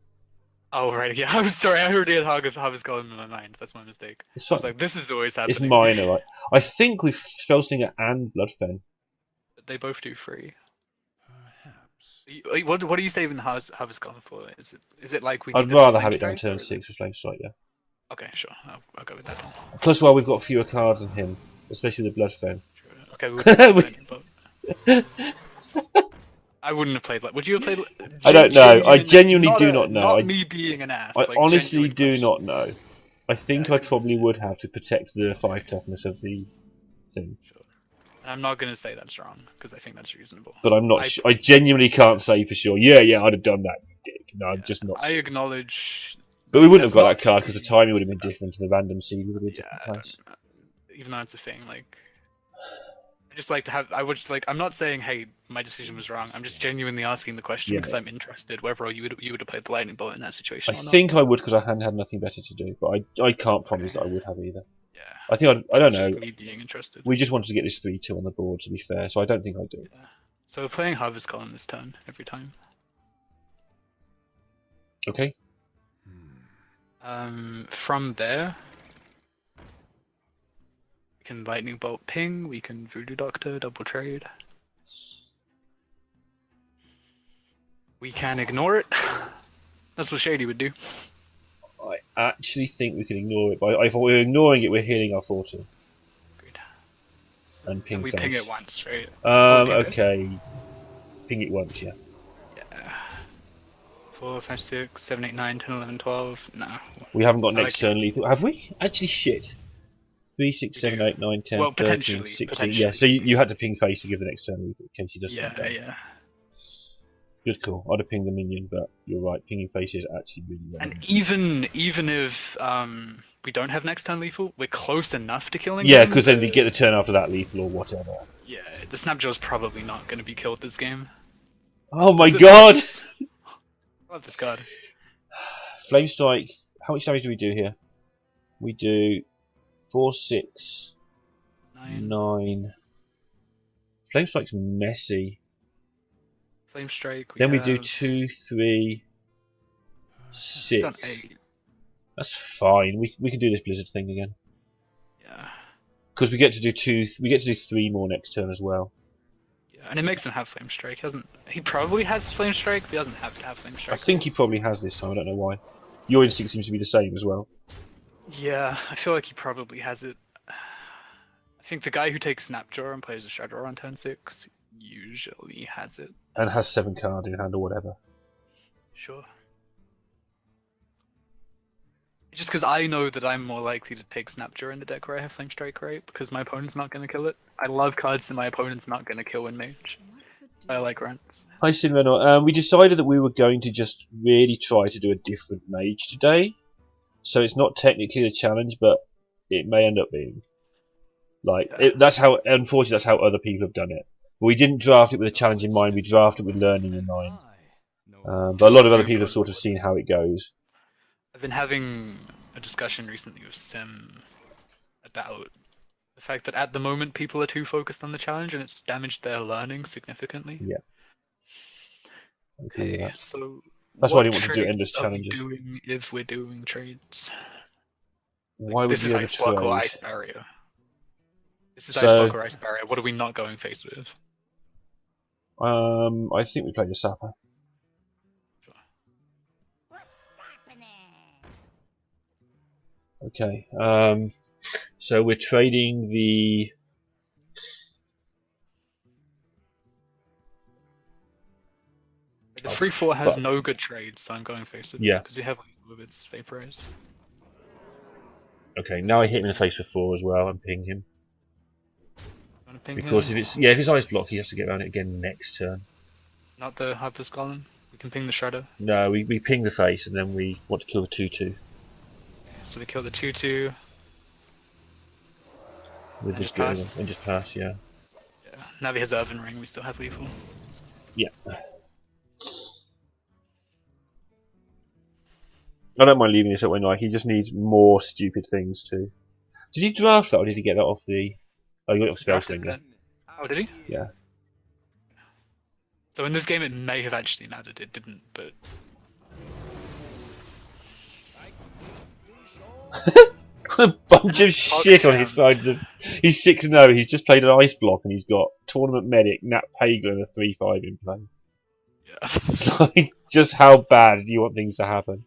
Oh, right, yeah. I'm sorry, I heard he had Harvest Golem in my mind. That's my mistake. It's I was fine. like, this is always happening. It's minor, right? I think we've spell Slinger and Bloodfen. They both do free. Perhaps. What are you saving the Harvest Golem for? Is it like we? I'd need this for rather Flame have it down Strike, or turn is 6 for Flame Strike, yeah. Okay, sure. I'll go with that then. Plus, well, we've got fewer cards than him, especially the Bloodfen. Sure. Okay, we'll take Lightning Bolt. I wouldn't have played. Would you have played? I don't know. I genuinely do not know. Not me being an ass. I like, honestly genuine do question. not know. I think Yeah, I probably would have to protect the 5 toughness of the thing. Sure. I'm not gonna say that's wrong because I think that's reasonable. But I'm not. I genuinely can't say for sure. Yeah, I'd have done that. You dick. No, I'm just not. I Sure. acknowledge. But we wouldn't have that's got not- that card because the timing would have been different and the random seed would have been a different place. Even though it's a thing, like. I just like to have. I would just like. I'm not saying, hey, my decision was wrong. I'm just genuinely asking the question Yeah. because I'm interested whether you would have played the Lightning Bolt in that situation I or not. think I would because I hadn't had nothing better to do. But I can't promise that I would have either. Yeah. I think I don't It's know. just me being interested. We just wanted to get this 3-2 on the board to be fair, so I don't think I do. Yeah. So we're playing Harvest Golem this turn every time. Okay. From there, we can Lightning Bolt ping, we can Voodoo Doctor, double trade. We can ignore it. That's what Shady would do. I actually think we can ignore it. But if we're ignoring it, we're healing our 4-2. Good. And ping And we face. ping it once, right? Okay. Ping it once, yeah. Yeah. 4, 5, 6, 7, 8, 9, 10, 11, 12. No. We haven't got I like next turn lethal. Have we? Actually, shit. 3, 6, We 7, do. 8, 9, 10, Well, 13, potentially, 16. Yeah, so you had to ping face to give the next turn lethal in case he does something dumb. Yeah. Good call. I'd have pinged the minion, but you're right. Pinging face is actually really And relevant. even if we don't have next turn lethal, we're close enough to killing Yeah, them. because then you get the turn after that lethal or whatever. Yeah, the Snapjaw's probably not going to be killed this game. Oh my Is it god! nice? I love this card. Flame Strike. How much damage do we do here? We do 4, 6, 9. Flame Strike's messy. Flame Strike. Then we do have- 2, 3, It's on 6. 8. That's fine. We can do this Blizzard thing again Yeah. because we get to do 2. We get to do 3 more next turn as well. Yeah. Yeah, and it makes him have Flame Strike. He probably has Flame Strike, but he doesn't have to have Flame I Strike. think he probably has this time. I don't know why. Your instinct seems to be the same as well. Yeah, I feel like he probably has it. I think the guy who takes Snapjaw and plays a Shredder on turn 6 usually has it. And has 7 cards in hand or whatever. Sure. Just because I know that I'm more likely to take Snapjaw in the deck where I have Flame Strike, right? Because my opponent's not going to kill it. I love cards that my opponent's not going to kill in Mage. I like Rents. Hi Sinrenor. We decided that we were going to just really try to do a different Mage today. So it's not technically a challenge, but it may end up being. Like, that's how, unfortunately, that's how other people have done it. But we didn't draft it with a challenge in mind, we drafted it with learning in mind. But a lot of other people have sort of seen how it goes. I've been having a discussion recently with Sim about the fact that at the moment people are too focused on the challenge and it's damaged their learning significantly. Yeah. Okay, so that's why I didn't want to do endless challenges. What are we doing if we're doing trades? Why Like, would you ever Ice Block or trade? Ice Barrier. This is Ice Block or Ice Barrier. What are we not going face with? I think we played the Sapper. Sure. Okay. So we're trading the. The 3/4 has no good trades, so I'm going face with it. Yeah. Because we have with its Vaporize. Okay, now I hit him in the face for 4 as well and ping him. Ping because him? if it's Ice Block, he has to get around it again next turn. Not the Harvest Golem? We can ping the Shredder? No, we ping the face and then we want to kill the 2/2. So we kill the 2/2. With this pass? And just pass, yeah. Yeah. Now he has Earthen Ring, we still have lethal. Yeah. I don't mind leaving this up when like he just needs more stupid things too. Did he draft that or did he get that off the... Oh, he got it off Spellslinger. Oh, did he? Yeah. So in this game it may have actually mattered, it didn't, but... A bunch of shit on his side. He's 6-0, he's just played an Ice Block and he's got Tournament Medic, Nat Pagler and a 3/5 in play. Yeah. It's like, just how bad do you want things to happen?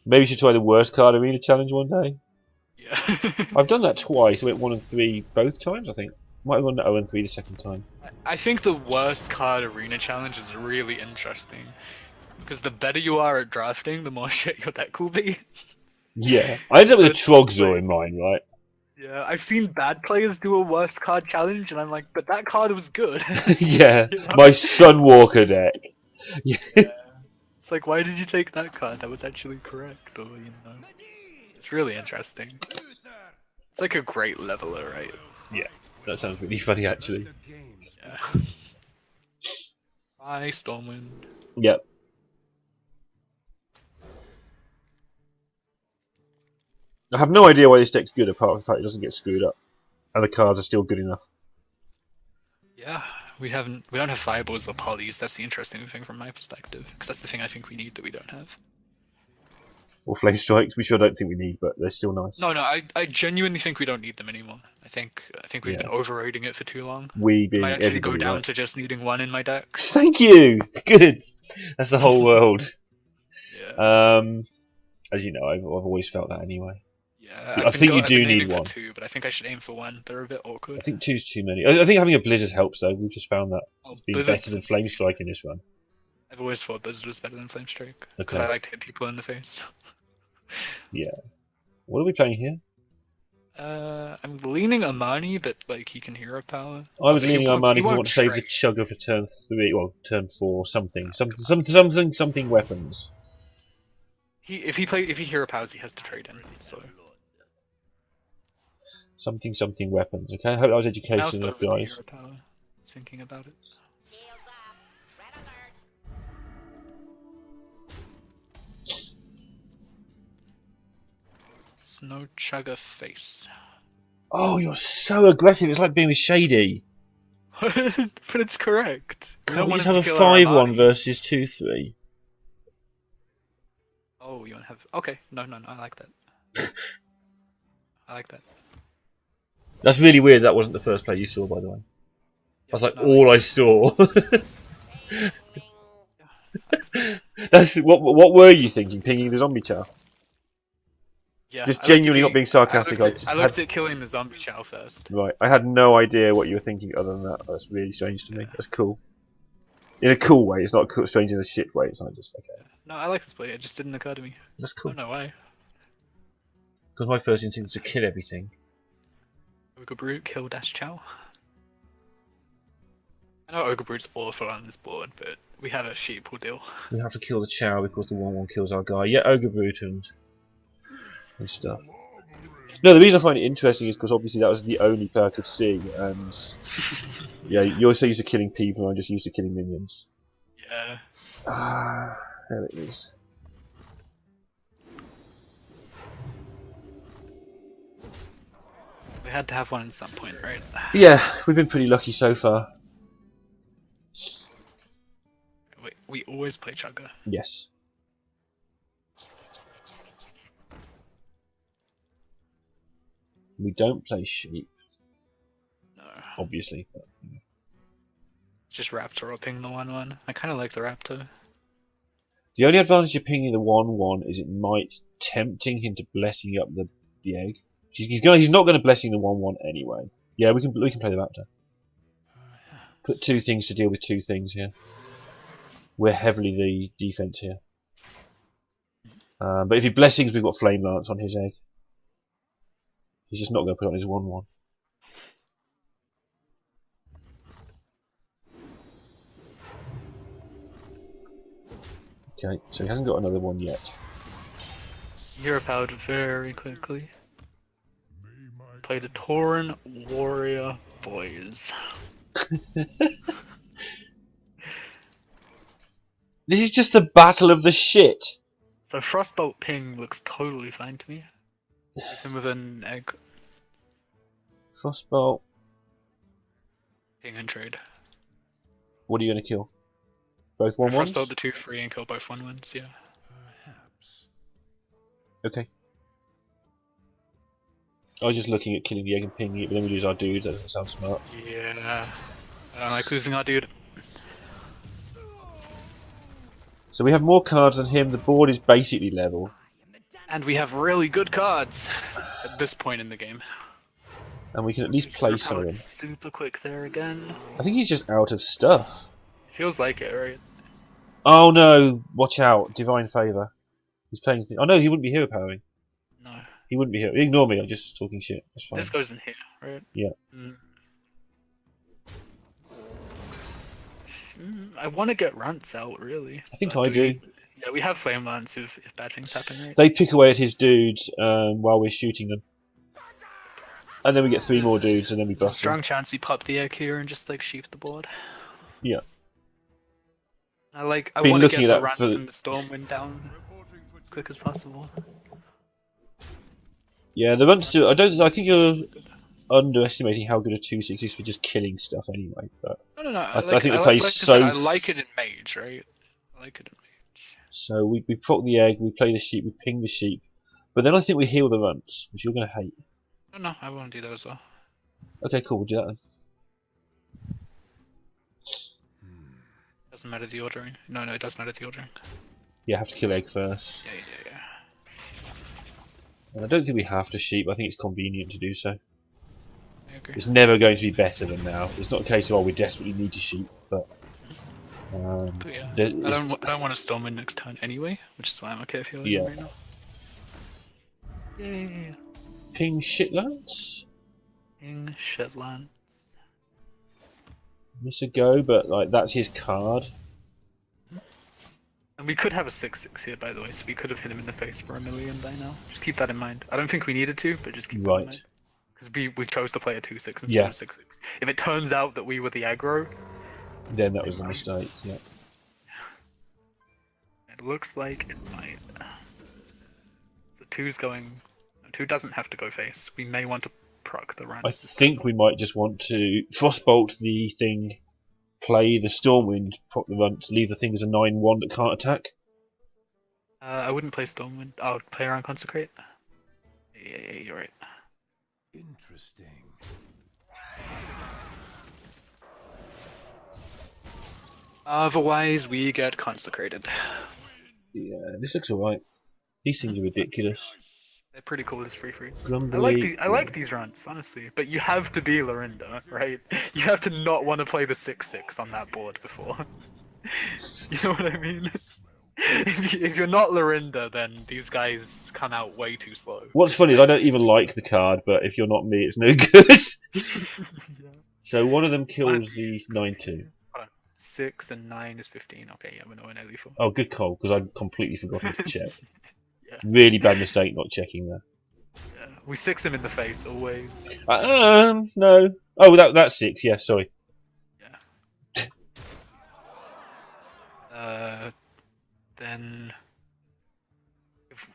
Maybe you should try the worst card arena challenge one day. Yeah. I've done that twice. I went 1 and 3 both times, I think. Might have gone 0 and 3 the second time. I think the worst card arena challenge is really interesting. Because the better you are at drafting, the more shit your deck will be. Yeah. I ended up with a Trogzor in mind, right? Yeah, I've seen bad players do a worst card challenge, and I'm like, but that card was good. Yeah, You know? my Sunwalker deck. Yeah. It's like, why did you take that card? That was actually correct, or, you know. It's really interesting. It's like a great leveler, right? Yeah, that sounds really funny, actually. Yeah. Bye, Stormwind. Yep. I have no idea why this deck's good, apart from the fact it doesn't get screwed up. And the cards are still good enough. Yeah, we don't have Fireballs or Polys, that's the interesting thing from my perspective. Because that's the thing I think we need that we don't have. Or Flame Strikes, which I don't think we need, but they're still nice. No, I genuinely think we don't need them anymore. I think we've been overrating it for too long. We being I actually go everybody, down right? to just needing 1 in my deck. Thank you! Good! That's the whole world. Yeah. As you know, I've always felt that anyway. Yeah, I think you do need aiming 1. For 2, but I think I should aim for 1. They're a bit awkward. I think 2's too many. I think having a Blizzard helps though. We've just found that it's been better than Flame Strike in this run. I've always thought Blizzard was better than Flame Strike because Okay. I like to hit people in the face. Yeah. What are we playing here? I'm leaning Amani, but like he can hero power. I was leaning Armani because I won't want to save the trade. Chugger for turn 3, well, turn 4, something weapons. If he hero powers, he has to trade in. So Something weapons. Okay, I hope that was education enough, guys. Hero power. Thinking about it. Snow Chugger face. Oh, you're so aggressive. It's like being with Shady. But it's correct. Can't we just have a 5-1 versus 2-3? Oh, you want to have... Okay, no, I like that. I like that. That's really weird. That wasn't the first play you saw, by the way. was like, all I saw. That's what were you thinking? Pinging the zombie chow? Yeah, Just genuinely not being sarcastic. I looked at killing the zombie chow first. Right, I had no idea what you were thinking other than that. That's really strange to me. That's cool. In a cool way. It's not strange in a shit way. It's not just okay. No, I like this play. It just didn't occur to me. That's I cool. don't know why. Because my first instinct is to kill everything. Ogre Brute, kill Dash Chow. I know Ogre Brute's awful on this board, but we have a sheep, we'll deal. We have to kill the chow because the 1/1 kills our guy. Yeah, Ogre Brute and stuff. No, the reason I find it interesting is because obviously that was the only play I could see, and yeah, you're so used to killing people, and I'm just used to killing minions. Yeah. Ah, there it is. We had to have one at some point, right? Yeah, we've been pretty lucky so far. We always play Chugger. Yes. We don't play sheep, No. obviously. But, Just Raptor or ping the 1/1. I kind of like the Raptor. the only advantage of pinging the 1/1 is it might tempting him to blessing up the egg. He's not going to blessing the 1/1 anyway. Yeah, we can play the Raptor. Put two things to deal with two things here. We're heavily the defense here. But if he blessings, we've got Flame Lance on his egg. He's just not going to put it on his 1/1. Okay, so he hasn't got another one yet. Hero powered very quickly. Played a Tauren Warrior Boys. This is just the battle of the shit. So Frostbolt ping looks totally fine to me. With him with an egg. Frostbolt. Ping and trade. What are you going to kill? Both 1/1s? Frostbolt the 2/3 and kill both 1/1s, yeah. Perhaps. Okay. I was just looking at killing the egg and pinging it, but then we lose our dude. That doesn't sound smart. Yeah. I don't like losing our dude. So we have more cards than him. The board is basically level. And we have really good cards at this point in the game. And we can at least play some of them. Super quick there again. I think he's just out of stuff. Feels like it, right? Oh no! Watch out! Divine Favour. He's playing... Oh no, he wouldn't be hero powering. No. He wouldn't be hero... Ignore me, I'm just talking shit. That's fine. This goes in here, right? Yeah. I want to get Runts out, really. I think I do. Yeah, we have Flame Lance if bad things happen, right? They pick away at his dudes while we're shooting them. And then we get 3 more dudes and then we There's a bust strong them. chance we pop the egg here and just like sheep the board. Yeah. I want to looking get at the that Runts for- and the Stormwind down as quick as possible. Yeah, the runs do... I think you're underestimating how good a 2/6 is for just killing stuff anyway. But No. I think the play's I like it in Mage, right? I like it in Mage. So we proc the egg, we play the sheep, we ping the sheep. But then I think we heal the runts, which you're going to hate. No, I want to do that as well. Okay, cool, we'll do that then. Doesn't matter the ordering. No, it does matter the ordering. Yeah, have to kill egg first. Yeah. And I don't think we have to sheep, I think it's convenient to do so. I agree. It's never going to be better than now. It's not a case of, oh, we desperately need to sheep, but... But yeah, I don't want to Stormwind next turn anyway, which is why I'm okay if you're Yeah. right now. Yay! Ping shitlands? King Shetland. Miss a go, but like that's his card. And we could have a 6/6 here, by the way, so we could have hit him in the face for 1,000,000 by now. Just keep that in mind. I don't think we needed to, but just keep that in mind. Because we chose to play a 2/6 instead of a 6/6. If it turns out that we were the aggro, Then that was the mistake, yeah. it looks like it might. So 2's going... 2 doesn't have to go face. We may want to proc the runs. I think we might just want to Frostbolt the thing, play the Stormwind, proc the runt, leave the thing as a 9/1 that can't attack. I wouldn't play Stormwind. I would play around Consecrate. Yeah, you're right. Interesting. Otherwise, we get consecrated. Yeah, this looks alright. These things are ridiculous. They're pretty cool as free frees. Grumbly, I like these runs, honestly. But you have to be Lorinda, right? You have to not want to play the 6/6 on that board before. You know what I mean? If you're not Lorinda, then these guys come out way too slow. What's funny is I don't even like the card, but if you're not me, it's no good. Yeah. So one of them kills the 9/2. 6 and 9 is 15. Okay, yeah, we're nowhere near lethal. Oh, good call, because I'd completely forgotten to check. Yeah. Really bad mistake not checking there. Yeah. We 6 him in the face always. No. Oh, that's 6. Yeah, sorry. Yeah. Then if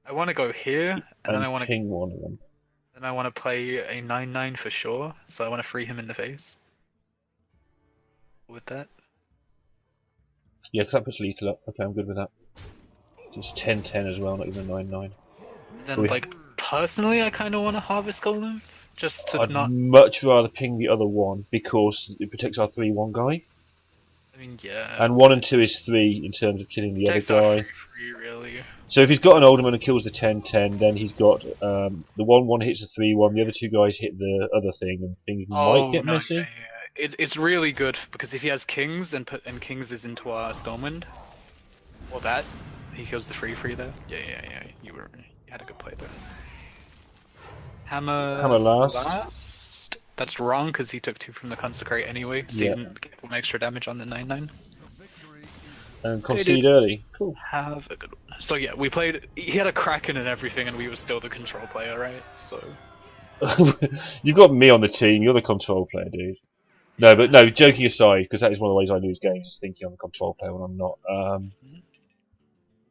I want to go here, and then I want to ping one of them. Then I want to play a 9/9 for sure. So I want to free him in the face. With that. Yeah, because that puts lethal up. Okay, I'm good with that. So it's 10/10 as well, not even a 9/9. Then, personally, I kind of want to harvest golem, just to I'd not. much rather ping the other one because it protects our 3/1 guy. I mean, yeah. And 1 and 2 is 3 in terms of killing the other guy. Free, really. So if he's got an Alderman and kills the 10/10, then he's got the 1/1 hits the 3/1, the other two guys hit the other thing, and things might get messy. Yeah. It's really good because if he has kings and kings is into our Stormwind, or that, he kills the free there. Yeah. You had a good play there. Hammer last. That's wrong because he took 2 from the consecrate anyway, so he didn't get 1 extra damage on the 9/9. And concede early. Cool. Have a good one. So yeah, we played. He had a Kraken and everything, and we were still the control player, right? So. You've got me on the team. You're the control player, dude. No, but no. Joking aside, because that is one of the ways I lose games, is thinking I'm the control player when I'm not.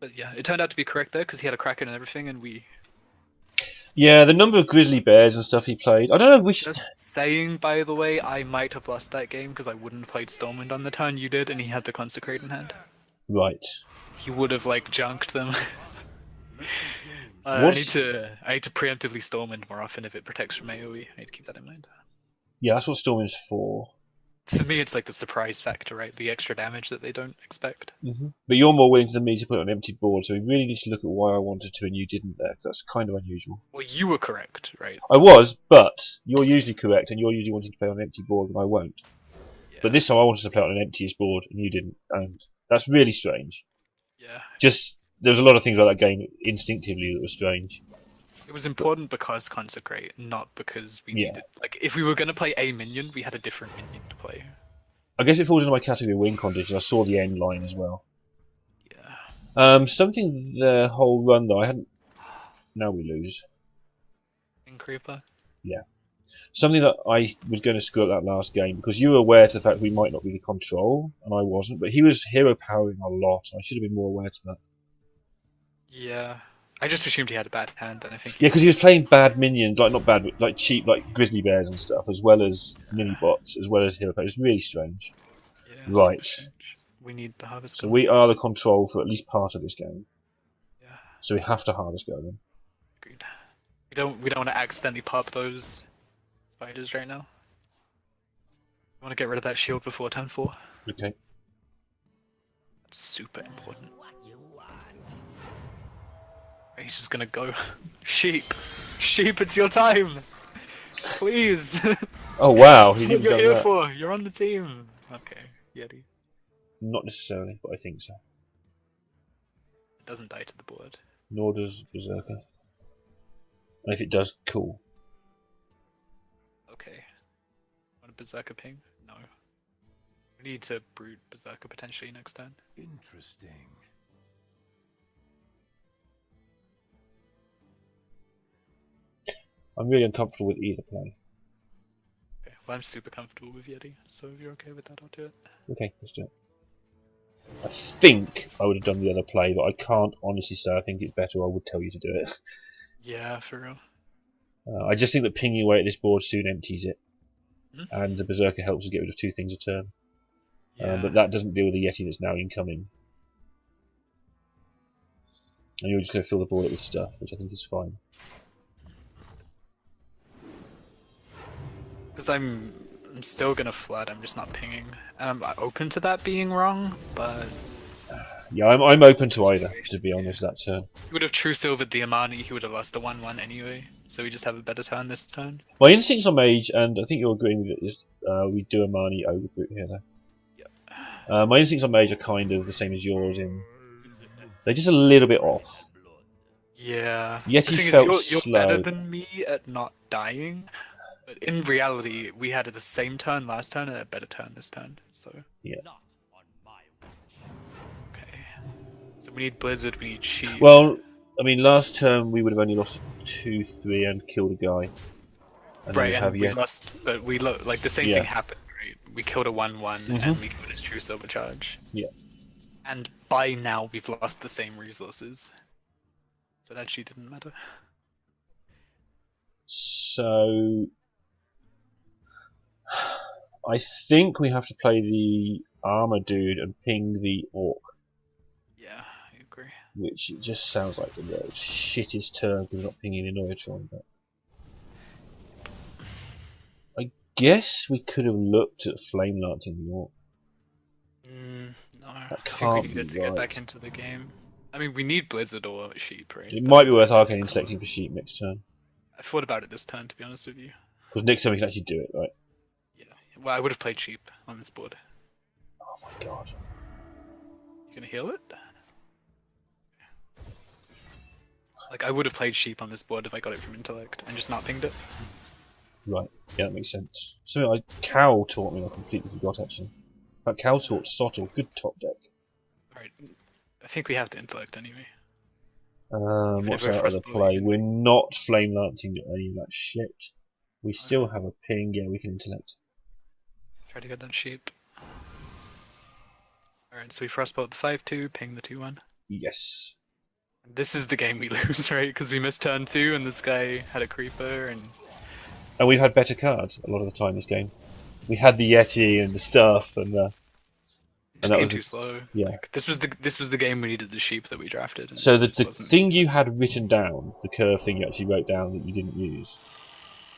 But yeah, it turned out to be correct there because he had a Kraken and everything, and we. Yeah, the number of grizzly bears and stuff he played. I don't know. Just saying, by the way, I might have lost that game because I wouldn't have played Stormwind on the turn you did, and he had the consecrate in hand. Right. He would have junked them. I need to preemptively Stormwind more often if it protects from AoE. I need to keep that in mind. Yeah, that's what Stormwind's for. For me, it's like the surprise factor, right? The extra damage that they don't expect. But you're more willing than me to put it on an empty board, so we really need to look at why I wanted to and you didn't there, 'cause that's kind of unusual. Well, you were correct, right? I was, but you're usually correct, and you're usually wanting to play on an empty board, and I won't. Yeah. But this time I wanted to play on an emptiest board, and you didn't, and that's really strange. Yeah. Just, there's a lot of things about that game instinctively that were strange. It was important because consecrate, not because we needed. Like, if we were going to play a minion, we had a different minion to play. I guess it falls into my category of win conditions. I saw the end line as well. Yeah. Something the whole run though I hadn't. Now we lose. In Creeper. Yeah. Something that I was going to screw up that last game because you were aware to the fact we might not be the control, and I wasn't. But he was hero powering a lot. And I should have been more aware to that. Yeah. I just assumed he had a bad hand, and I think. Yeah, because he was playing bad minions, not bad, but cheap, grizzly bears and stuff, as well as mini bots, as well as hero powers. It's really strange. Yeah, right. Strange. We need the harvest. So we are the control for at least part of this game. Yeah. So we have to harvest golem. Agreed. We don't want to accidentally pop those spiders right now. We want to get rid of that shield before turn 4. Okay. That's super important. He's just gonna go. Sheep! Sheep, it's your time! Please! Oh wow, he's what even you're done here that. for! You're on the team! Okay, Yeti. Not necessarily, but I think so. It doesn't die to the board. Nor does Berserker. And if it does, cool. Okay. Want a Berserker ping? No. We need to brood Berserker potentially next turn. Interesting. I'm really uncomfortable with either play. Okay, well I'm super comfortable with Yeti, so if you're okay with that, I'll do it. Okay, let's do it. I think I would have done the other play, but I can't honestly say I think it's better or I would tell you to do it. Yeah, for real. I just think that pinging away at this board soon empties it. And the Berserker helps us get rid of 2 things a turn. Yeah. But that doesn't deal with the Yeti that's now incoming. And you're just going to fill the board up with stuff, which I think is fine. Because I'm I'm still gonna flood. I'm just not pinging. And I'm open to that being wrong, but Yeah, I'm open to either, to be honest, that turn. he would have true silvered the Amani. He would have lost a 1/1 anyway. So we just have a better turn this turn. My instincts on Mage, and I think you're agreeing with it, is we do a Marnie overboot here, though. Yep. My instincts on Mage are kind of the same as yours, in they're just a little bit off. Yeah. Yeti the thing felt is, you're slow. better than me at not dying. But in reality, we had the same turn last turn and a better turn this turn. So Yeah. okay. So we need Blizzard. We need Sheep. Well, I mean, last turn we would have only lost 2-3 and killed a guy. And right, then and we Yeti. lost, but we like the same thing happened. Right, we killed a 1/1 and we killed his true silver charge. Yeah. And by now we've lost the same resources. So that actually didn't matter. So I think we have to play the armor dude and ping the orc, Yeah, I agree. which it just sounds like the shittest turn because we're not pinging the Neutron. But I guess we could have looked at flame lancing the orc. No, I think can't we be needed to right. get back into the game. I mean, we need Blizzard or Sheep, right? It might be worth arcane selecting for sheep next turn, I thought about it this turn, to be honest with you. because next time we can actually do it, right? Yeah. Well, I would have played Sheep on this board. Oh my god. You gonna heal it? Like, I would have played Sheep on this board if I got it from Intellect and just not pinged it. Right, yeah, that makes sense. Something like Cow taught me, I completely forgot actually. But Cow taught Sottle, good top deck. Alright, I think we have to Intellect anyway. What's we're our other frostbite, play? then- We're not flame lancing any of that shit. We still have a ping, yeah, we can intellect. Try to get that Sheep. Alright, so we frostbolt the 5-2, ping the 2-1. Yes. This is the game we lose, right? Because we missed turn 2 and this guy had a creeper and... And we've had better cards a lot of the time this game. We had the Yeti and the stuff and Just that came was too slow. yeah. Like, this was the game we needed the Sheep that we drafted. and So it the just wasn't- thing you had written down, the curve thing you actually wrote down that you didn't use,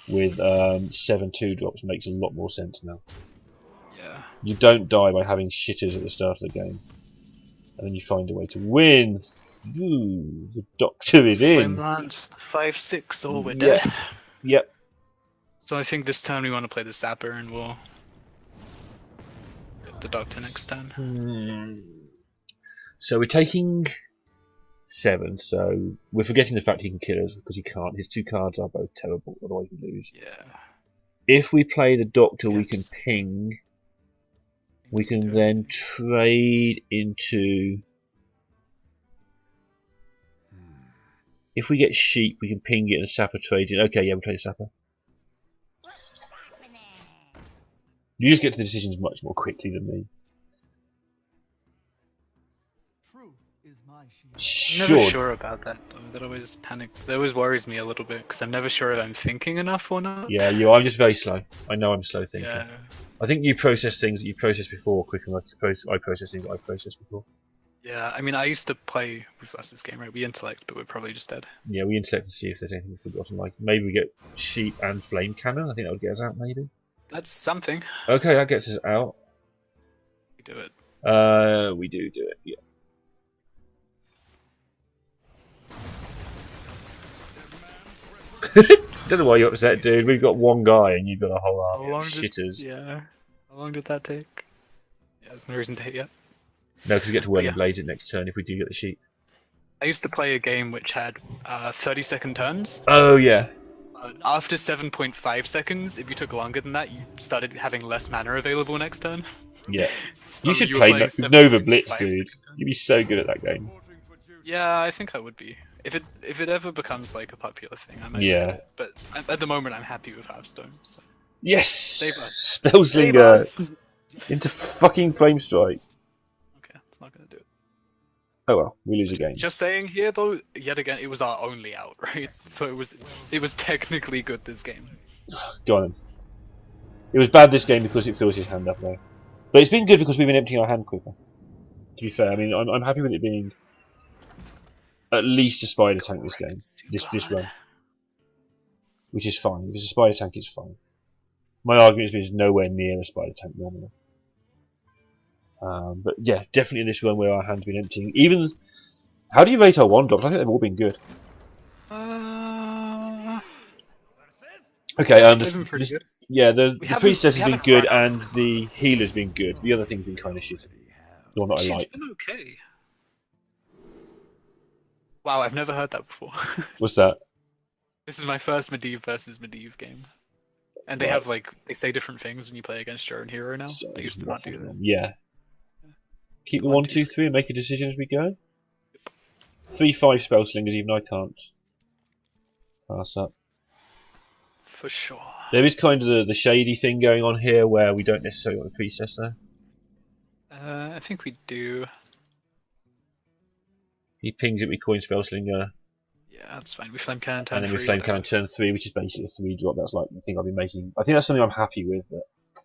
with 7 2-drops makes a lot more sense now. Yeah. You don't die by having shitters at the start of the game. And then you find a way to win. Ooh, the doctor is Flame in. Lance, 5-6, or we're Yeah. dead. Yep. So I think this turn we want to play the Sapper and we'll... get the Doctor next turn. So we're taking 7, so we're forgetting the fact he can kill us, because he can't. His 2 cards are both terrible, otherwise we lose. Yeah. If we play the Doctor, we Yes. can ping. We can can do then trade into... If we get sheep, we can ping it and Sapper trades in. Okay, yeah, we'll play the Sapper. You just get to the decisions much more quickly than me. Truth is my shield. I'm Sure. never sure about that though. That always worries me a little bit because I'm never sure if I'm thinking enough or not. Yeah, I'm just very slow. I know I'm slow thinking. Yeah. I think you process things that you processed before quicker than I process things that I've processed before. Yeah, I mean, I used to play with us this game, right? We intellect, but we're probably just dead. Yeah, we intellect to see if there's anything we've forgotten. Like maybe we get sheep and flame cannon. I think that would get us out. Maybe. That's something. Okay, that gets us out. We do it. We do it. Yeah. Don't know why you're upset, dude. We've got one guy and you've got a whole army of shitters. Yeah. How long did that take? Yeah, there's no reason to hit yet. No, because we get to Whirling yeah. Blades it next turn if we do get the sheep. I used to play a game which had 30-second turns. Oh yeah. After 7.5 seconds, if you took longer than that, you started having less mana available next turn. Yeah. So You should were play playing Nova 7.5 Blitz, dude. seconds. You'd be so good at that game. Yeah, I think I would be. If it ever becomes like a popular thing, I might Yeah. look at it. But at the moment, I'm happy with Hearthstone. So. Yes! Save us. Save Spellslinger us! into fucking Flame Strike. Okay, it's not gonna do it. Oh well, we lose again. Just saying here though, yet again, it was our only out, right? So it was technically good this game. Go on then. It was bad this game because it fills his hand up though. But it's been good because we've been emptying our hand quicker. To be fair, I mean, I'm happy with it being at least a spider tank this game, this run, which is fine. If it's a spider tank, it's fine. My argument is nowhere near a spider tank normally. But yeah, definitely in this run where our hand's been emptying. Even how do you rate our one drops? I think they've all been good. Okay, They've been pretty good. Yeah, the priestess has been haven't good run out and the healer's been good. The other thing's been kind of shit. The one that I Actually, like. it's been okay. Wow, I've never heard that before. What's that? This is my first Medivh versus Medivh game. And they Right. have, like, they say different things when you play against your own hero now. So They just used to not do waffling that. on. Yeah. Keep the 1, 1, 2, 3 and make a decision as we go. 3-5 spell slingers, even I can't pass up. For sure. There is kind of the shady thing going on here where we don't necessarily want a priestess there. I think we do. He pings it with coin spell slinger, Yeah, that's fine. We flame cannon turn and then we 3, flame whatever. cannon turn 3, which is basically a 3 drop. That's like the thing I've been making. I think that's something I'm happy with. That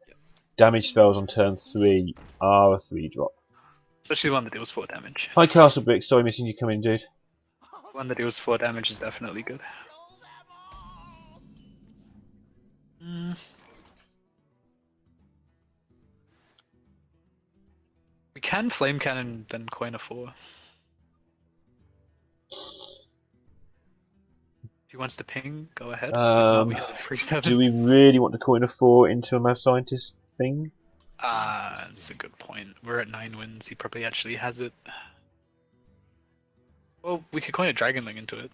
Yep. damage spells on turn 3 are a 3 drop. Especially one that deals 4 damage. Hi Castle Brick, sorry missing you come in, dude. One that deals 4 damage is definitely good. We can flame cannon then coin a 4. If he wants to ping, go ahead. If not, we have a free 7. Do we really want to coin a 4 into a math scientist thing? That's a good point. We're at 9 wins. He probably actually has it. Well, we could coin a Dragonling into it.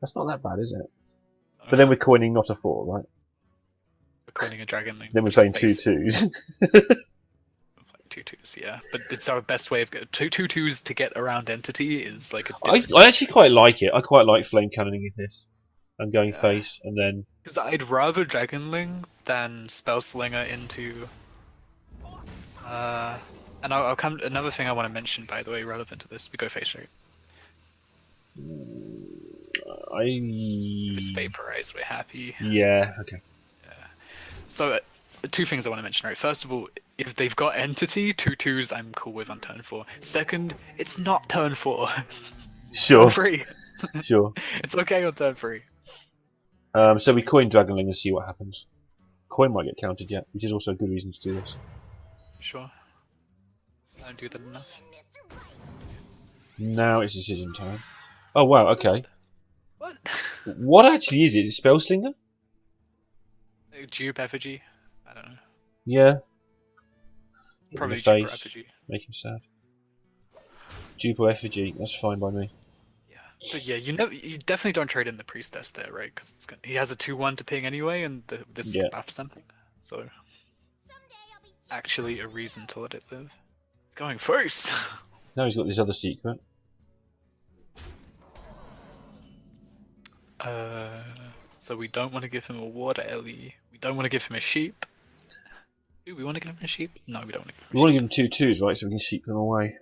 That's not that bad, is it? But then we're coining not a 4, right? We're coining a Dragonling. Then we're which is playing 2 basic. 2s. 2 2s, yeah. But it's our best way of two 2s to get around Entity is like a I different... actually quite like it. I quite like flame cannoning in this. And going Yeah. face, and then... Because I'd rather Dragonling than Spellslinger into... and I'll come... Another thing I want to mention, by the way, relevant to this, we go face right. Just vaporize, we're happy. Yeah, okay. So, 2 things I want to mention, right? First of all, if they've got Entity, 2 2s I'm cool with on turn 4. Second, it's not turn 4. Sure, Turn 3. sure. It's okay on turn 3. So we coin Dragonling and see what happens. Coin might get counted yet, which is also a good reason to do this. Sure. I don't do that enough. Now it's decision time. Oh wow, okay. What? What actually is it? Is it Spellslinger? Dupe Effigy? I don't know. Yeah. Probably In the Duper face, Effigy. make him sad. Duper effigy, that's fine by me. Yeah. But yeah, you definitely don't trade in the Priestess there, right? Because he has a 2-1 to ping anyway, and this Yeah. buffs something. So, actually a reason to let it live. It's going first! Now he's got this other secret. So we don't want to give him a water Ellie. We don't want to give him a sheep. Do we want to give him a sheep? No, we don't want to give him a We want to sheep. give him 2 2s, right, so we can sheep them away.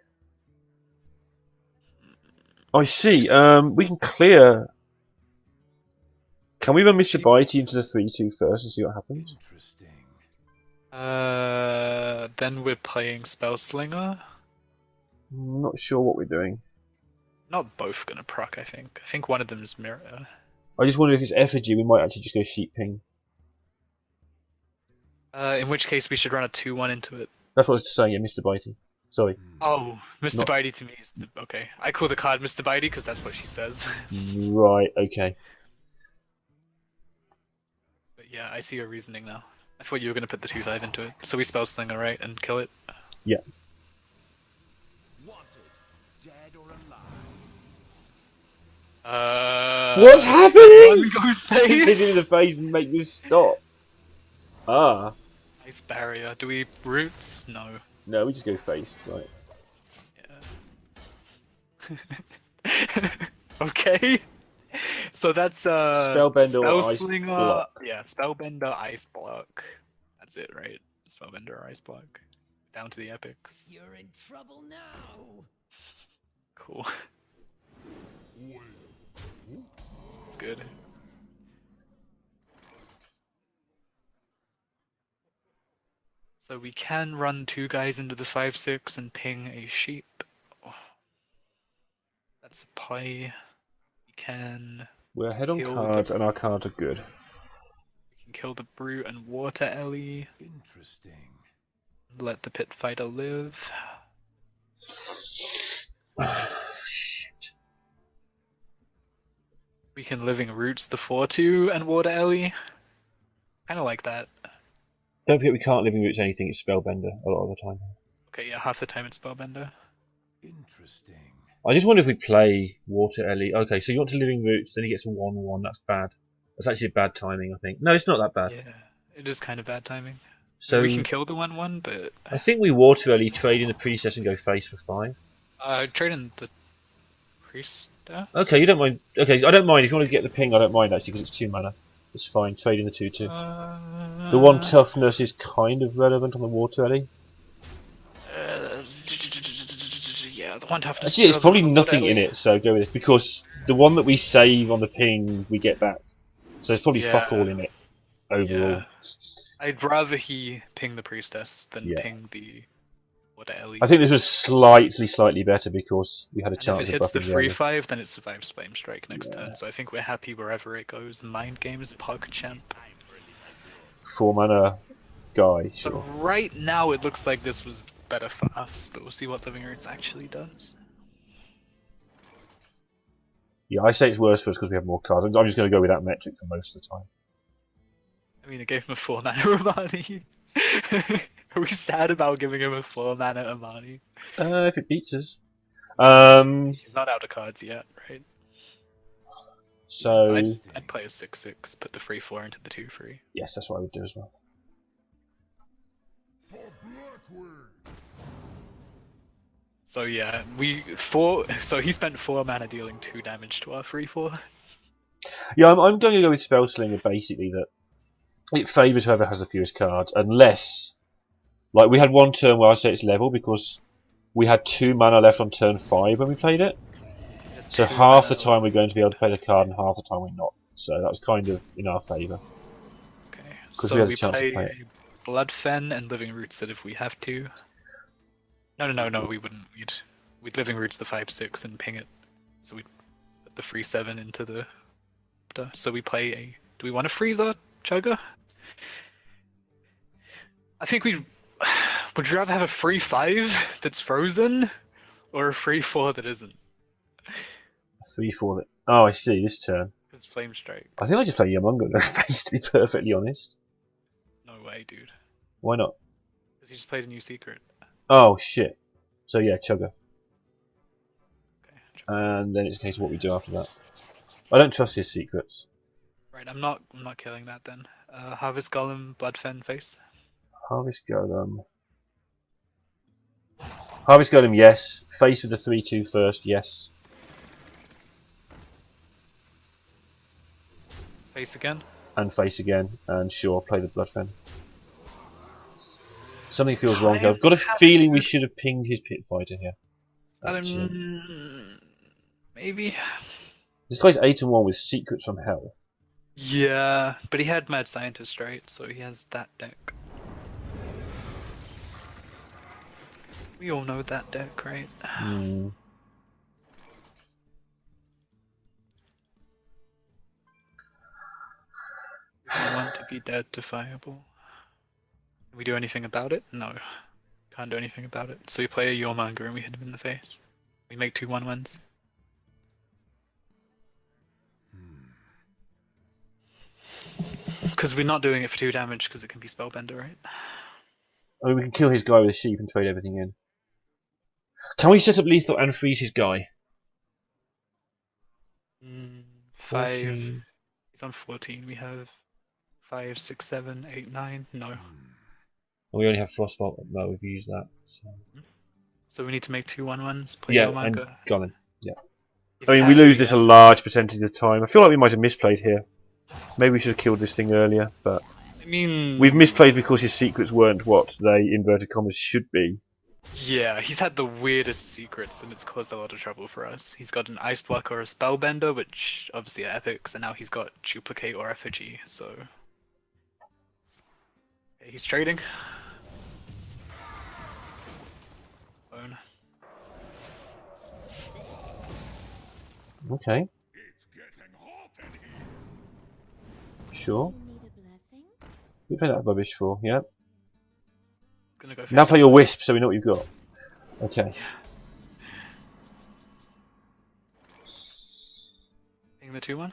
I see, we can clear... Can we run Mr. Bitey into the 3-2 first and see what happens? Then we're playing Spellslinger. I'm not sure what we're doing. Not both gonna proc, I think. I think one of them's mirror. I just wonder if it's effigy, we might actually just go sheep ping. In which case we should run a 2-1 into it. That's what I was saying, yeah, Mr. Bitey. Sorry. Oh, Mr. Not- Bitey to me is okay. I call the card Mr. Bitey because that's what she says. Right, okay. But yeah, I see your reasoning now. I thought you were gonna put the 2-5 into it. So we Spellslinger, right, and kill it? Yeah. What's happening? One goes Hit him in face! the face and make this stop. Ah. Nice barrier. Do we roots? No. No, we just go face, right. Yeah. Okay. So that's Spellbender or Ice Spellslinger. Block. Yeah, Spellbender, Ice Block. That's it, right? Spellbender or Ice Block. Down to the epics. You're in trouble now. Cool. That's good. So we can run 2 guys into the 5-6 and ping a sheep. Oh. That's a play. We can We're ahead on Heal cards the- and our cards are good. Kill the brute and water Ellie. Interesting. Let the pit fighter live. Shit. We can living roots the 4-2 and water Ellie. Kind of like that. Don't forget we can't living roots anything, it's spellbender a lot of the time. Okay, yeah, half the time it's spellbender. Interesting. I just wonder if we play Water Ellie. Okay, so you want to living roots, then he gets a 1/1. That's bad. That's actually bad timing, I think. No, it's not that bad. Yeah, it is kind of bad timing. So We can kill the 1/1, but I think we Water Ellie, trade in the priestess, and go face for 5. trade in the priest. Okay, you don't mind. Okay, I don't mind if you want to get the ping. I don't mind actually because it's 2 mana. It's fine. Trade in the 2/2. The 1 toughness is kind of relevant on the Water Ellie. Yeah, the 1 toughness. Actually, it's probably nothing in it, so go with it because the one that we save on the ping we get back. So there's probably fuck all in it overall. Yeah. I'd rather he ping the priestess than Yeah. ping the water Ellie. I think this was slightly better because we had a And chance if it of hits the buffing the early. 3/5, then it survives Flame Strike next Yeah. turn. So I think we're happy wherever it goes. Mind Games, PogChamp. 4 mana guy. So Sure. right now it looks like this was better for us, but we'll see what Living Roots actually does. Yeah, I say it's worse for us because we have more cards. I'm just going to go with that metric for most of the time. I mean, it gave him a 4 mana Amani. Are we sad about giving him a 4 mana Amani? If it beats us. He's not out of cards yet, right? So I'd play a 6/6, put the 3/4 into the 2/3. yes, that's what I would do as well. So yeah, so he spent 4 mana dealing 2 damage to our 3/4. Yeah, I'm going to go with Spellslinger basically that it favours whoever has the fewest cards, unless like we had one turn where I say it's level because we had 2 mana left on turn 5 when we played it. So half the time we're going to be able to play the card and half the time we're not. So that was kind of in our favour. Okay, 'Cause so we had a we chance to play play it. Bloodfen and Living Roots it if we have to. No, we wouldn't. We'd Living Roots the 5/6 and ping it. So we'd put the 3/7 into the. So we play a. Do we want to freeze our Chugger? I think we. Would you rather have a 3/5 that's frozen, or a 3/4 that isn't? 3/4 that. Oh, I see. This turn. It's Flame Strike. I think I just play Yamunga no face to be perfectly honest. No way, dude. Why not? Because he just played a new secret. Oh shit. So yeah, Chugger. Okay. And then it's a case of what we do after that. I don't trust his secrets. Right, I'm not killing that then. Harvest Golem, Bloodfen face. Harvest Golem. Harvest Golem, yes. Face of the 3/2 first, yes. Face again. And face again, and sure, play the Bloodfen. Something feels wrong here. I've got a feeling we should have pinged his Pit Fighter here. Actually. Maybe. This guy's 8/1 with Secrets from Hell. Yeah, but he had Mad Scientist, right? So he has that deck. We all know that deck, right? Hmm. We want to be dead to Fireball. Can we do anything about it? No. Can't do anything about it. So we play a Yormanga and we hit him in the face. We make 2 1/1s. Because we're not doing it for 2 damage because it can be Spellbender, right? I mean, we can kill his guy with a sheep and trade everything in. Can we set up lethal and freeze his guy? 5. 14. He's on 14. We have 5, 6, 7, 8, 9. No. We only have Frostbolt. No, we've used that. So we need to make 2 1/1s. Play Yeah, Yormanga. and Golem. Yeah. If I he mean, we has it, lose he this a has it. large percentage of the time. I feel like we might have misplayed here. Maybe we should have killed this thing earlier, but I mean, we've misplayed because his secrets weren't what they, inverted commas, should be. yeah, he's had the weirdest secrets and it's caused a lot of trouble for us. He's got an Ice Block or a Spellbender, which obviously are epics, and now he's got Duplicate or Effigy, so... Okay, he's trading. Bone. Okay. Sure. You need a blessing? You play that rubbish for, yeah? Gonna go Now face play your wisp so we know what you've got. Okay. Ping the 2-1.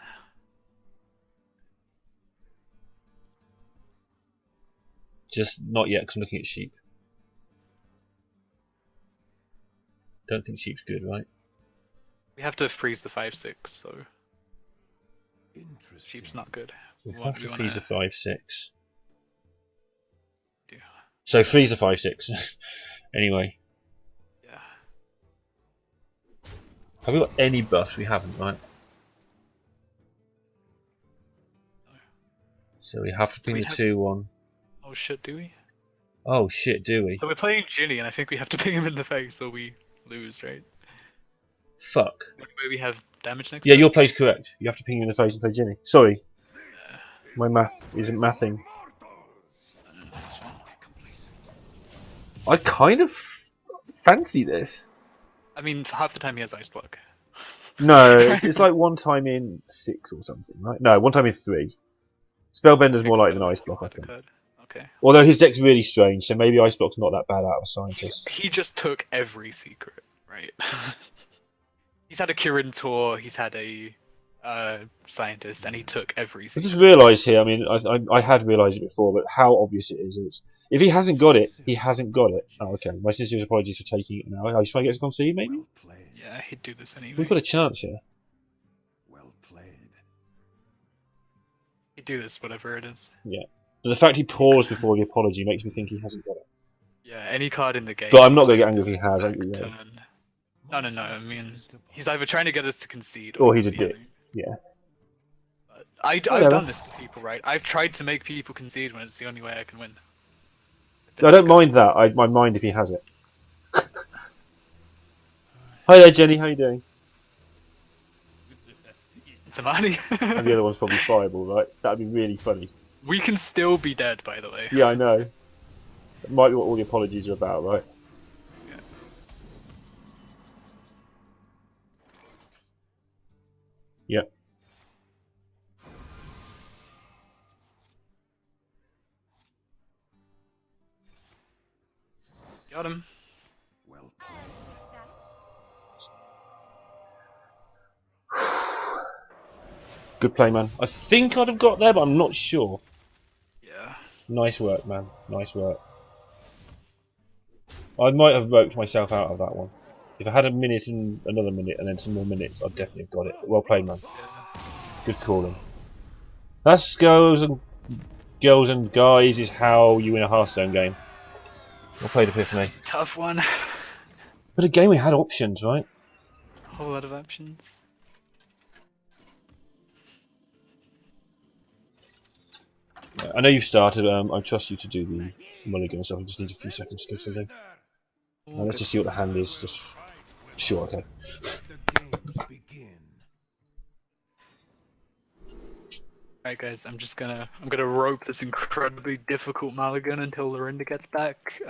Just not yet, because I'm looking at sheep. Don't think sheep's good, right? We have to freeze the 5-6, so Interesting. sheep's not good. So we What have do to we freeze the wanna 5-6. do? So freeze the 5-6. Anyway. Yeah. Have we got any buffs? We haven't, right? So we have to ping we the have- 2-1. Oh shit, do we? Oh shit, do we? So we're playing Ginny, and I think we have to ping him in the face or we lose, right? Fuck. Maybe we have damage next Yeah, turn? your play's correct. You have to ping him in the face and play Ginny. Sorry. My math isn't mathing. I kind of fancy this. I mean, for half the time he has Ice Block. No, it's like one time in 6 or something, right? No, one time in 3. Spellbender's more like an Ice Block, I think. Okay. Although his deck's really strange, so maybe Ice Block's not that bad out of a scientist. He just took every secret, right? He's had a Kirin Tour, he's had a scientist, and he took every I secret. just realised here, I mean, I had realised it before, but how obvious it is. If he hasn't got it, he hasn't got it. Oh, okay. My sincerest apologies for taking it now. Are you trying to get to concede, maybe? Well played. Yeah, he'd do this anyway. We've got a chance here. Well played. He'd do this, whatever it is. Yeah. But the fact he paused before the apology makes me think he hasn't got it. Yeah, any card in the game. But I'm not going to get plays angry if he this has, exact angry, yeah. turn. No, I mean, he's either trying to get us to concede Or he's a he's dick. behaving. Yeah. I've Whatever. done this to people, right? I've tried to make people concede when it's the only way I can win. I don't mind that. I mind if he has it. Hi there, Jenny. How you doing? Samani. And the other one's probably Fireball, right? That'd be really funny. We can still be dead, by the way. Yeah, I know. That might be what all the apologies are about, right? Yeah. Yep. Got him. Well played. Good play, man. I think I'd have got there, but I'm not sure. Yeah. Nice work, man. Nice work. I might have roped myself out of that one. If I had a minute and another minute and then some more minutes, I'd definitely have got it. Well played, man. Good calling. That's girls and guys is how you win a Hearthstone game. Well played, Epiphany. Tough one. But again, we had options, right? A whole lot of options. I know you've started. I trust you to do the mulligan and stuff. I just need a few seconds to go through them. Let's just see what the hand is. Just sure, okay. The games begin. Alright guys, I'm gonna rope this incredibly difficult mulligan until Lorinda gets back.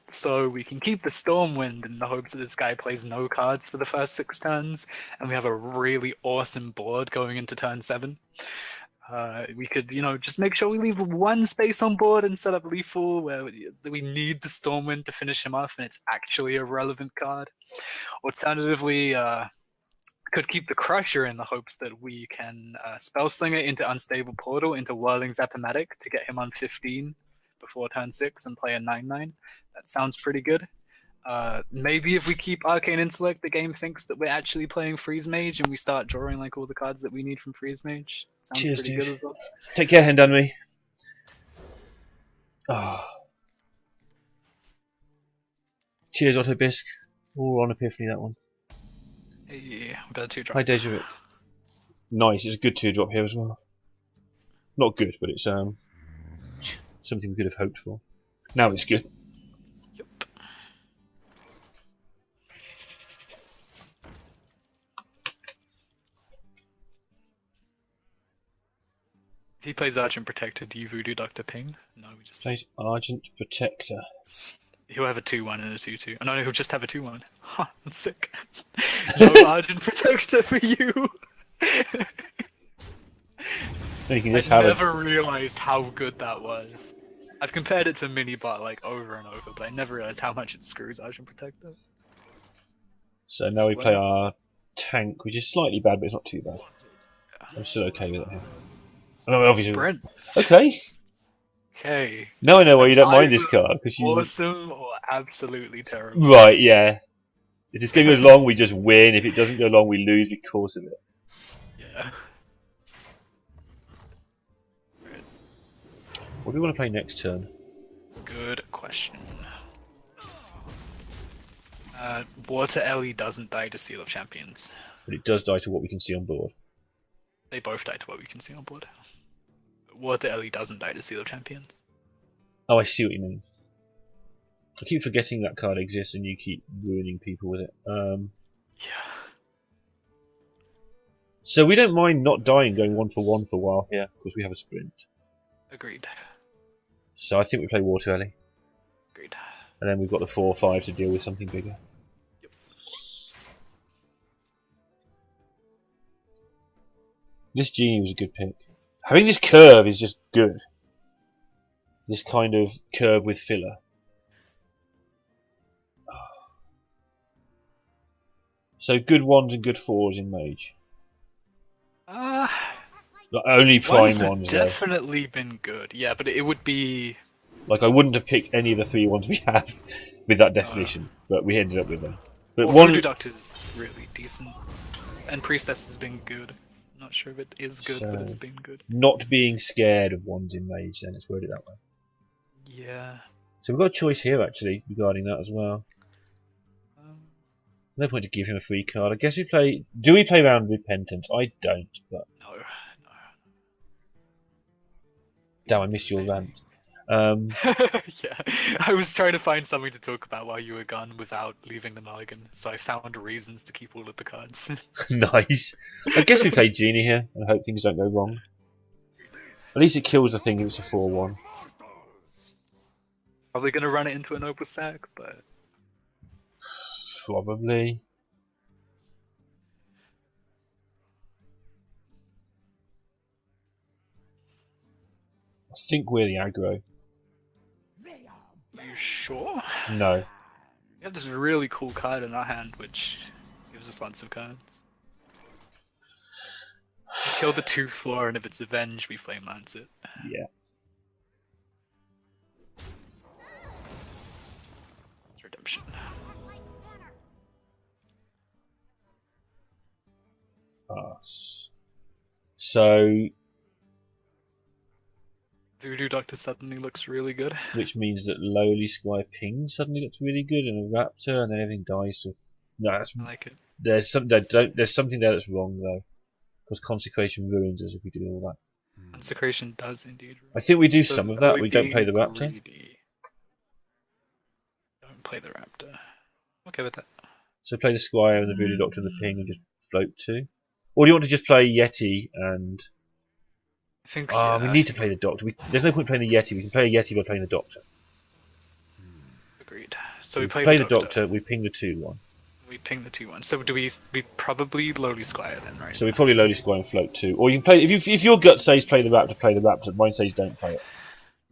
So we can keep the Stormwind in the hopes that this guy plays no cards for the first 6 turns, and we have a really awesome board going into turn 7. We could, just make sure we leave one space on board and set up Lethal where we need the Stormwind to finish him off and it's actually a relevant card. Alternatively, could keep the Crusher in the hopes that we can Spellslinger into Unstable Portal into Whirling Zapamatic to get him on 15 before turn 6 and play a 9/9. That sounds pretty good. Maybe if we keep Arcane Intellect, the game thinks that we're actually playing Freeze Mage and we start drawing like all the cards that we need from Freeze Mage. Sounds Cheers, pretty dude. good as well. Take care, Hendanmi. Ah. Cheers, Otto Bisque. All on Epiphany, that one. Hey, we got a 2-drop. Hi, Deja Vu. Nice, it's a good 2-drop here as well. Not good, but it's something we could have hoped for. Now it's good. Yep. If he plays Argent Protector, do you Voodoo Dr. Ping? No, we just... Plays Argent Protector. He'll have a 2-1 and a 2-2. Oh, no, he'll just have a 2-1. Huh, that's sick. No Argent Protector for you! You can I just have never realized how good that was. I've compared it to Minibot like over and over, but I never realized how much it screws Ocean Protector. So now we play Slim. our tank, which is slightly bad, but it's not too bad. I'm still okay with it here. Oh, obviously. Sprint. Okay. Okay. Now I know why you That's don't mind this either card, because you. Awesome or absolutely terrible. Right, yeah. If this game goes long, we just win. If it doesn't go long, we lose because of it. Yeah. What do we want to play next turn? Good question. Water Ellie doesn't die to Seal of Champions. But it does die to what we can see on board. They both die to what we can see on board. Water Ellie doesn't die to Seal of Champions. Oh, I see what you mean. I keep forgetting that card exists and you keep ruining people with it. Yeah. So we don't mind not dying going 1 for 1 for a while here, because we have a sprint. Agreed. So I think we play Water Ellie. Agreed. And then we've got the 4 or 5 to deal with something bigger. Yep. This Genie was a good pick. Having this curve is just good. This kind of curve with filler. So good 1s and good 4s in Mage. Like, only prime Ones have 1s though. definitely been good. Yeah, but it would be... Like I wouldn't have picked any of the 3 ones we have with that definition, but we ended up with them. But Well, one, Voodoo Doctor's really decent. And Priestess has been good. Not sure if it is good, but it's So- been good. not being scared of 1s in Mage, then let's word it that way. Yeah. So we've got a choice here actually regarding that as well. No point to give him a free card. I guess we play. Do we play around Repentance? I don't, but No. damn, I missed your rant. Yeah, I was trying to find something to talk about while you were gone without leaving the mulligan, so I found reasons to keep all of the cards. Nice. I guess we play Genie here and hope things don't go wrong. At least it kills the thing if it's a 4-1. Probably gonna run it into a noble sack, but Probably. I think we're the aggro. you sure? No. We have this really cool card in our hand, which gives us lots of cards. We kill the 2/4, and if it's Avenge, we Flame Lance it. Yeah. It's Redemption. Pass. So, Voodoo Doctor suddenly looks really good. which means that Lowly Squire Ping suddenly looks really good, and a Raptor, and then everything dies to. No, that's, I like it. there's something there that's wrong though, because Consecration ruins us if we do all that. Consecration does indeed. I think we do So some of that. really We don't play the being Raptor. greedy. Don't play the Raptor. Okay with that. So play the Squire and the Voodoo Doctor and the Ping and just float 2. Or do you want to just play Yeti and... I think. we need to play the Doctor. There's no point playing the Yeti. We can play a Yeti by playing the Doctor. Agreed. So So we we play, play the the Doctor. Doctor, we ping the 2-1. We ping the 2/1. So do we probably Lowly Squire then, right? So we probably Lowly Squire and float 2. Or you can play... If your gut says play the Raptor, play the Raptor. Mine says don't play it.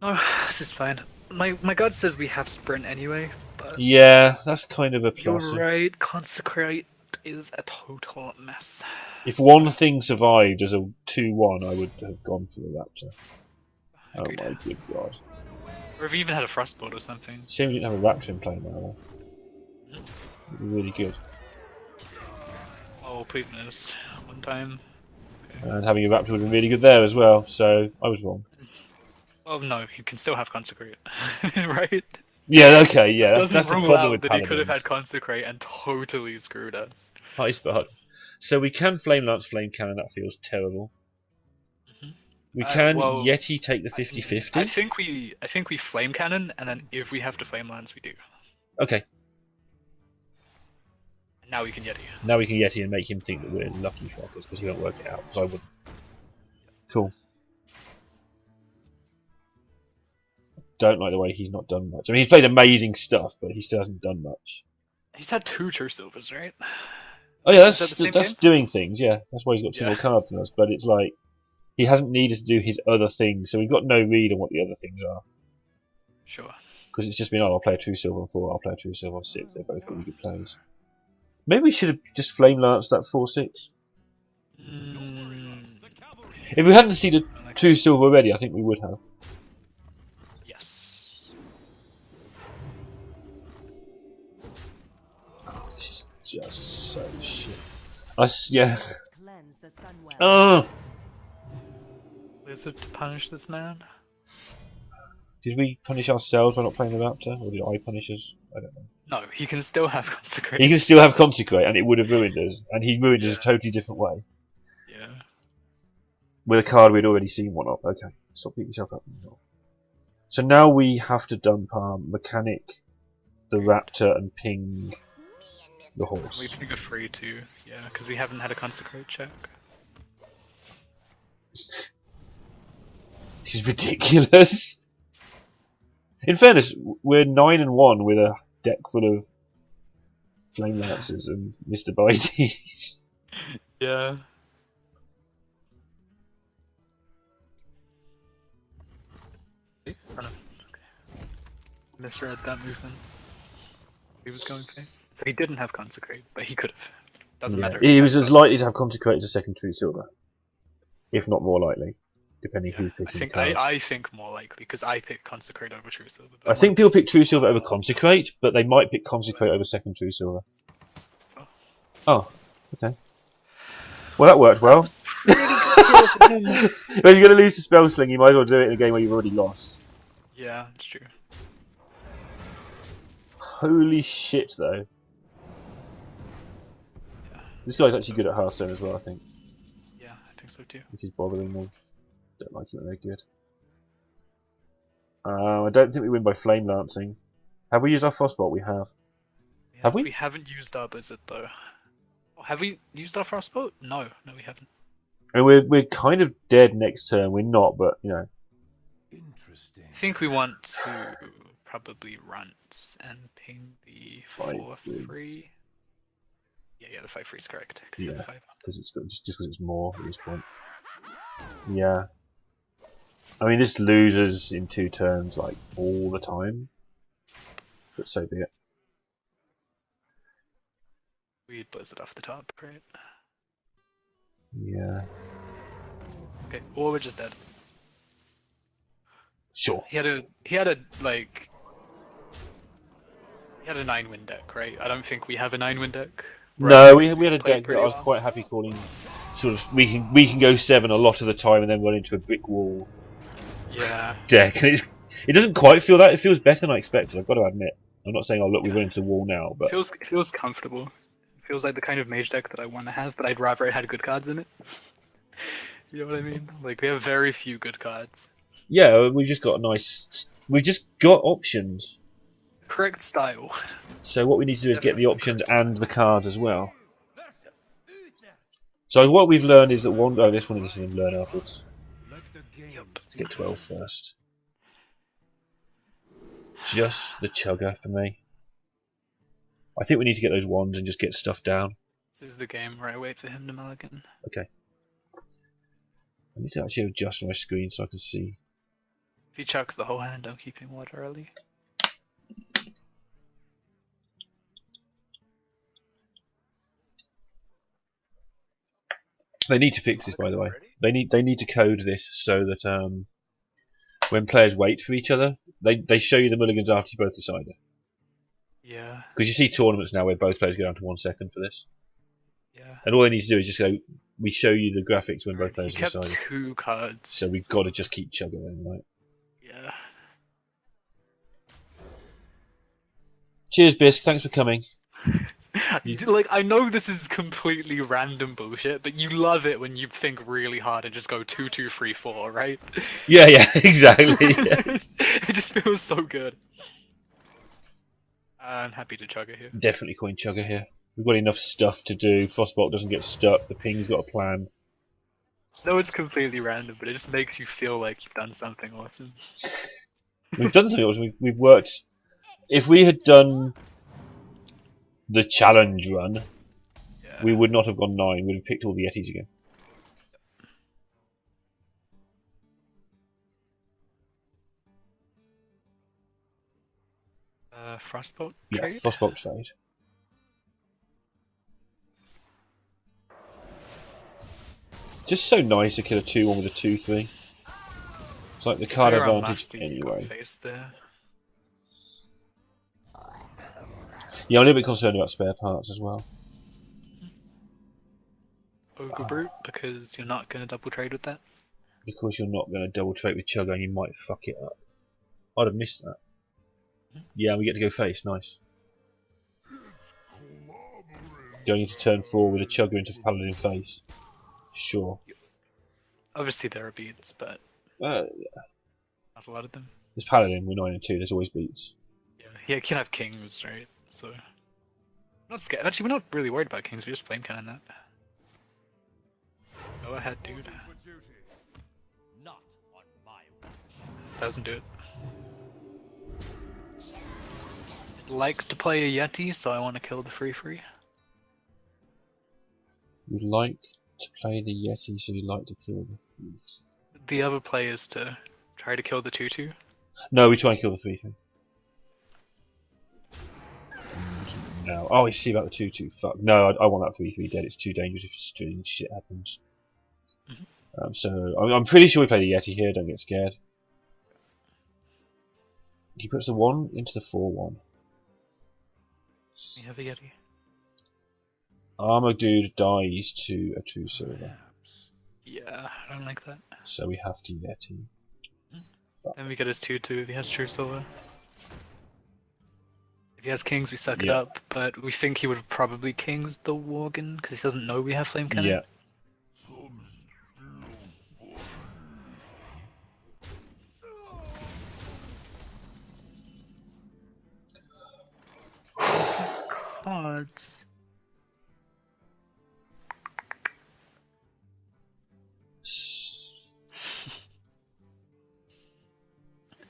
No, this is fine. My gut says we have Sprint anyway, but Yeah, that's kind of a you're plus. right. Consecrate is a total mess. If one thing survived as a 2-1, I would have gone for the Raptor. Oh Agreed. my good god. Or if we even had a Frostbolt or something. Shame we didn't have a Raptor in play now. Though. It'd be really good. Oh, please miss. One time. And having a Raptor would have been really good there as well, so I was wrong. Oh no, he can still have Consecrate, right? Yeah, okay, yeah, This that's the doesn't rule problem out with that he could have had Paladins. Consecrate and totally screwed us. Nice, but so we can Flame Lance, Flame Cannon, that feels terrible. Mhm. We can well, Yeti take the I 50-50. think we Flame Cannon, and then if we have to Flame Lance, we do. Okay, And now we can Yeti. now we can Yeti and make him think that we're lucky fuckers, because he won't work it out, because I wouldn't. Cool. Don't like the way he's not done much. I mean, he's played amazing stuff, but he still hasn't done much. He's had 2 True Silvers, right? Oh yeah, Is that the same that's game? doing things. Yeah, that's why he's got 2 Yeah. more cards than us. But it's like he hasn't needed to do his other things, so we've got no read on what the other things are. Sure. Because it's just been, oh, I'll play a True Silver on 4, I'll play a True Silver on 6, they're both really good plays. Maybe we should have just Flame Lanced that 4-6. If we hadn't seen a True Silver already, I think we would have. Yes. Oh, this is just so shit. Yeah. Cleanse the sun well. Oh! Blizzard to punish this man? Did we punish ourselves by not playing the Raptor? Or did I punish us? I don't know. No, he can still have Consecrate. He can still have Consecrate, and it would have ruined us. And he ruined us a totally different way. Yeah. With a card we'd already seen one of. Okay, stop beating yourself up. So now we have to dump our Mechanic, the Raptor, and ping the horse. We ping a free too, yeah, because we haven't had a Consecrate check. This is ridiculous. In fairness, we're 9-1 with a deck full of Flame Lancers and Mr. Bites. Yeah. Okay. Misread that movement. He was going face. So he didn't have Consecrate, but he could have. Doesn't matter. He was as likely to have Consecrate as a second True Silver. If not more likely. Depending who's picking cards. I think more likely, because I pick Consecrate over True Silver. I think people pick True Silver over Consecrate, but they might pick Consecrate over second True Silver. Oh, okay. Well, that worked well. If you're going to lose to Spell Sling, you might as well do it in a game where you've already lost. Yeah, that's true. Holy shit, though. Yeah. This guy's actually good at Hearthstone as well, I think. Yeah, I think so too. Which is bothering me. Don't like it when they're good. I don't think we win by Flame Lancing. Have we used our Frostbolt? We have. Yeah, Have we? We haven't used our Blizzard though. Oh, have we used our Frostbolt? No, we haven't. And we're kind of dead next turn. We're not, but you know. Interesting. I think we want to probably runt and ping the 4-3. Yeah, the 5-3 is correct. Yeah, the 5. because it's just because it's more at this point. Yeah. I mean, this loses in 2 turns like all the time, but so be it. We'd Blizzard off the top, right? Yeah. Okay, or we're just dead. Sure. He had a 9-win deck, right? I don't think we have a 9-win deck. No, we had a deck that I was well. quite happy calling. Sort of, we can go 7 a lot of the time and then run into a brick wall. Yeah. Deck, and it doesn't quite feel that. It feels better than I expected. I've got to admit. I'm not saying, oh look, we run into the wall now, but It feels comfortable. It feels like the kind of mage deck that I want to have, but I'd rather it had good cards in it. You know what I mean? Like, we have very few good cards. yeah, we just got a nice. We just got options. Correct style. So what we need to do is get the options and the cards as well. So what we've learned is that this one of this thing learn afterwards. Let the game Let's get 12 first. Just the chugger for me. I think we need to get those wands and just get stuff down. This is the game where I wait for him to mulligan. Okay. I need to actually adjust my screen so I can see. If he chucks the whole hand, I'm keeping water early. They need to fix this, by the way. They need to code this so that when players wait for each other, they show you the mulligans after you both decided. Yeah. Because you see tournaments now where both players go down to 1 second for this. Yeah. And all they need to do is just go, we show you the graphics when both players He kept decided. 2 cards. So we've got to just keep chugging them, right? Yeah. Cheers, Bisque. Thanks for coming. Like, I know this is completely random bullshit, but you love it when you think really hard and just go 2-2-3-4, right? Yeah, exactly. Yeah. It just feels so good. I'm happy to chugger here. Definitely coin chugger here. We've got enough stuff to do. Frostbolt doesn't get stuck. The ping's got a plan. No, it's completely random, but it just makes you feel like you've done something awesome. We've done something awesome. We've worked. If we had done the challenge run, Yeah. we would not have gone 9. We'd have picked all the Yetis again. Frostbolt Yeah, trade? Frostbolt trade. Just so nice to kill a 2-1 with a 2-3. It's like the card Player on advantage Master, you got anyway. face there. Yeah, I'm a little bit concerned about spare parts as well. Ogre Brute, because you're not going to double trade with that. Because you're not going to double trade with Chugga and you might fuck it up. I'd have missed that. Yeah, we get to go face, nice. Going into turn 4 with a Chugga into Paladin face. Sure. Obviously there are beats, but Yeah. not a lot of them. There's Paladin, we're 9 and 2, there's always beats. Yeah, you can have kings, right? So not scared. Actually, we're not really worried about kings. We just flame cannon that. Go ahead, dude. Not on my watch. Doesn't do it. I'd like to play a Yeti, so I want to kill the free. You'd like to play the Yeti, so you like to kill the thief. The other play is to try to kill the 2/2. No, we try and kill the 3-3. No. Oh, I see about the 2-2. Fuck. No, I want that 3-3 dead. It's too dangerous if strange shit happens. So, I'm pretty sure we play the Yeti here. Don't get scared. He puts the 1 into the 4-1. We have a Yeti. Armor dude dies to a true silver. Yeah, I don't like that. So we have to Yeti. Fuck. Then we get his 2/2 if he has true silver. If he has kings, we suck it Yeah. up, but we think he would probably kings the Worgen because he doesn't know we have flame cannon. Yeah. Odds.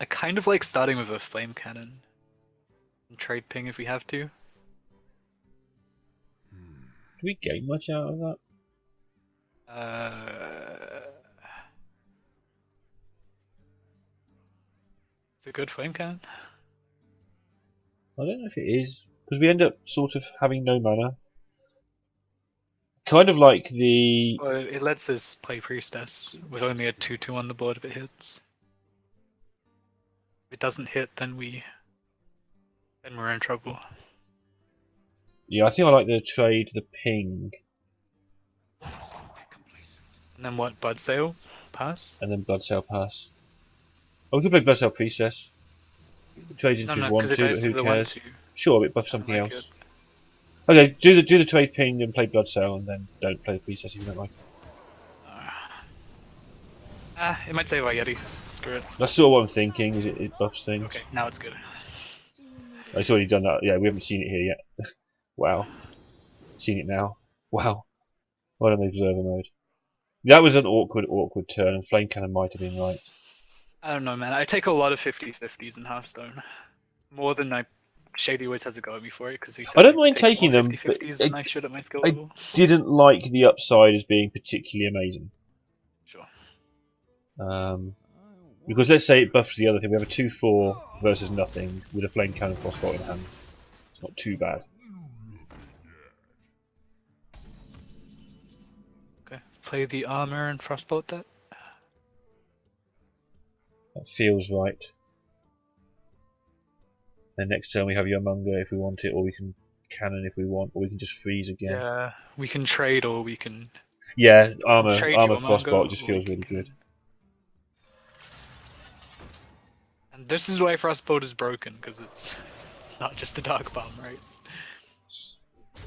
I kind of like starting with a flame cannon. And trade ping if we have to. Do we gain much out of that? It's a good flame cannon. I don't know if it is. Because we end up sort of having no mana. Kind of like the... Well, it lets us play priestess with only a 2/2 on the board if it hits. If it doesn't hit, then we're in trouble. Yeah, I think I like the trade, the ping, And then what? Bloodsail? Pass? and then Bloodsail pass. Oh, we could play Bloodsail Priestess. Trades into his 1-2, because it but goes to who the cares? 1/2. Sure, it buffs I don't something like else. it. Okay, do the trade ping and play Bloodsail, and then don't play the Priestess if you don't like it. It might save our Yeti. Screw it. That's sort of what I'm thinking, is it buffs things. Okay, now it's good. It's already done that. Yeah, we haven't seen it here yet. Wow. Seen it now. Wow. Right on the observer mode. That was an awkward turn, and Flame Cannon might have been right. I don't know, man. I take a lot of 50-50s in Hearthstone. More than Shady always has a go at me for it, because I don't mind taking them, but 50-50s than I should at my skill I level. didn't like the upside as being particularly amazing. Sure. Because let's say it buffs the other thing. We have a 2-4 versus nothing with a Flame Cannon Frostbolt in hand. It's not too bad. Okay. Play the armor and frostbolt that. That feels right. Then next turn we have Yomunga if we want it, or we can cannon if we want, or we can just freeze again. Yeah, we can trade or we can. Yeah, armor trade Yomunga, Frostbolt Frostbolt just or feels we really can- good. And this is why frostbolt is broken, because it's not just the dark bomb, right?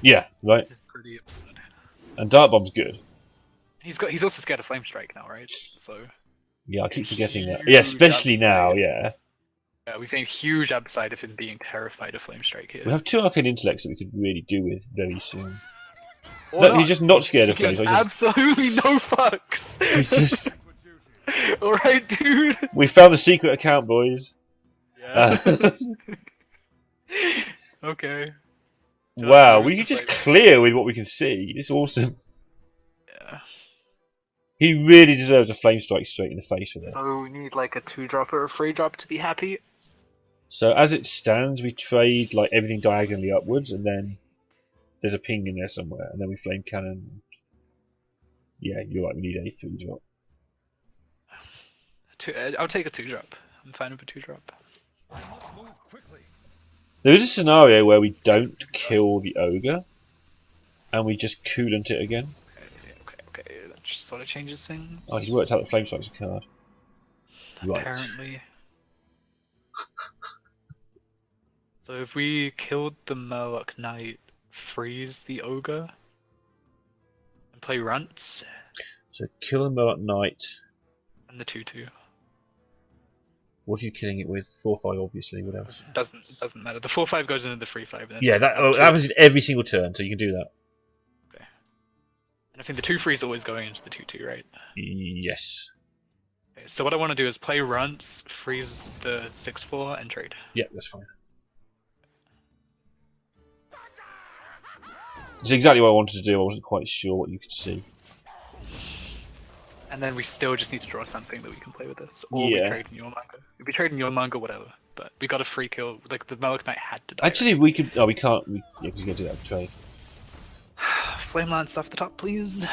Yeah, right. This is pretty important. And Dark Bomb's good. He's also scared of flame strike now, right? So Yeah, I keep forgetting that. Huge Yeah, especially upside. now. Yeah, we've gained huge upside of him being terrified of flame strike here. we have 2 Arcane Intellects that we could really do with very soon. Or No, not. he's just not scared of He gives flame strike. absolutely no fucks. He's just. Alright, dude. We found the secret account, boys. Yeah. Uh, Okay. wow, lose we the can just flame. clear with what we can see. It's awesome. Yeah. He really deserves a flame strike straight in the face for this. So we need like a 2-drop or a 3-drop to be happy. So as it stands, we trade like everything diagonally upwards, and then there's a ping in there somewhere, and then we flame cannon. Yeah, you're right. We need a 3-drop. I'll take a 2-drop. I'm fine with a 2-drop. I must move quickly. There is a scenario where we don't kill the ogre, and we just coolant it again. Okay. That just sort of changes things. Oh, he's worked out the flame strike's a card. Right. Apparently. So if we killed the Murloc Knight, freeze the ogre, and play runts, So kill him at night. and the 2/2. What are you killing it with? 4/5, obviously. What else? Doesn't matter. The 4/5 goes into the 3/5. And then Yeah, that happens in every single turn, so you can do that. Okay. And I think the 2/3 is always going into the 2/2, right? Yes. Okay, so what I want to do is play runts, freeze the 6/4, and trade. Yeah, that's fine. It's exactly what I wanted to do. I wasn't quite sure what you could see. And then we still just need to draw something that we can play with this. Or we Yeah. trade in your manga. If we trade in your manga, whatever. But we got a free kill. Like, the Murloc Knight had to die. Actually, we could. Oh, we can't. Yeah, because you got to do that trade. Flame Lance off the top, please.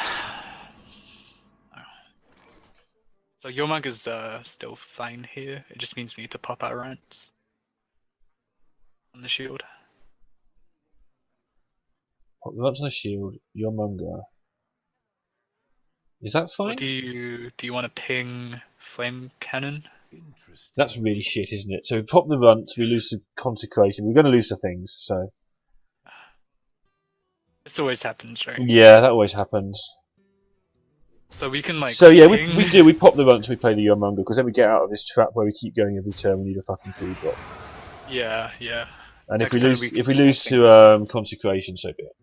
So your manga's still fine here. It just means we need to pop our rants on the shield. Pop the on the shield. Your manga. Is that Or fine? do you want to ping Flame Cannon? Interesting. That's really shit, isn't it? So we pop the runt, we lose the consecration. We're going to lose the things, so. This always happens, right? Yeah, that always happens. So we can like. So yeah, ping... we do. We pop the runt, we play the Yomunga, because then we get out of this trap where we keep going every turn. We need a fucking 3-drop. Yeah. And if Next we time lose, we if we can lose things. to consecration, so be it.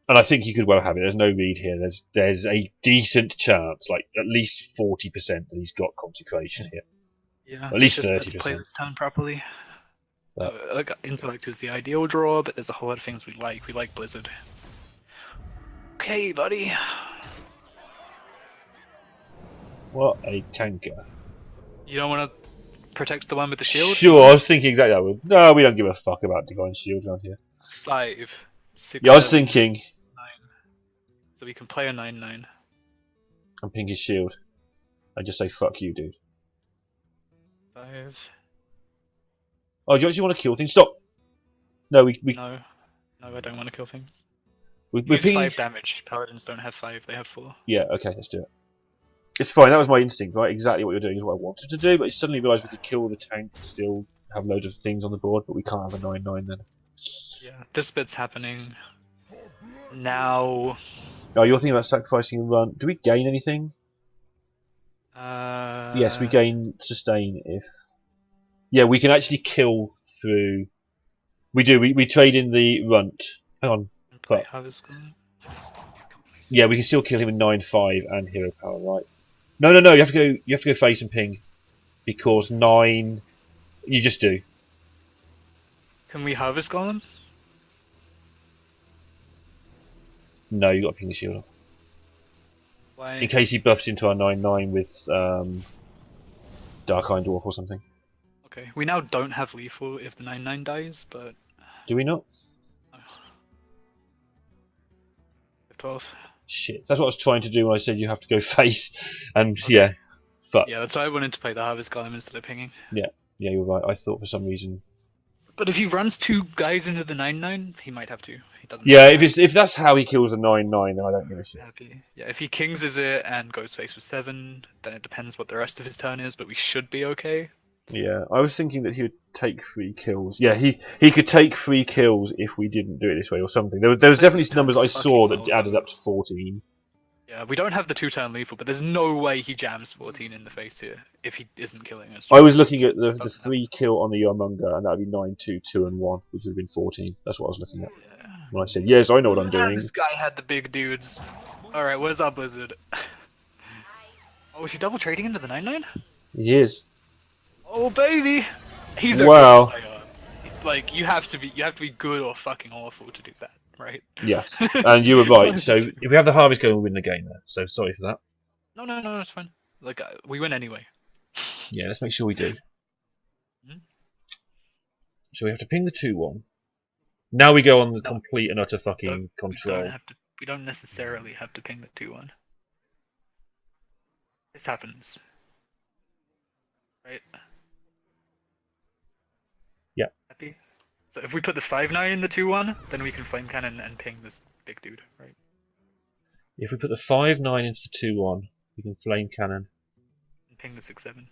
And I think you could well have it. There's no read here. There's a decent chance, like at least 40% that he's got consecration here. Yeah. At least let's play 30%. this turn properly. But- Like intellect is the ideal draw, but there's a whole lot of things we like. We like Blizzard. Okay, buddy. What a tanker! You don't want to protect the one with the shield? Sure, I was thinking exactly that. No, we don't give a fuck about divine shields around here. 5, 6. Yeah, I was 7, thinking. 9. So we can play a 9/9. And ping his shield. And just say fuck you, dude. 5. Oh, do you actually want to kill things? Stop. No, No, I don't want to kill things. we're It's pinging. 5 damage. Paladins don't have 5; they have 4. Yeah, okay, let's do it. It's fine, that was my instinct, right? Exactly what you're doing is what I wanted to do, but I suddenly realised we could kill the tank and still have loads of things on the board, but we can't have a 9/9 then. Yeah, this bit's happening now. Oh, you're thinking about sacrificing a run. Do we gain anything? Yes, we gain sustain if... Yeah, we can actually kill through... We do, we trade in the runt. Hang on. Play Fuck. Harvest Golem. Yeah, we can still kill him in 9/5 and hero power, right? No, you have to go face and ping. Because 9... You just do. Can we Harvest Golem? No, you got to ping the shield off. Why? In case he buffs into our 9/9 with Dark Iron Dwarf or something. Okay, we now don't have lethal if the 9/9 dies, but Do we not? 12. Shit. That's what I was trying to do when I said you have to go face. And yeah. Fuck. Yeah, that's why I wanted to play the Harvest Golem instead of pinging. Yeah, you're right. I thought for some reason. But if he runs 2 guys into the 9/9, he might have to. He doesn't. Yeah, have to. if that's how he kills a 9/9, then I don't give a shit. Happy. Yeah, if he kings is it and goes face with 7, then it depends what the rest of his turn is, but we should be okay. Yeah, I was thinking that he would take 3 kills. Yeah, he could take 3 kills if we didn't do it this way or something. There was definitely some numbers I saw that added up to 14. Yeah, we don't have the 2-turn lethal, but there's no way he jams 14 in the face here if he isn't killing us. I was looking at the Doesn't 3 kill on the Yomunga, and that would be 9, 2, 2, and 1, which would have been 14. That's what I was looking at. Yeah. When I said, yes, I know what I'm Man, doing. this guy had the big dudes. Alright, where's our Blizzard? Oh, is he double trading into the 9/9? He is. Oh baby! He's a Wow. good player. Like you have to be good or fucking awful to do that, right? Yeah, and you were right. So if we have the Harvest Golem, we'll win the game there. So sorry for that. No, it's fine. Like we win anyway. Yeah, let's make sure we do. Mhm. So we have to ping the 2-1. Now we go on the complete and utter fucking control. We don't necessarily have to ping the 2-1. This happens. Right? Yeah. Happy? So if we put the 5-9 in the 2-1, then we can flame cannon and ping this big dude, right? If we put the 5-9 into the 2-1, we can flame cannon. And ping the 6-7.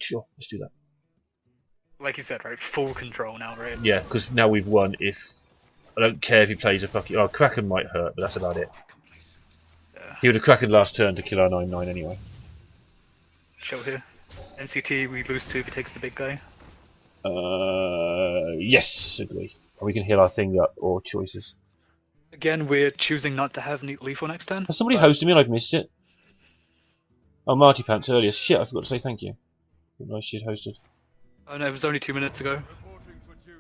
Sure, let's do that. Like you said, right? Full control now, right? Yeah, because now we've won. If I don't care if he plays a fucking... Oh, Kraken might hurt, but that's about it. Yeah. He would have Kraken last turn to kill our 9-9 anyway. Show here. NCT, we lose 2 if he takes the big guy. Yes, agree. And we can heal our thing up, or choices. Again, we're choosing not to have lethal next turn. Has somebody hosted me and I've missed it? Oh, Marty Pants earlier. Shit, I forgot to say thank you. Nice shit hosted. Oh no, it was only 2 minutes ago.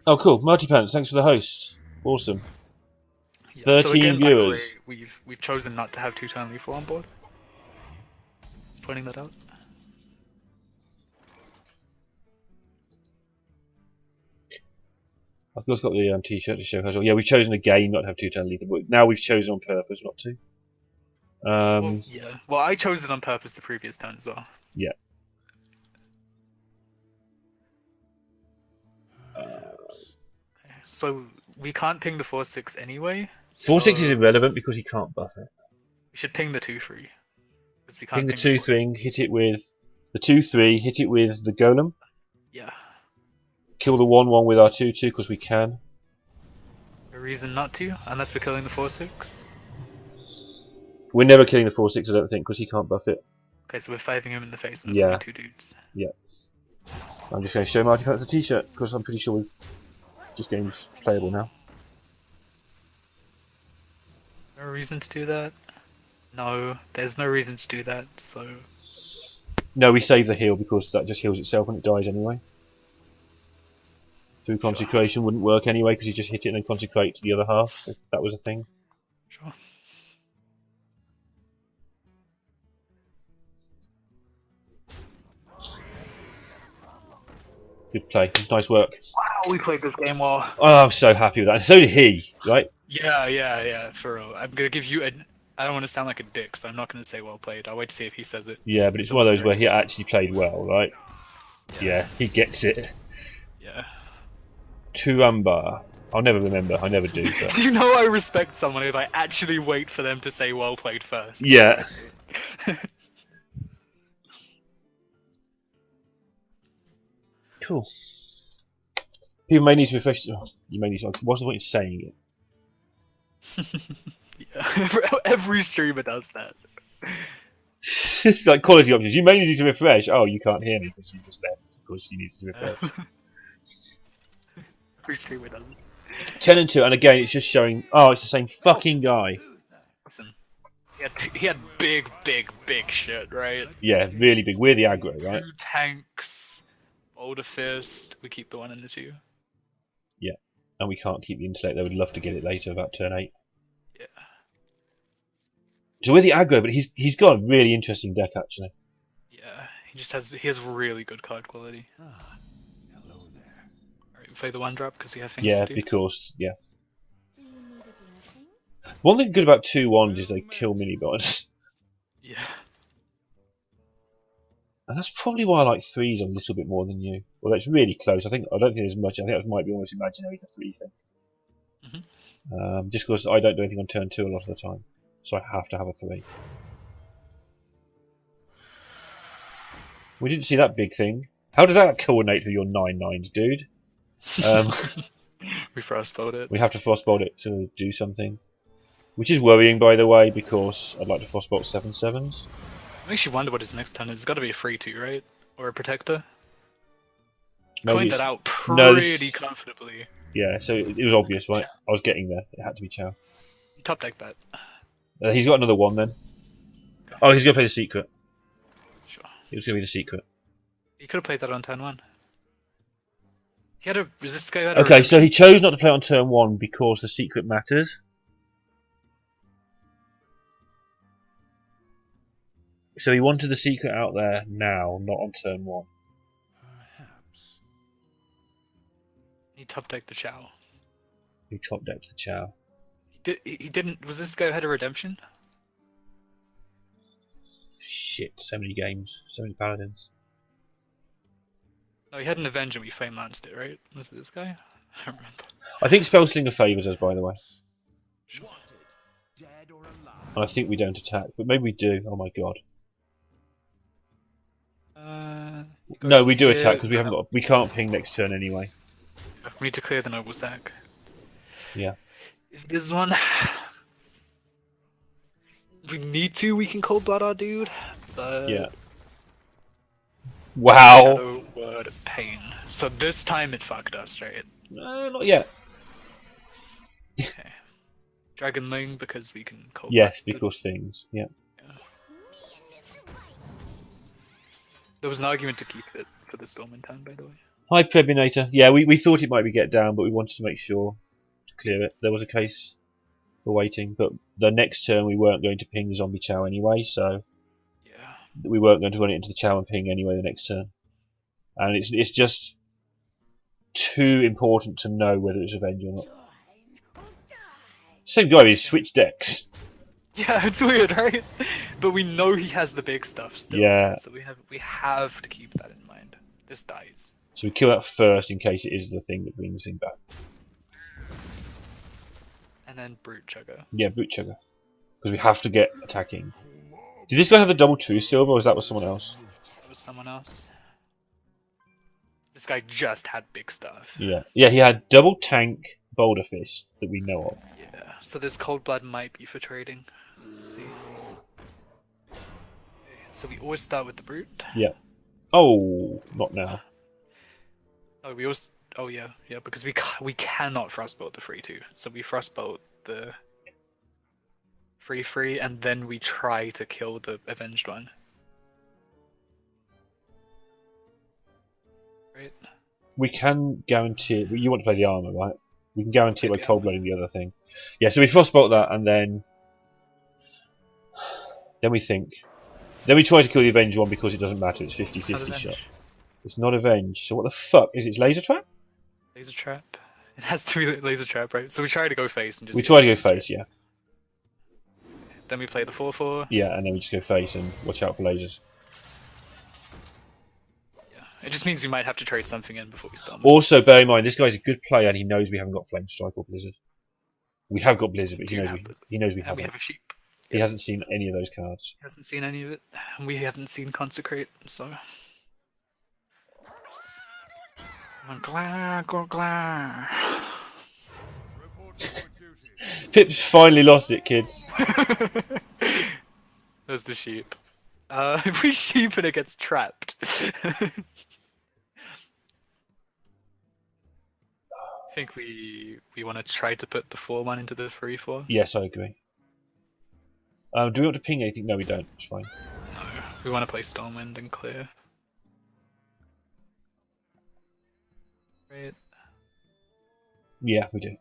Oh, cool. Marty Pants, thanks for the host. Awesome. Yeah, 13 so again, by the viewers. way, we've chosen not to have 2-turn lethal on board. Just pointing that out. I've got the t-shirt to show as well. Yeah, we've chosen again not to have 2-turn lethal, but now we've chosen on purpose not to. Well, yeah. Well, I chose it on purpose the previous turn as well. Yeah. So we can't ping the 4-6 anyway. 4-6 so is irrelevant because he can't buff it. We should ping the 2-3. Because we can't Ping the ping 2-3, hit it with the 2-3, hit it with the golem. Yeah. Kill the 1-1 with our 2-2 because we can. A reason not to, unless we're killing the 4-6. We're never killing the 4-6, I don't think, because he can't buff it. Okay, so we're 5ing him in the face with Yeah. 2 dudes. Yeah. I'm just going to show Marty Pants the t-shirt because I'm pretty sure this game's playable now. No reason to do that? No, there's no reason to do that, so... No, we save the heal because that just heals itself when it dies anyway. Through consecration wouldn't work anyway because you just hit it and then consecrate to the other half, if that was a thing. Sure. Good play, nice work. Wow, we played this game well. Oh, I'm so happy with that. And so did he, right? Yeah, for real. I'm gonna give you I don't want to sound like a dick, so I'm not gonna say well played. I'll wait to see if he says it. Yeah, but it's one of those where he actually played well, right? Yeah, he gets it. Yeah. Tuamba. I'll never remember, I never do, but... You know I respect someone if I actually wait for them to say well played first. Yeah. Cool. People may need to refresh... Oh, you may need to... What's the point of saying it? Yeah. Every streamer does that. It's like quality options. You may need to refresh. Oh, you can't hear me because you just left. Because you need to refresh. Every streamer does it. 10 and 2, and again, it's just showing. Oh, it's the same fucking guy. Listen, he had big shit, right? Yeah, really big. We're the aggro, right? 2 tanks, Boulder Fist. We keep the 1 and the 2. Yeah, and we can't keep the intellect. They would love to get it later, about turn 8. Yeah. So we're the aggro, but he's got a really interesting deck actually. Yeah, he has really good card quality. Hello there. Alright, we play the 1-drop because we have things Yeah, to do. because one thing good about 2-1 is they kill mini bots. Yeah. And that's probably why I like 3s a little bit more than you. Well, it's really close. I don't think there's much. I think that might be almost imaginary, the 3 thing. Just because I don't do anything on turn 2 a lot of the time. So I have to have a 3. We didn't see that big thing. How does that coordinate with your 9-9s, dude? We frostbolt it. We have to frostbolt it to do something. Which is worrying, by the way, because I'd like to frostbolt 7/7s. Makes you wonder what his next turn is. It's got to be a 3/2, right? Or a protector. Maybe Coined it's- that out No, pretty comfortably. Yeah, so it was obvious, right? I was getting there. It had to be Chow. Top deck that. He's got another 1 then. Oh, he's going to play the secret. Sure. It was going to be the secret. He could have played that on turn 1. He had a resist guy. Had a Okay, so he chose not to play on turn 1 because the secret matters. So he wanted the secret out there now, not on turn 1. Perhaps. He top decked the Chow. He top decked the Chow. He didn't. Was this guy who had a redemption? Shit, so many games, so many paladins. No, he had an Avenge and we flame lanced it, right? Was it this guy? I don't remember. I think Spellslinger favours us, by the way. Wanted, dead or alive. And I think we don't attack, but maybe we do. Oh my god. No, we do attack because we can't ping next turn anyway. We need to clear the noble sack. Yeah. If this one, we need to. We can cold blood our dude, but Yeah. Wow. Shadow Word pain. So this time it fucked us, right? No, not yet. Okay. Dragonling because we can cold. Yes, blood because things. Yeah. There was an argument to keep it for the Storm in town, by the way. Hi, Prebinator. Yeah, we thought it might be get down, but we wanted to make sure to clear it. There was a case for waiting, but the next turn we weren't going to ping the zombie Chow anyway, so Yeah. we weren't going to run it into the Chow and ping anyway the next turn. And it's just too important to know whether it's Avenge or not. Same guy, he's switched decks. Yeah, it's weird, right? But we know he has the big stuff still. Yeah. So we have to keep that in mind. This dies. So we kill that first in case it is the thing that brings him back. And then Brute Chugger. Yeah, Boot Chugger. Because we have to get attacking. Did this guy have the double true silver, or was that with someone else? That was someone else. This guy just had big stuff. Yeah. Yeah, he had double tank Boulder Fist that we know of. Yeah. So this cold blood might be for trading. Let's see. Okay, so we always start with the Brute. Yeah. Oh, not now. Oh, we always. Oh yeah, because we cannot frostbolt the free 2. So we frostbolt the free, and then we try to kill the avenged one. Right. We can guarantee it. You want to play the armor, right? We can guarantee it by Play the cold blooding the other thing. Yeah, so we frostbolt that, and then we think. Then we try to kill the avenged one because it doesn't matter. It's 50-50 shot. It's not avenged. So what the fuck is it? Laser trap? Laser trap. It has to be laser trap, right? So we try to go face and just. We try to go face, yeah. Then we play the 4/4. Yeah, and then we just go face and watch out for lasers. Yeah. It just means we might have to trade something in before we start. Also, bear in mind, this guy's a good player and he knows we haven't got Flame Strike or Blizzard. We have got Blizzard, but he knows we And haven't. we have a sheep. He hasn't seen any of those cards. He hasn't seen any of it. And we haven't seen Consecrate, so. Glah. Report for duty. Pip's finally lost it, kids. There's the sheep. If we sheep and it gets trapped. I think we want to try to put the 4-1 into the 3/4. Yes, I agree. Do we want to ping anything? No, we don't. It's fine. No, we want to play Stormwind and clear. Right. Yeah, we do.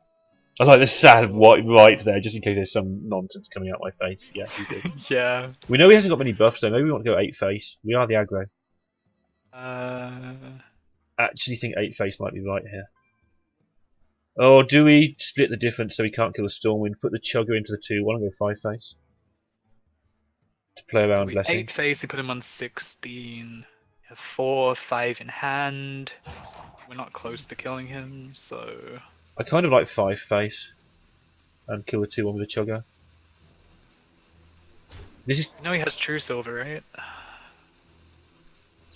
I like the sad white right there, just in case there's some nonsense coming out my face. Yeah, we do. Yeah. We know he hasn't got many buffs, so maybe we want to go 8 face. We are the aggro. Actually think 8 face might be right here. Or do we split the difference so we can't kill the Stormwind, put the Chugger into the 2-1 and go 5 face? To play around So Blessing. 8 face, we put him on 16. 4, 5 in hand. We're not close to killing him, so. I kind of like 5 face. And kill the 2-1 with a Chugger. This is. We know he has True Silver, right?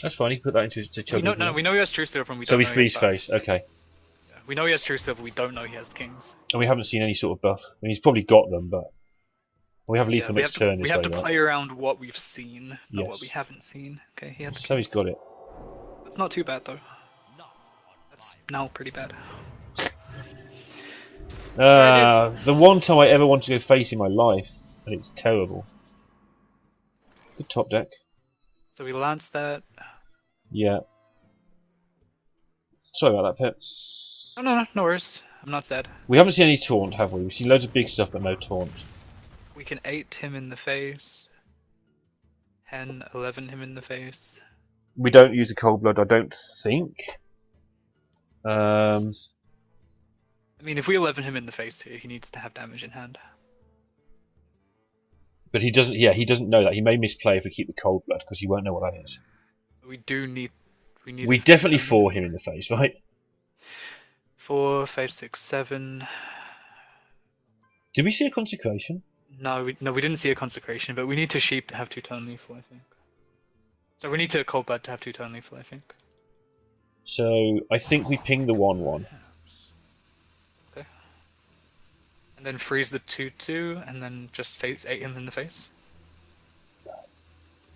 That's fine, you can put that into Chugger. We know he has True Silver and we So don't we know he freeze has face, buffs. okay. Yeah, we know he has True Silver, we don't know he has Kings. And we haven't seen any sort of buff. I mean, he's probably got them, but. We have lethal next turn we this have way, to right? play around what we've seen, not what Yes. we haven't seen. Okay, he had the So he's Kings. got it. That's not too bad though. That's now pretty bad. The one time I ever wanted to go face in my life, and it's terrible. Good top deck. So we lanced that. Yeah. Sorry about that, Pip. No worries. I'm not sad. We haven't seen any taunt, have we? We've seen loads of big stuff, but no taunt. We can 8 him in the face. 10, 11 him in the face. We don't use the cold blood, I don't think. I mean, if we 11 him in the face here, he needs to have damage in hand. But he doesn't. Yeah, he doesn't know that. He may misplay if we keep the cold blood because he won't know what that is. We do need. We definitely 4 him in the face, right? 4, 5, 6, 7. Did we see a consecration? No, we didn't see a consecration, but we need to sheep to have 2 turn lethal, I think. So we need to cold blood to have 2 turn lethal, I think. So I think we ping the 1/1. Okay. And then freeze the 2/2, and then just face 8 him in the face.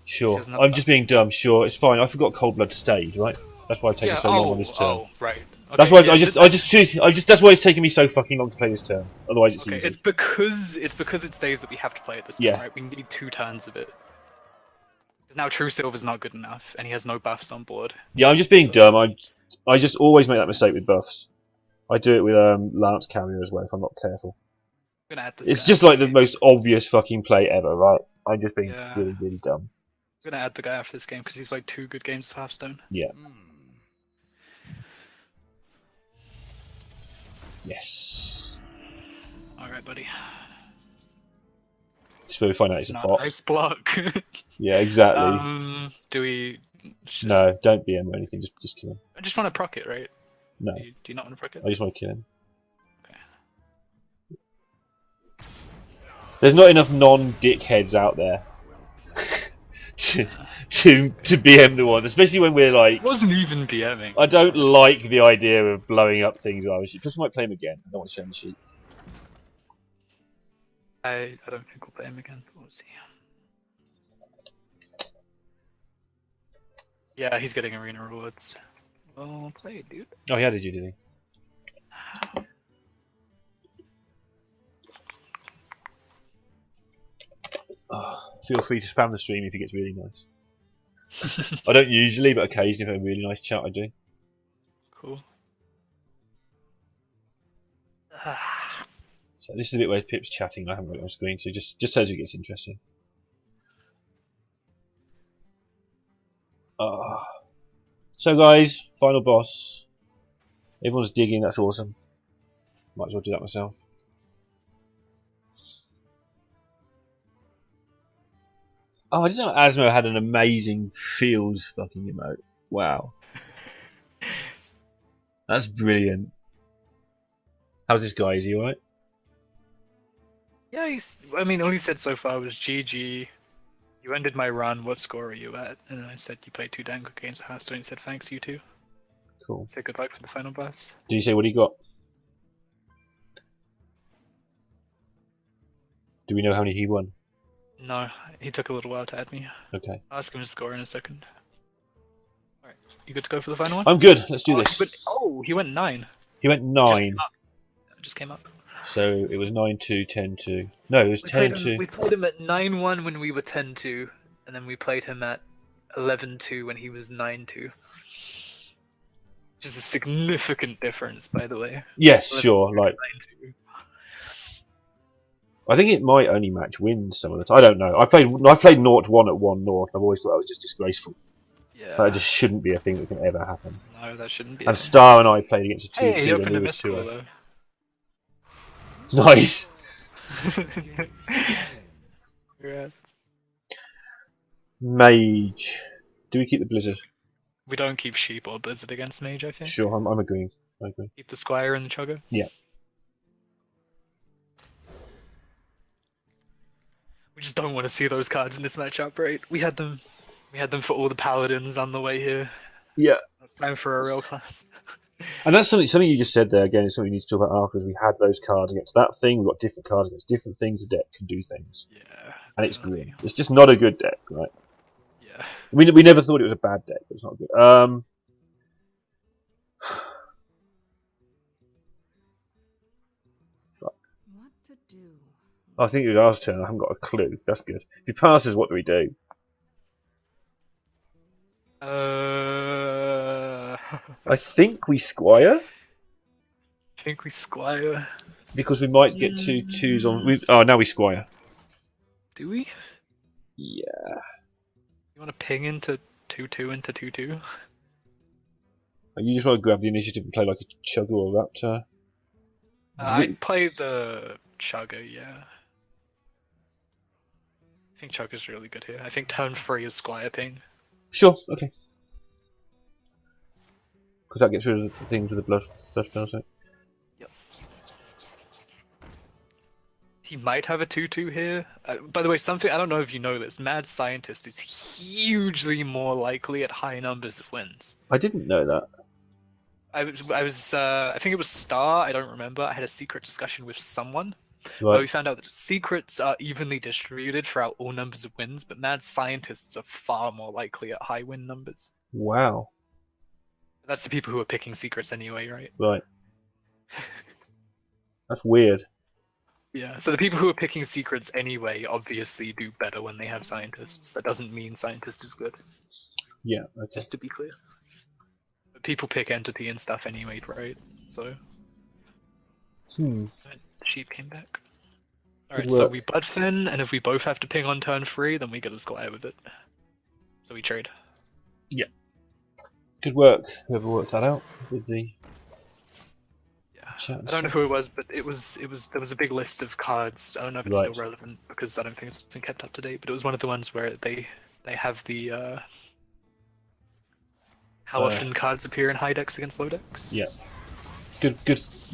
Sure. I'm just being dumb. Sure, it's fine. I forgot cold blood stayed, right? That's why I've taken so long on this turn. Oh, right. Okay, That's why yeah, that's why it's taking me so fucking long to play this turn. Otherwise, it's easy. It's because it stays that we have to play it this turn, right? We need 2 turns of it. Because now True Silver's not good enough, and he has no buffs on board. Yeah, I'm just being dumb. I just always make that mistake with buffs. I do it with Lance Carrier as well if I'm not careful. I'm gonna add this It's guy just after like this the game. most obvious fucking play ever, right? I'm just being Yeah. really, really dumb. I'm gonna add the guy after this game because he's played 2 good games of Hearthstone. Yeah. Yes. Alright, buddy. Just where we find out it's a Not bot. ice block. Yeah, exactly. Do we? Just... No, don't BM or anything. Just kill him. I just want to proc it, right? No, Do you not want to proc it? I just want to kill him. Okay. There's not enough non-dickheads out there to BM the ones, especially when we're like. It wasn't even BMing. I don't like the idea of blowing up things. Plus, I might play him again. I don't want to show him the sheet. I don't think we'll play him again. We'll see. Yeah, he's getting arena rewards. Well played, dude. Oh, he added you, did he? Oh, feel free to spam the stream if it gets really nice. I don't usually, but occasionally if I have a really nice chat, I do. Cool. So this is the bit where Pip's chatting. I haven't got it on screen, so just as it gets interesting. So guys, final boss. Everyone's digging. That's awesome. Might as well do that myself. Oh, I didn't know Asmo had an amazing fields fucking emote. Wow. That's brilliant. How's this guy? Is he alright? Yeah, I mean, all he said so far was GG. You ended my run. What score are you at? And then I said you played 2 damn good games of Hearthstone. He said thanks, you too. Cool. Say good luck for the final boss. Did you say what he got? Do we know how many he won? No, he took a little while to add me. Okay. I'll ask him his score in a second. Alright, you good to go for the final one? I'm good. Let's do this. He went 9. He went 9. Just came up. So it was 9-2, 10-2. No, it was 10-2. We played him at 9-1 when we were 10-2, and then we played him at 11-2 when he was 9-2. Which is a significant difference, by the way. Yes, sure. 11-2 Like, to 9-2. I think it might only match wins some of the time. I don't know. I played 0-1 at 1-0. I've always thought that was just disgraceful. Yeah. That just shouldn't be a thing that can ever happen. No, that shouldn't be. And Star and I played against a 2-2 Hey, he when opened we a were missed call 2-0. though. Nice. Yeah. Mage. Do we keep the Blizzard? We don't keep Sheep or Blizzard against Mage, I think. Sure, I'm agreeing. I agree. Keep the Squire and the Chugger. Yeah. We just don't want to see those cards in this matchup, right? We had them for all the Paladins on the way here. Yeah. It's time for a real class. And that's something you just said there. Again, it's something we need to talk about afterwards. We had those cards against that thing. We've got different cards against different things. The deck can do things. Yeah. And it's grim. It's just not a good deck, right? Yeah. We never thought it was a bad deck, but it's not good. Fuck. What to do? I think it was our turn. I haven't got a clue. That's good. If he passes, what do we do? I think we Squire. I think we Squire. Because we might get 2-2s on. Oh, now we Squire. Do we? Yeah. You want to ping into 2-2 into 2-2? You just want to grab the initiative and play like a Chugger or a Raptor. I'd play the Chugger, yeah. I think Chugger's really good here. I think turn 3 is Squire Ping. Sure, okay. Because that gets rid of the things with the blood filter. Yep. He might have a 2-2 here. By the way, something I don't know if you know this. Mad Scientist is hugely more likely at high numbers of wins. I didn't know that. I think it was Star. I don't remember. I had a secret discussion with someone Right. where we found out that secrets are evenly distributed throughout all numbers of wins, but Mad Scientists are far more likely at high win numbers. Wow. That's the people who are picking secrets anyway, right? Right. That's weird. Yeah, so the people who are picking secrets anyway obviously do better when they have scientists. That doesn't mean scientist is good, Yeah, okay. just to be clear. But people pick entity and stuff anyway, right? So... Hmm. Sheep came back. Alright, Good so work. we Bloodfen, and if we both have to ping on turn 3, then we get a Squire with it. So we trade. Good work, whoever worked that out with the Yeah. chat and I don't know stuff. who it was, but there was a big list of cards. I don't know if it's Right. still relevant because I don't think it's been kept up to date, but it was one of the ones where they have the how often cards appear in high decks against low decks. Yeah. Good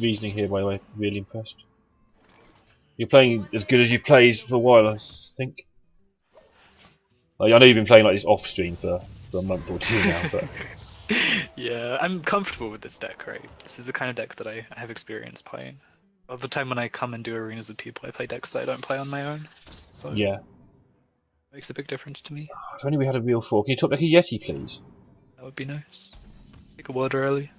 reasoning here, by the way. Really impressed. You're playing as good as you've played for a while, I think. Like, I know you've been playing like this off stream for a month or two now, but Yeah, I'm comfortable with this deck, right? This is the kind of deck that I have experience playing. All the time when I come and do arenas with people, I play decks that I don't play on my own. So yeah. it makes a big difference to me. If only we had a real four. Can you talk like a Yeti, please? That would be nice. Take a word early.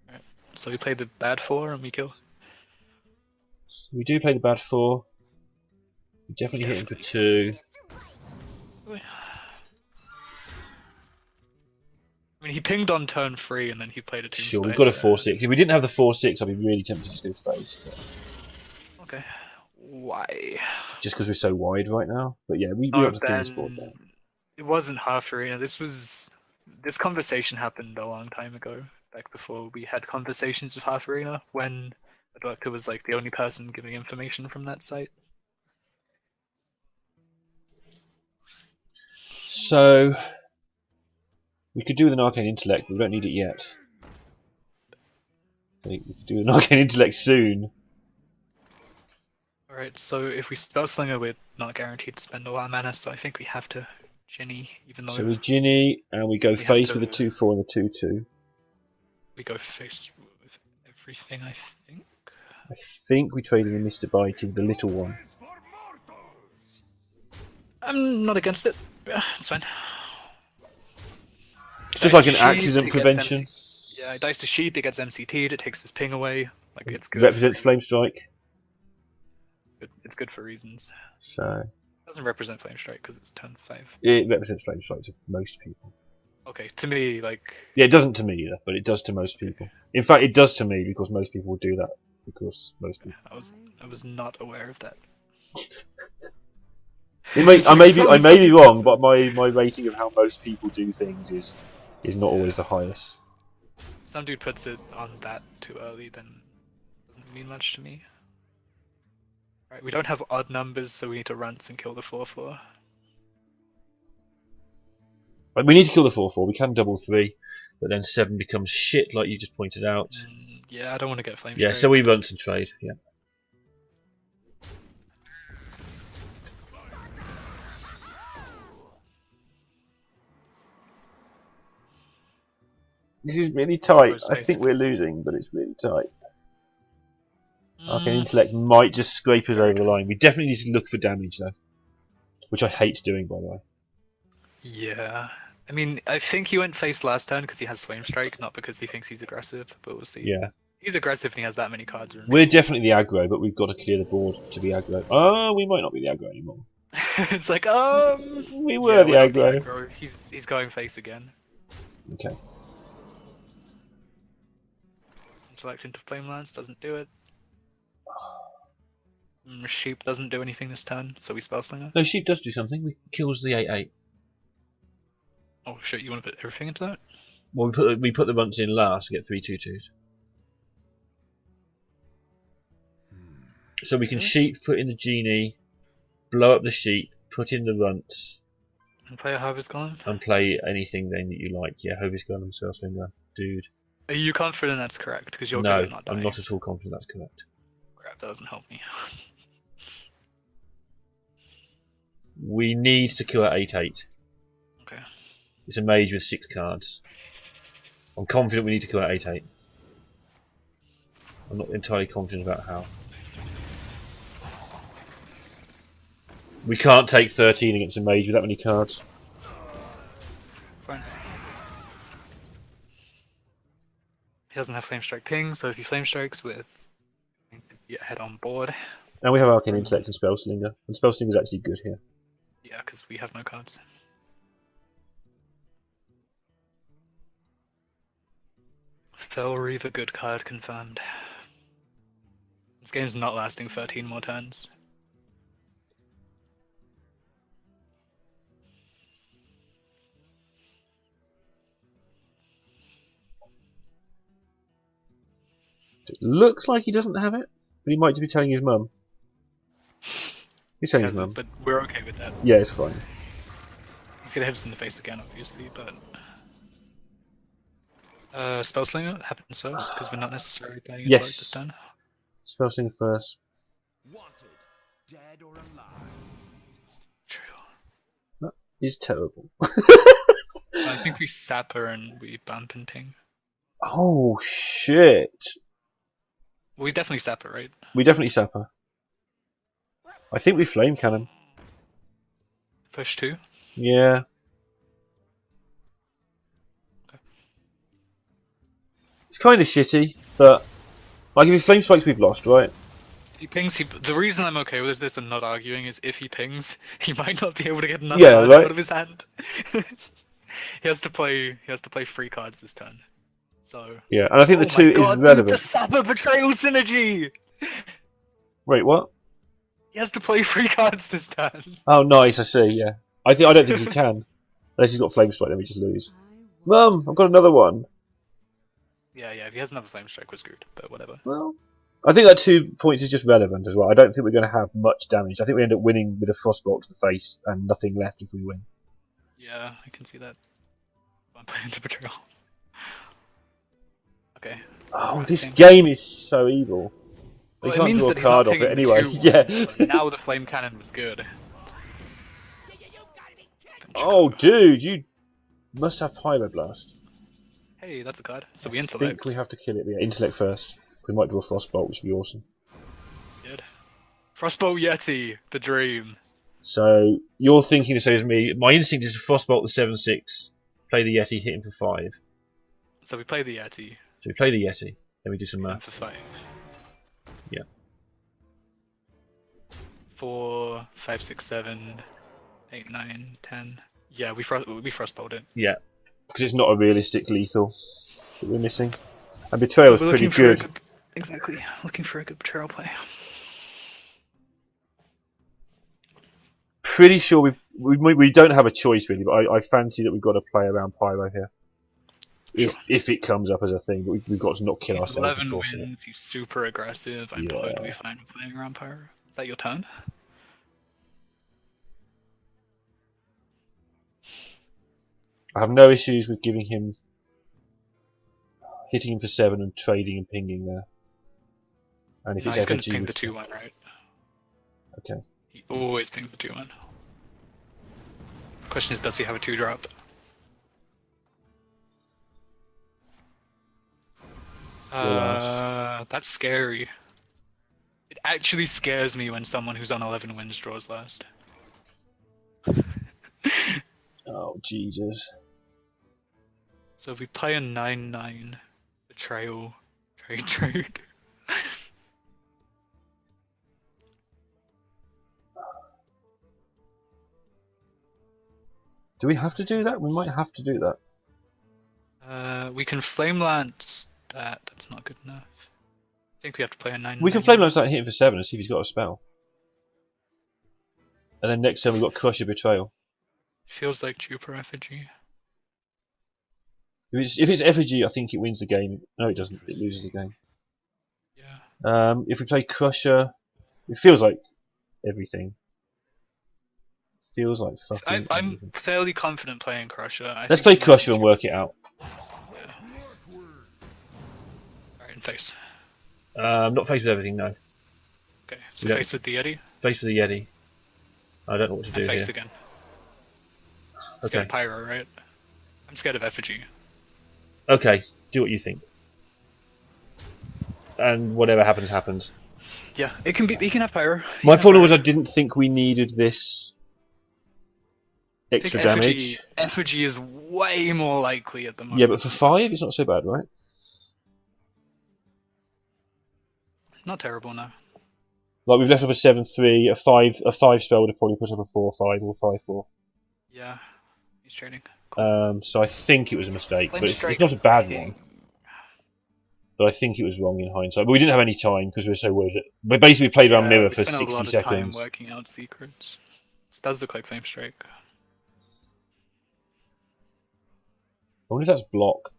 Alright, so we play the bad 4 and we kill. We do play the bad four. We definitely hit him for 2. I mean, he pinged on turn 3 and then he played a Tombstone. Sure, we've got a 4-6. If we didn't have the 4-6, I'd be really tempted to go face. But Okay. Why? just because we're so wide right now. But yeah, we Oh, have to clean this board down. it wasn't half arena. This conversation happened a long time ago, back before we had conversations with half arena, when the doctor was like the only person giving information from that site. So we could do with an arcane intellect, but we don't need it yet. I think we could do an arcane intellect soon. Alright, so if we spell slinger, we're not guaranteed to spend all our mana, so I think we have to Ginny, even though So we Ginny and we go We have face to- with a 2-4 and a 2-2. we go face with everything, I think. I think we trade in the Mr. Biting, the little one. I'm not against it. It's fine. It's just like an Sheep, accident it gets prevention. Yeah, it dies to sheep, it gets MCT'd, it takes his ping away. Like, it's good. Represents Flame Strike. It's good for reasons. So It doesn't represent Flame Strike because it's turn 5. it represents Flame Strike to most people. Okay, to me, like... Yeah, it doesn't to me either, but it does to most people. In fact, it does to me because most people will do that. Because most people. I was not aware of that. I may be wrong, but my rating of how most people do things is not always the highest. Some dude puts it on that too early, then it doesn't mean much to me. Right, we don't have odd numbers, so we need to runts and kill the 4-4. Like, we need to kill the 4-4. We can double 3, but then 7 becomes shit, like you just pointed out. Yeah, I don't want to get Flame Yeah, Strike. so we runts and trade. Yeah. This is really tight. I think we're losing, but it's really tight. Arcane Intellect might just scrape us over the line. We definitely need to look for damage, though. Which I hate doing, by the way. Yeah. I mean, I think he went face last turn because he has Flame Strike, not because he thinks he's aggressive, but we'll see. Yeah. He's aggressive and he has that many cards. We're definitely the aggro, but we've got to clear the board to be aggro. Oh, we might not be the aggro anymore. It's like, We were yeah, the we're not aggro. He's going face again. Okay. Select into Flamelands, doesn't do it. Sheep doesn't do anything this turn, so we Spellslinger. No, Sheep does do something. We kills the 8-8. Oh shit! You want to put everything into that? Well, we put the runts in last to get 3/2/2s. So we can sheep, put in the genie, blow up the sheep, put in the runts, And play a harvest golem. and play anything then that you like. Yeah, Hovis Gun and Surflinger, dude. Are you confident that's correct? Because you're No, good at not dying. I'm not at all confident that's correct. Crap, that doesn't help me. We need to kill at 8/8. Okay. It's a mage with 6 cards. I'm confident we need to kill at 8/8. I'm not entirely confident about how. We can't take 13 against a mage with that many cards. Fine. He doesn't have Flame Strike ping, so if he Flame Strikes with, get head on board. And we have Arcane Intellect and Spellslinger. And Spellslinger's actually good here. Yeah, because we have no cards. Fell Reaver good card confirmed. This game's not lasting 13 more turns. It looks like he doesn't have it, but he might just be telling his mum. He's telling his mum. But we're okay with that. Yeah, it's fine. He's gonna hit us in the face again, obviously, but... Spellslinger happens first, because we're not necessarily playing it like this turn. Spellslinger first. Wanted, dead or alive. True. That is terrible. I think we sap her and we bump and ping. Oh, shit. We definitely sap her, right? We definitely sap her. I think we flame cannon. Push 2? Yeah. Okay. It's kind of shitty, but like if he flame strikes, we've lost, right? If he pings, the reason I'm okay with this and not arguing is if he pings, he might not be able to get another Yeah, card right. out of his hand. he has to play 3 cards this turn. So Yeah, and I think the 2 is God, relevant. The Sapper Betrayal synergy! Wait, what? He has to play 3 cards this turn. Oh, nice. I see. Yeah, I don't think he can. Unless he's got flame strike, then we just lose. Mum, I've got another one. Yeah, if he has another Flame Strike, we're screwed, but whatever. Well, I think that 2 points is just relevant as well. I don't think we're going to have much damage. I think we end up winning with a frostbolt to the face and nothing left if we win. Yeah, I can see that. I'm playing into Betrayal. Okay. Oh, this game is so evil. Well, we can't draw a that he's card not off it pinging anyway. 2-1, Yeah. so now the Flame Cannon was good. Oh, dude, you must have Pyroblast. Hey, that's a card. So we I intellect. think we have to kill it. Yeah, intellect first. We might draw a frostbolt, which would be awesome. Good. Frostbolt Yeti, the dream. So you're thinking the same as me. My instinct is to frostbolt the 7/6, play the Yeti, hit him for 5. So we play the Yeti. So we play the Yeti, then we do some Hit him math. for 5. Yeah. 4, 5, 6, 7, 8, 9, 10. Yeah, we frostbolt it. Yeah, because it's not a realistic lethal that we're missing. And Betrayal is we're pretty looking for a good. Exactly. Looking for a good Betrayal play. Pretty sure we don't have a choice really, but I fancy that we've got to play around Pyro here. If it comes up as a thing, but we've got to not kill He's ourselves. 11 of wins, he's super aggressive. I'm totally fine with playing around Pyro. Is that your turn? I have no issues with giving him, hitting him for 7 and trading and pinging there. And if No, it's he's going effigy, to ping the with- 2-1, right? Okay. He always pings the 2-1. Question is, does he have a 2-drop? That's scary. It actually scares me when someone who's on 11 wins draws last. Oh, Jesus. So if we play a 9-9, Betrayal, trade. Do we have to do that? We might have to do that. We can Flame Lance that. That's not good enough. I think we have to play a 9-9. We can Flame Lance that and hit him for 7 and see if he's got a spell. And then next turn we've got Crush or Betrayal. Feels like Jupiter Effigy. If it's effigy, I think it wins the game. No, it doesn't. It loses the game. Yeah. If we play Crusher, it feels like everything. It feels like fucking I'm everything. fairly confident playing Crusher. Let's play Crusher and work it out. Alright, and face. Not face with everything, no. Okay, so Yeah. face with the Yeti, Face with the Yeti. I don't know what to do and face here. again. Okay. Scared of Pyro, right? I'm scared of Effigy. Okay, do what you think. And whatever happens, happens. Yeah, it can be. He can have Pyro. My problem was I didn't think we needed this extra damage. Effigy is way more likely at the moment. Yeah, but for 5, it's not so bad, right? Not terrible now. Like we've left up a 7-3, a 5 spell would have probably put up a 4-5 or 5-4. Yeah, he's trading. So I think it was a mistake, Flame but it's Strike not a bad King. one. But I think it was wrong in hindsight. But we didn't have any time because we were so worried. But basically, we played around mirror we for spent 60 a lot seconds. of time working out secrets. This does look like Flame Strike. I wonder if that's block.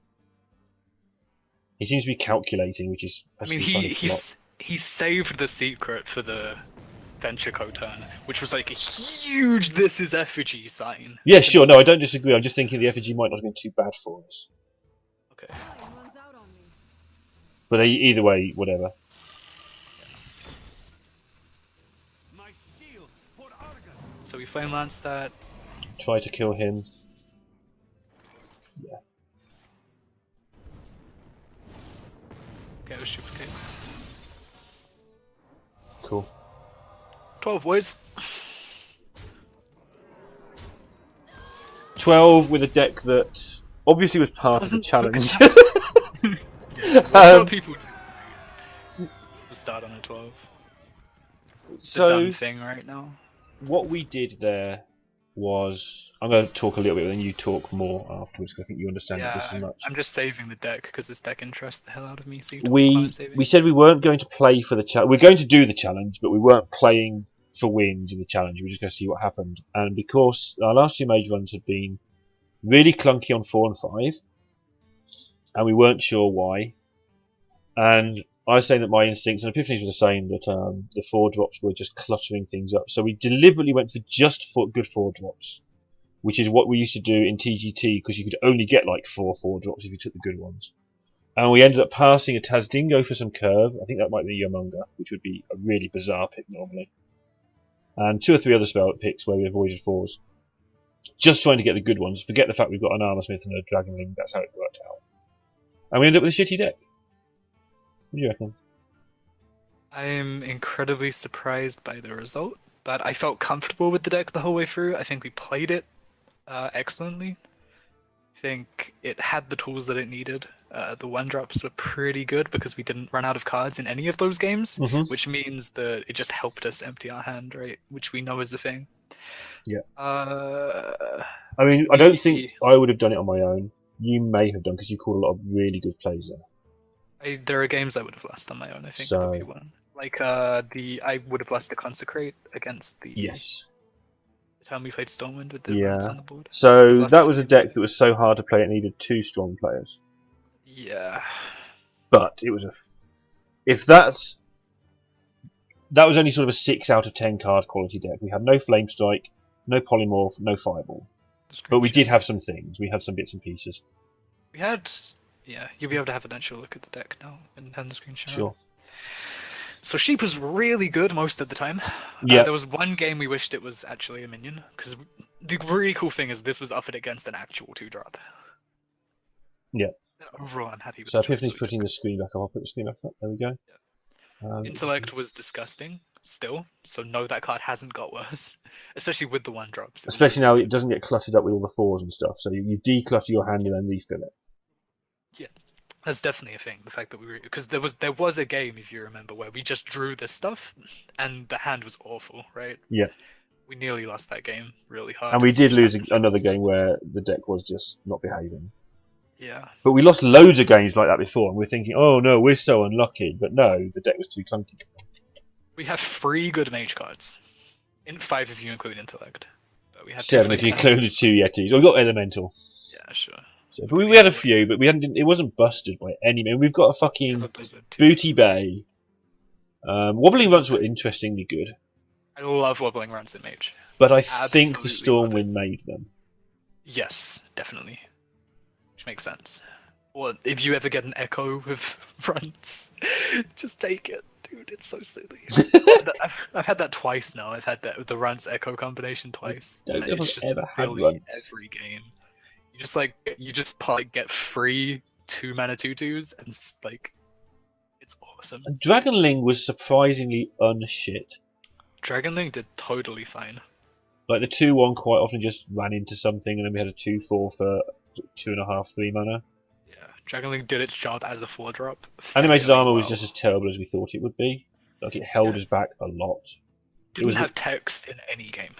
He seems to be calculating, which is I mean, possibly block. he saved the secret for the Venture Co turn, which was like a huge "This is Effigy" sign. Yeah, sure. No, I don't disagree. I'm just thinking the effigy might not have been too bad for us. Okay. But either way, whatever. My shield for Argon. So we Flame Lance that. Try to kill him. Yeah. Okay, it was super okay. Cool. 12 boys. 12 with a deck that obviously was part of the challenge. That's what people do. We'll start on a 12. It's a done thing right now. What we did there was... I'm going to talk a little bit, but then you talk more afterwards, because I think you understand it just as much. I'm just saving the deck because this deck interests the hell out of me. So We said we weren't going to play for the challenge. We're going to do the challenge, but we weren't playing for wins in the challenge. We were just going to see what happened. And because our last 2 Mage runs had been really clunky on 4 and 5, and we weren't sure why. And I was saying that my instincts and epiphanies were the same, that the 4 drops were just cluttering things up. So we deliberately went for just good 4 drops, which is what we used to do in TGT, because you could only get like 4 drops if you took the good ones. And we ended up passing a Tazdingo for some curve. I think that might be Yomunga, which would be a really bizarre pick normally. And 2 or 3 other spell picks where we avoided 4s. Just trying to get the good ones. Forget the fact we've got an Armor Smith and a Dragonling. That's how it worked out. And we ended up with a shitty deck. What do you reckon? I am incredibly surprised by the result, but I felt comfortable with the deck the whole way through. I think we played it excellently. I think it had the tools that it needed. The 1-drops were pretty good because we didn't run out of cards in any of those games, which means that it just helped us empty our hand, right? Which we know is a thing. Yeah. I mean, I don't think I would have done it on my own. You may have done, because you called a lot of really good plays there. There are games I would have lost on my own, I think. So... Like, I would have lost the Consecrate against the... Yes. The time we played Stormwind with the lands on the board. So that was a deck that was so hard to play it needed 2 strong players. Yeah. But it was a... If that's... That was only sort of a 6 out of 10 card quality deck. We had no Flame Strike, no Polymorph, no Fireball. But we did have some things. We had some bits and pieces. We had... Yeah, you'll be able to have an actual look at the deck now and the screenshot. Sure. So Sheep was really good most of the time. Yeah. There was one game we wished it was actually a minion, because the really cool thing is this was offered against an actual 2-drop. Yeah. Overall, I'm happy with So the choice Epiphany's that we putting took. the screen back up. I'll put the screen back up. There we go. Intellect was disgusting, still, so no, that card hasn't got worse. Especially with the 1-drops. Especially now it doesn't get cluttered up with all the 4s and stuff, so you declutter your hand and then refill it. Yeah, that's definitely a thing. The fact that because there was a game, if you remember, where we just drew this stuff, and the hand was awful, right? Yeah. We nearly lost that game really hard. And we did lose another game where the deck was just not behaving. Yeah. But we lost loads of games like that before, and we're thinking, oh no, we're so unlucky. But no, the deck was too clunky. We have 3 good mage cards. 5 if you include intellect. But we have 7 if you include the 2 Yetis. Oh, we got Elemental. Yeah, sure. So, but we had a few, but we hadn't. It wasn't busted by any means. We've got a fucking Booty Bay. Wobbling Runs were interestingly good. I love wobbling runs in Mage. But I think the Absolutely Stormwind made them. Yes, definitely. Which makes sense. Or if you ever get an echo with runs, just take it. Dude, it's so silly. I've had that twice now. I've had that with the runs echo combination twice. I don't know if It's I've just ever had silly runs. every game. You just get free 2-mana 2/2s and like it's awesome. And Dragonling was surprisingly unshit. Dragonling did totally fine. Like the 2/1 quite often just ran into something, and then we had a 2/4 for 2.5, 3 mana. Yeah, Dragonling did its job as a 4-drop. Animated fairly Armor was well. just as terrible as we thought it would be. Like it held us back a lot. Didn't have text in any game.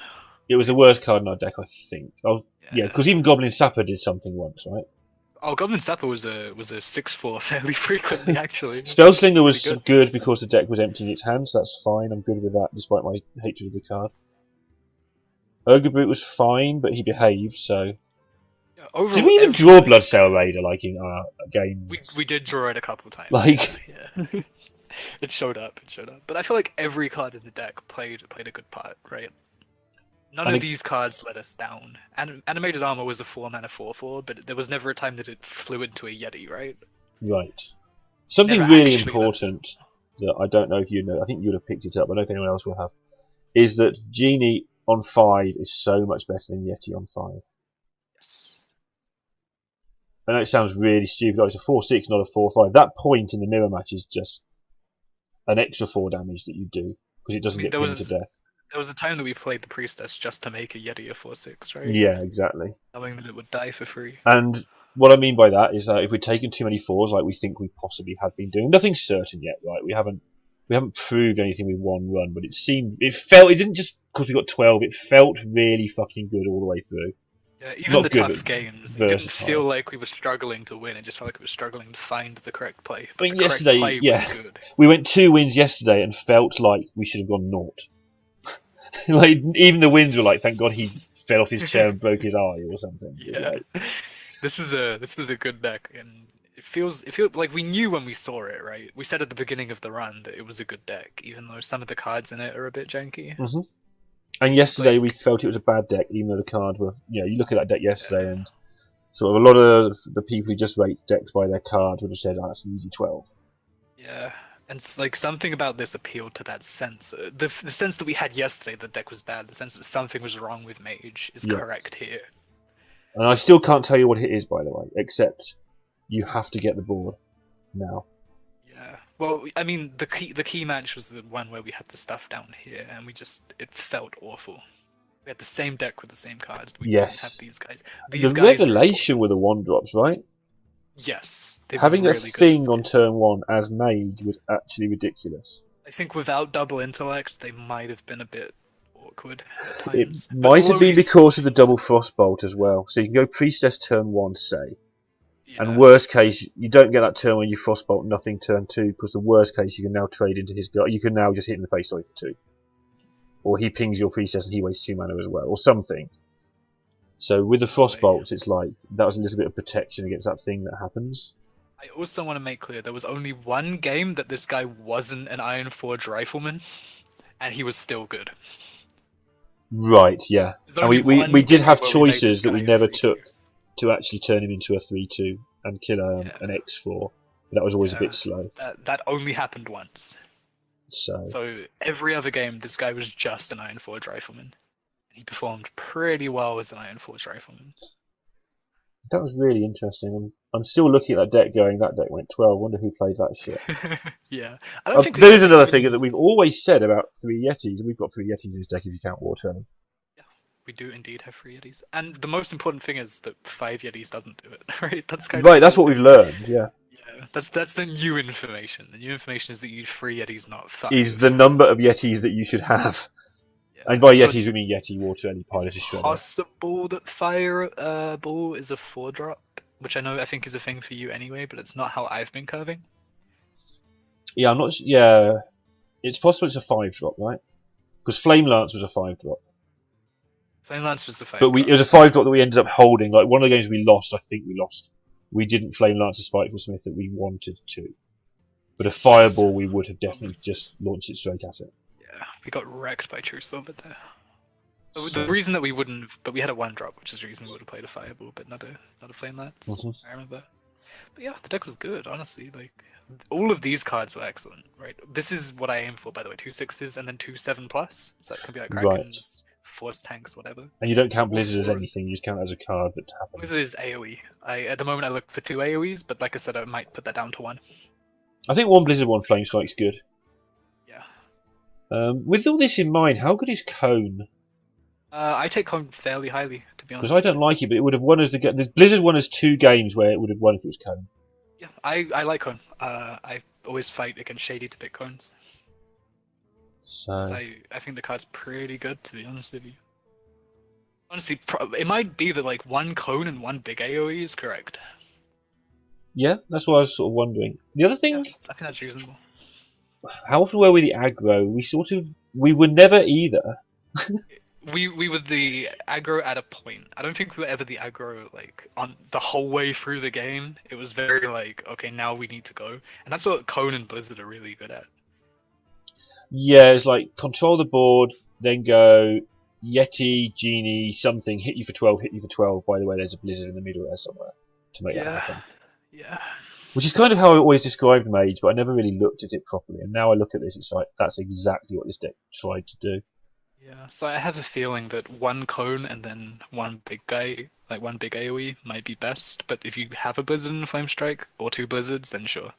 It was the worst card in our deck, I think. Oh, yeah, because even Goblin Sapper did something once, right? Oh, Goblin Sapper was a 6/4 fairly frequently actually. Spellslinger was Pretty good because the deck was emptying its hands. That's fine. I'm good with that, despite my hatred of the card. Ogre Brute was fine, but he behaved. So, Yeah, overall, did we even draw Bloodsail Raider like in our game? We did draw it a couple times. Like, yeah. It showed up. But I feel like every card in the deck played a good part, right? None of these cards let us down. Animated Armor was a 4-mana 4/4, but there was never a time that it flew into a Yeti, right? right. Something Never really actually important that I don't know if you know. I think you would have picked it up. I don't know if anyone else will have. Is that Genie on 5 is so much better than Yeti on 5. Yes. I know it sounds really stupid. Oh, it's a 4/6, not a 4/5. That point in the mirror match is just an extra 4 damage that you do because it doesn't get pinned to death. There was a time that we played the Priestess just to make a Yeti a 4/6, right? Yeah, exactly. Knowing that it would die for free. And what I mean by that is that if we're taking too many 4s, like we think we possibly have been doing, nothing's certain yet, right? We haven't proved anything with one run, but it didn't just because we got 12. It felt really fucking good all the way through. Yeah, even Not the good, tough but games, it versatile. didn't feel like we were struggling to win. It just felt like we were struggling to find the correct play. But I mean, the correct yesterday, play yeah, was good. we went 2 wins yesterday and felt like we should have gone 0. Like even the wins were like, thank God he fell off his chair and broke his eye or something. Yeah, Like, this was a good deck, and it feels like we knew when we saw it, right? We said at the beginning of the run that it was a good deck, even though some of the cards in it are a bit janky. and yesterday we felt it was a bad deck, even though the cards were. You know, you look at that deck yesterday, and sort of a lot of the people who just rate decks by their cards would have said, "Oh, that's an easy 12." Yeah, and like something about this appealed to that sense. The sense that we had yesterday, the deck was bad. The sense that something was wrong with Mage is correct here. And I still can't tell you what it is, by the way, except you have to get the board now. Yeah. Well, I mean, the key match was the one where we had the stuff down here, and it felt awful. We had the same deck with the same cards. We didn't have these guys. The revelation were the 1-drops, right? Yes. Having really a thing on turn 1 as Mage was actually ridiculous. I think without double intellect, they might have been a bit awkward at It times. might have been because of the double Frostbolt as well. So you can go Priestess turn 1, say. Yeah. And worst case, you don't get that turn when you Frostbolt nothing turn 2, because the worst case you can now trade into his guy. You can now just hit in the face for 2. Or he pings your Priestess and he wastes 2 mana as well, or something. So with the Frostbolts, it's like, that was a little bit of protection against that thing that happens. I also want to make clear, there was only one game that this guy wasn't an Iron Forge rifleman, and he was still good. Right, yeah. And we did have choices that we never took to actually turn him into a 3/2 and kill an X4. But that was always a bit slow. That only happened once. So every other game, this guy was just an Iron Forge rifleman. He performed pretty well as an Iron Forge rifleman. That was really interesting. I'm still looking at that deck going, that deck went 12. I wonder who played that shit. Yeah. I don't think there's another thing that we've always said about 3 Yetis, and we've got 3 Yetis in this deck if you count War Turning. Yeah, we do indeed have 3 Yetis. And the most important thing is that 5 Yetis doesn't do it, right? That's that's what we've learned, yeah. Yeah, that's the new information. The new information is that you use 3 Yetis, not 5. Is the number of Yetis that you should have. And by Yetis, we mean Yeti, Water, any Pilot is Shredder. Possible that Fireball is a 4-drop, which I think is a thing for you anyway, but it's not how I've been curving. Yeah, I'm not. Yeah, it's possible it's a 5-drop, right? Because Flame Lance was a 5-drop. Flame Lance was the 5 But drop. it was a 5 drop that we ended up holding. Like one of the games we lost, I think we lost. We didn't Flame Lance a Spiteful Smith that we wanted to. But a Fireball, we would have definitely just launched it straight at it. Yeah, we got wrecked by True Silver there. The reason that we wouldn't, but we had a 1-drop, which is the reason we would have played a Fireball, but not a Flame Lance. I remember. But yeah, the deck was good, honestly. Like all of these cards were excellent, right? This is what I aim for, by the way: 2 6s and then 2 7+. So that can be like Krakens, Force Tanks, whatever. And you don't count Blizzard as anything; you just count it as a card that happens. Blizzard is AOE. At the moment I look for 2 AOEs, but like I said, I might put that down to 1. I think 1 Blizzard, 1 Flame Strike's good. Yeah. With all this in mind, how good is Cone? I take Cone fairly highly, to be honest. Because I don't like it, but it would have won us the Blizzard won us 2 games where it would have won if it was Cone. Yeah, I like Cone. I always fight against Shady to pick Cones. So I think the card's pretty good, to be honest with you. Honestly, it might be that like 1 Cone and 1 big AoE is correct. yeah, that's what I was sort of wondering. The other thing, Yeah, I think that's reasonable. how often were we the aggro? We were never either. We were the aggro at a point. I don't think we were ever the aggro like on the whole way through the game. It was very like, okay, now we need to go, and that's what Cone and Blizzard are really good at. Yeah, it's like control the board, then go Yeti, Genie, something, hit you for 12, hit you for 12. By the way, there's a Blizzard in the middle there somewhere to make that happen. Yeah. Which is kind of how I always described Mage, but I never really looked at it properly. And now I look at this, it's like that's exactly what this deck tried to do. Yeah, so I have a feeling that 1 Cone and then 1 big guy, like 1 big AoE, might be best. But if you have a Blizzard and a Flame Strike, or 2 Blizzards, then sure.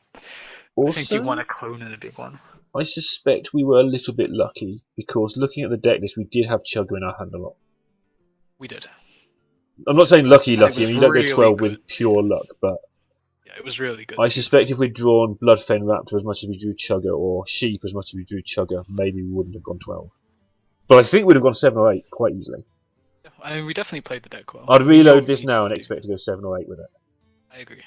Also, I think you want a Cone and a big one. I suspect we were a little bit lucky, because looking at the deck list, we did have Chugga in our hand a lot. We did. I'm not saying lucky. I mean, you don't really get 12 good. with pure luck, but Yeah, it was really good. I suspect if we'd drawn Bloodfen Raptor as much as we drew Chugga, or Sheep as much as we drew Chugga, maybe we wouldn't have gone 12. But I think we'd have gone 7 or 8 quite easily. I mean, we definitely played the deck well. I'd reload this now and expect to go 7 or 8 with it. I agree.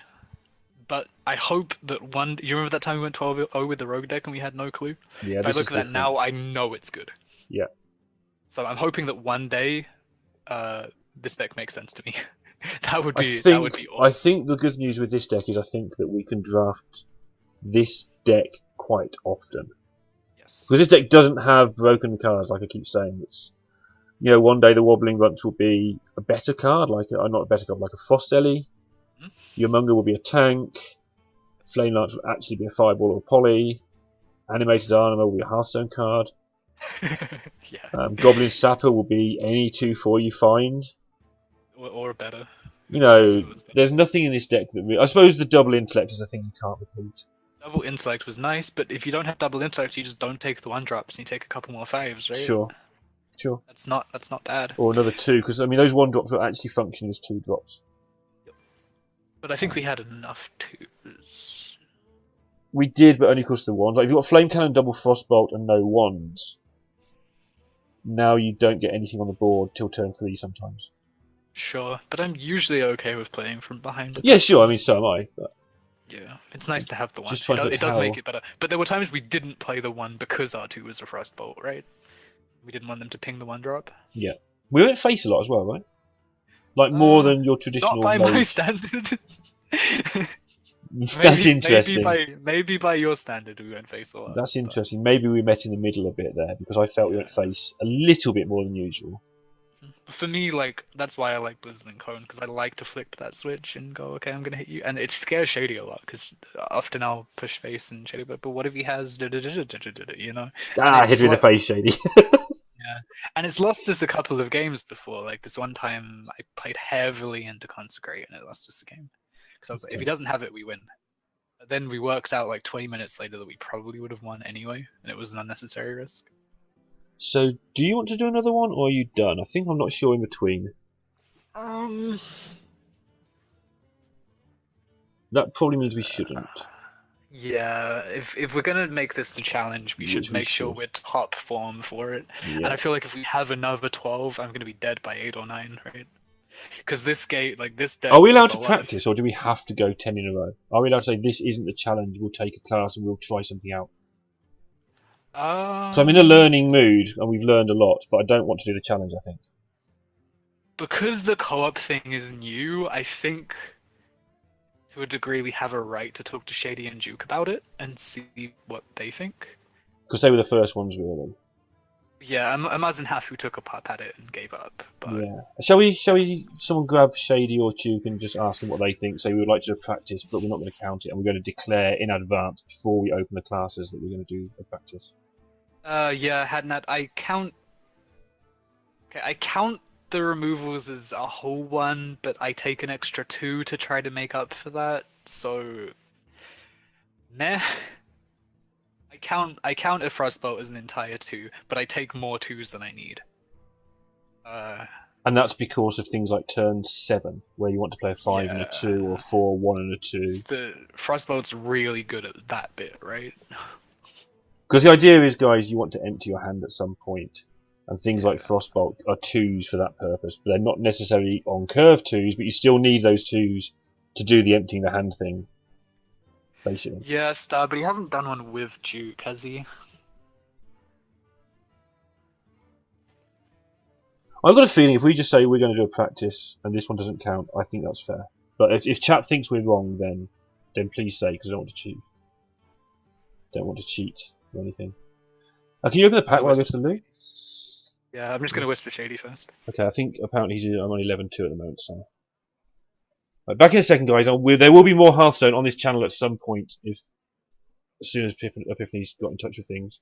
But I hope that you remember that time we went 12-0 with the Rogue deck and we had no clue? Yeah, if I look at that now, I know it's good. Yeah. So I'm hoping that one day, this deck makes sense to me. that would be awesome. I think the good news with this deck is I think that we can draft this deck quite often. Yes. Because this deck doesn't have broken cards, like I keep saying. It's, one day the Wobbling Runt will be a better card, not a better card, like a Frost Ellie. Yomunga will be a tank. Flame Lance will actually be a Fireball or a Poly. Animated Anima will be a Hearthstone card. Yeah. Goblin Sapper will be any 2/4 you find. Or better. There's nothing in this deck that I suppose the double intellect is a thing you can't repeat. Double intellect was nice, but if you don't have double intellect, you just don't take the 1-drops and you take a couple more 5s, right? Sure. That's not bad. Or another 2, because those 1-drops are actually functioning as 2-drops. But I think we had enough 2s. We did, but only because of the wands. Like if you've got Flame Cannon, double Frostbolt, and no wands, now you don't get anything on the board till turn 3 sometimes. Sure, but I'm usually okay with playing from behind. Yeah, sure. I mean, so am I. But yeah, it's nice to have the 1. Just trying to it does make it better. But there were times we didn't play the 1 because our 2 was a Frostbolt, right? We didn't want them to ping the 1-drop. Yeah. We went face a lot as well, right? Like more than your traditional. Not by my Mage. standard. That's interesting. Maybe by your standard we went face a lot. That's interesting. Maybe we met in the middle a bit there, because I felt we went face a little bit more than usual. For me, that's why I like Blizzard and Cone, because I like to flick that switch and go, okay, I'm gonna hit you, and it scares Shady a lot, because often I'll push face and Shady, but what if he has, Hit me in the like, face, Shady. yeah, and it's lost us a couple of games before. Like this one time, I played heavily into Consecrate, and it lost us a game. Because I was like, if he doesn't have it, we win. But then we worked out like 20 minutes later that we probably would have won anyway, and it was an unnecessary risk. So, do you want to do another one, or are you done? I think I'm not sure in between. That probably means we shouldn't. Yeah, if we're gonna make this the challenge, we should make sure we're top form for it. Yeah. And I feel like if we have another 12, I'm gonna be dead by 8 or 9, right? Because this deck. Are we allowed to practice, or do we have to go 10 in a row? Are we allowed to say this isn't the challenge? We'll take a class and we'll try something out. So I'm in a learning mood, and we've learned a lot, but I don't want to do the challenge, I think. because the co-op thing is new, I think to a degree we have a right to talk to Shady and Duke about it and see what they think. Because they were the first ones, really. Yeah, Amaz half who took a pop at it and gave up. But Yeah. Shall we? Someone grab Shady or Duke and just ask them what they think. Say we would like to do a practice, but we're not going to count it, and we're going to declare in advance before we open the classes that we're going to do a practice. Yeah, Hadnat, I count. Okay, I count the removals as a whole one, but I take an extra 2 to try to make up for that. So, meh. I count a Frostbolt as an entire 2, but I take more 2s than I need. And that's because of things like turn 7, where you want to play a 5 and a 2, or 4, 1 and a 2. The Frostbolt's really good at that bit, right? Because the idea is, guys, you want to empty your hand at some point, and things like Frostbolt are 2s for that purpose, but they're not necessarily on curve 2s, but you still need those 2s to do the emptying the hand thing, basically. Yeah, Star, but he hasn't done one with Duke, has he? I've got a feeling if we just say we're going to do a practice and this one doesn't count, I think that's fair. But if chat thinks we're wrong, then please say, because I don't want to cheat. Don't want to cheat or anything. Can you open the pack while I go to the loo? Yeah, I'm just going to whisper Shady first. Okay, I think apparently I'm on 11-2 at the moment, so... Right, back in a second, guys. There will be more Hearthstone on this channel at some point, as soon as Epiphany's got in touch with things.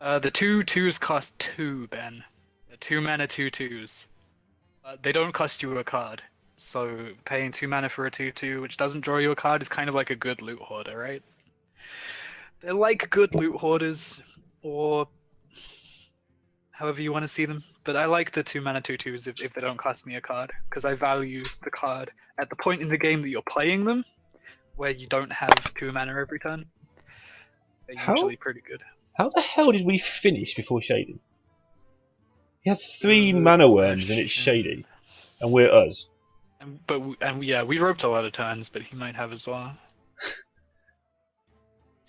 The 2/2s cost 2, Ben. The 2 mana 2/2s. They don't cost you a card. So paying 2 mana for a 2/2, which doesn't draw you a card, is kind of like a good loot hoarder, right? They're like good loot hoarders, or however you want to see them. But I like the 2 mana 2/2s if they don't cost me a card, because I value the card at the point in the game that you're playing them, where you don't have 2 mana every turn. They're usually pretty good. How the hell did we finish before Shady? He had 3 mana worms and it's Shady. And we're us. Yeah, we roped a lot of turns, but he might have as well.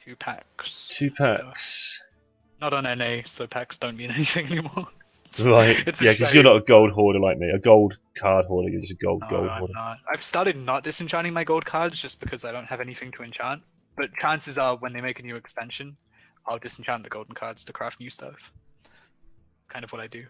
2 packs. 2 packs. Not on NA, so packs don't mean anything anymore. Right, yeah, because you're not a gold hoarder like me. A gold card hoarder, you're just a gold hoarder. I'm not. I've started not disenchanting my gold cards just because I don't have anything to enchant. But chances are, when they make a new expansion, I'll disenchant the golden cards to craft new stuff. It's kind of what I do.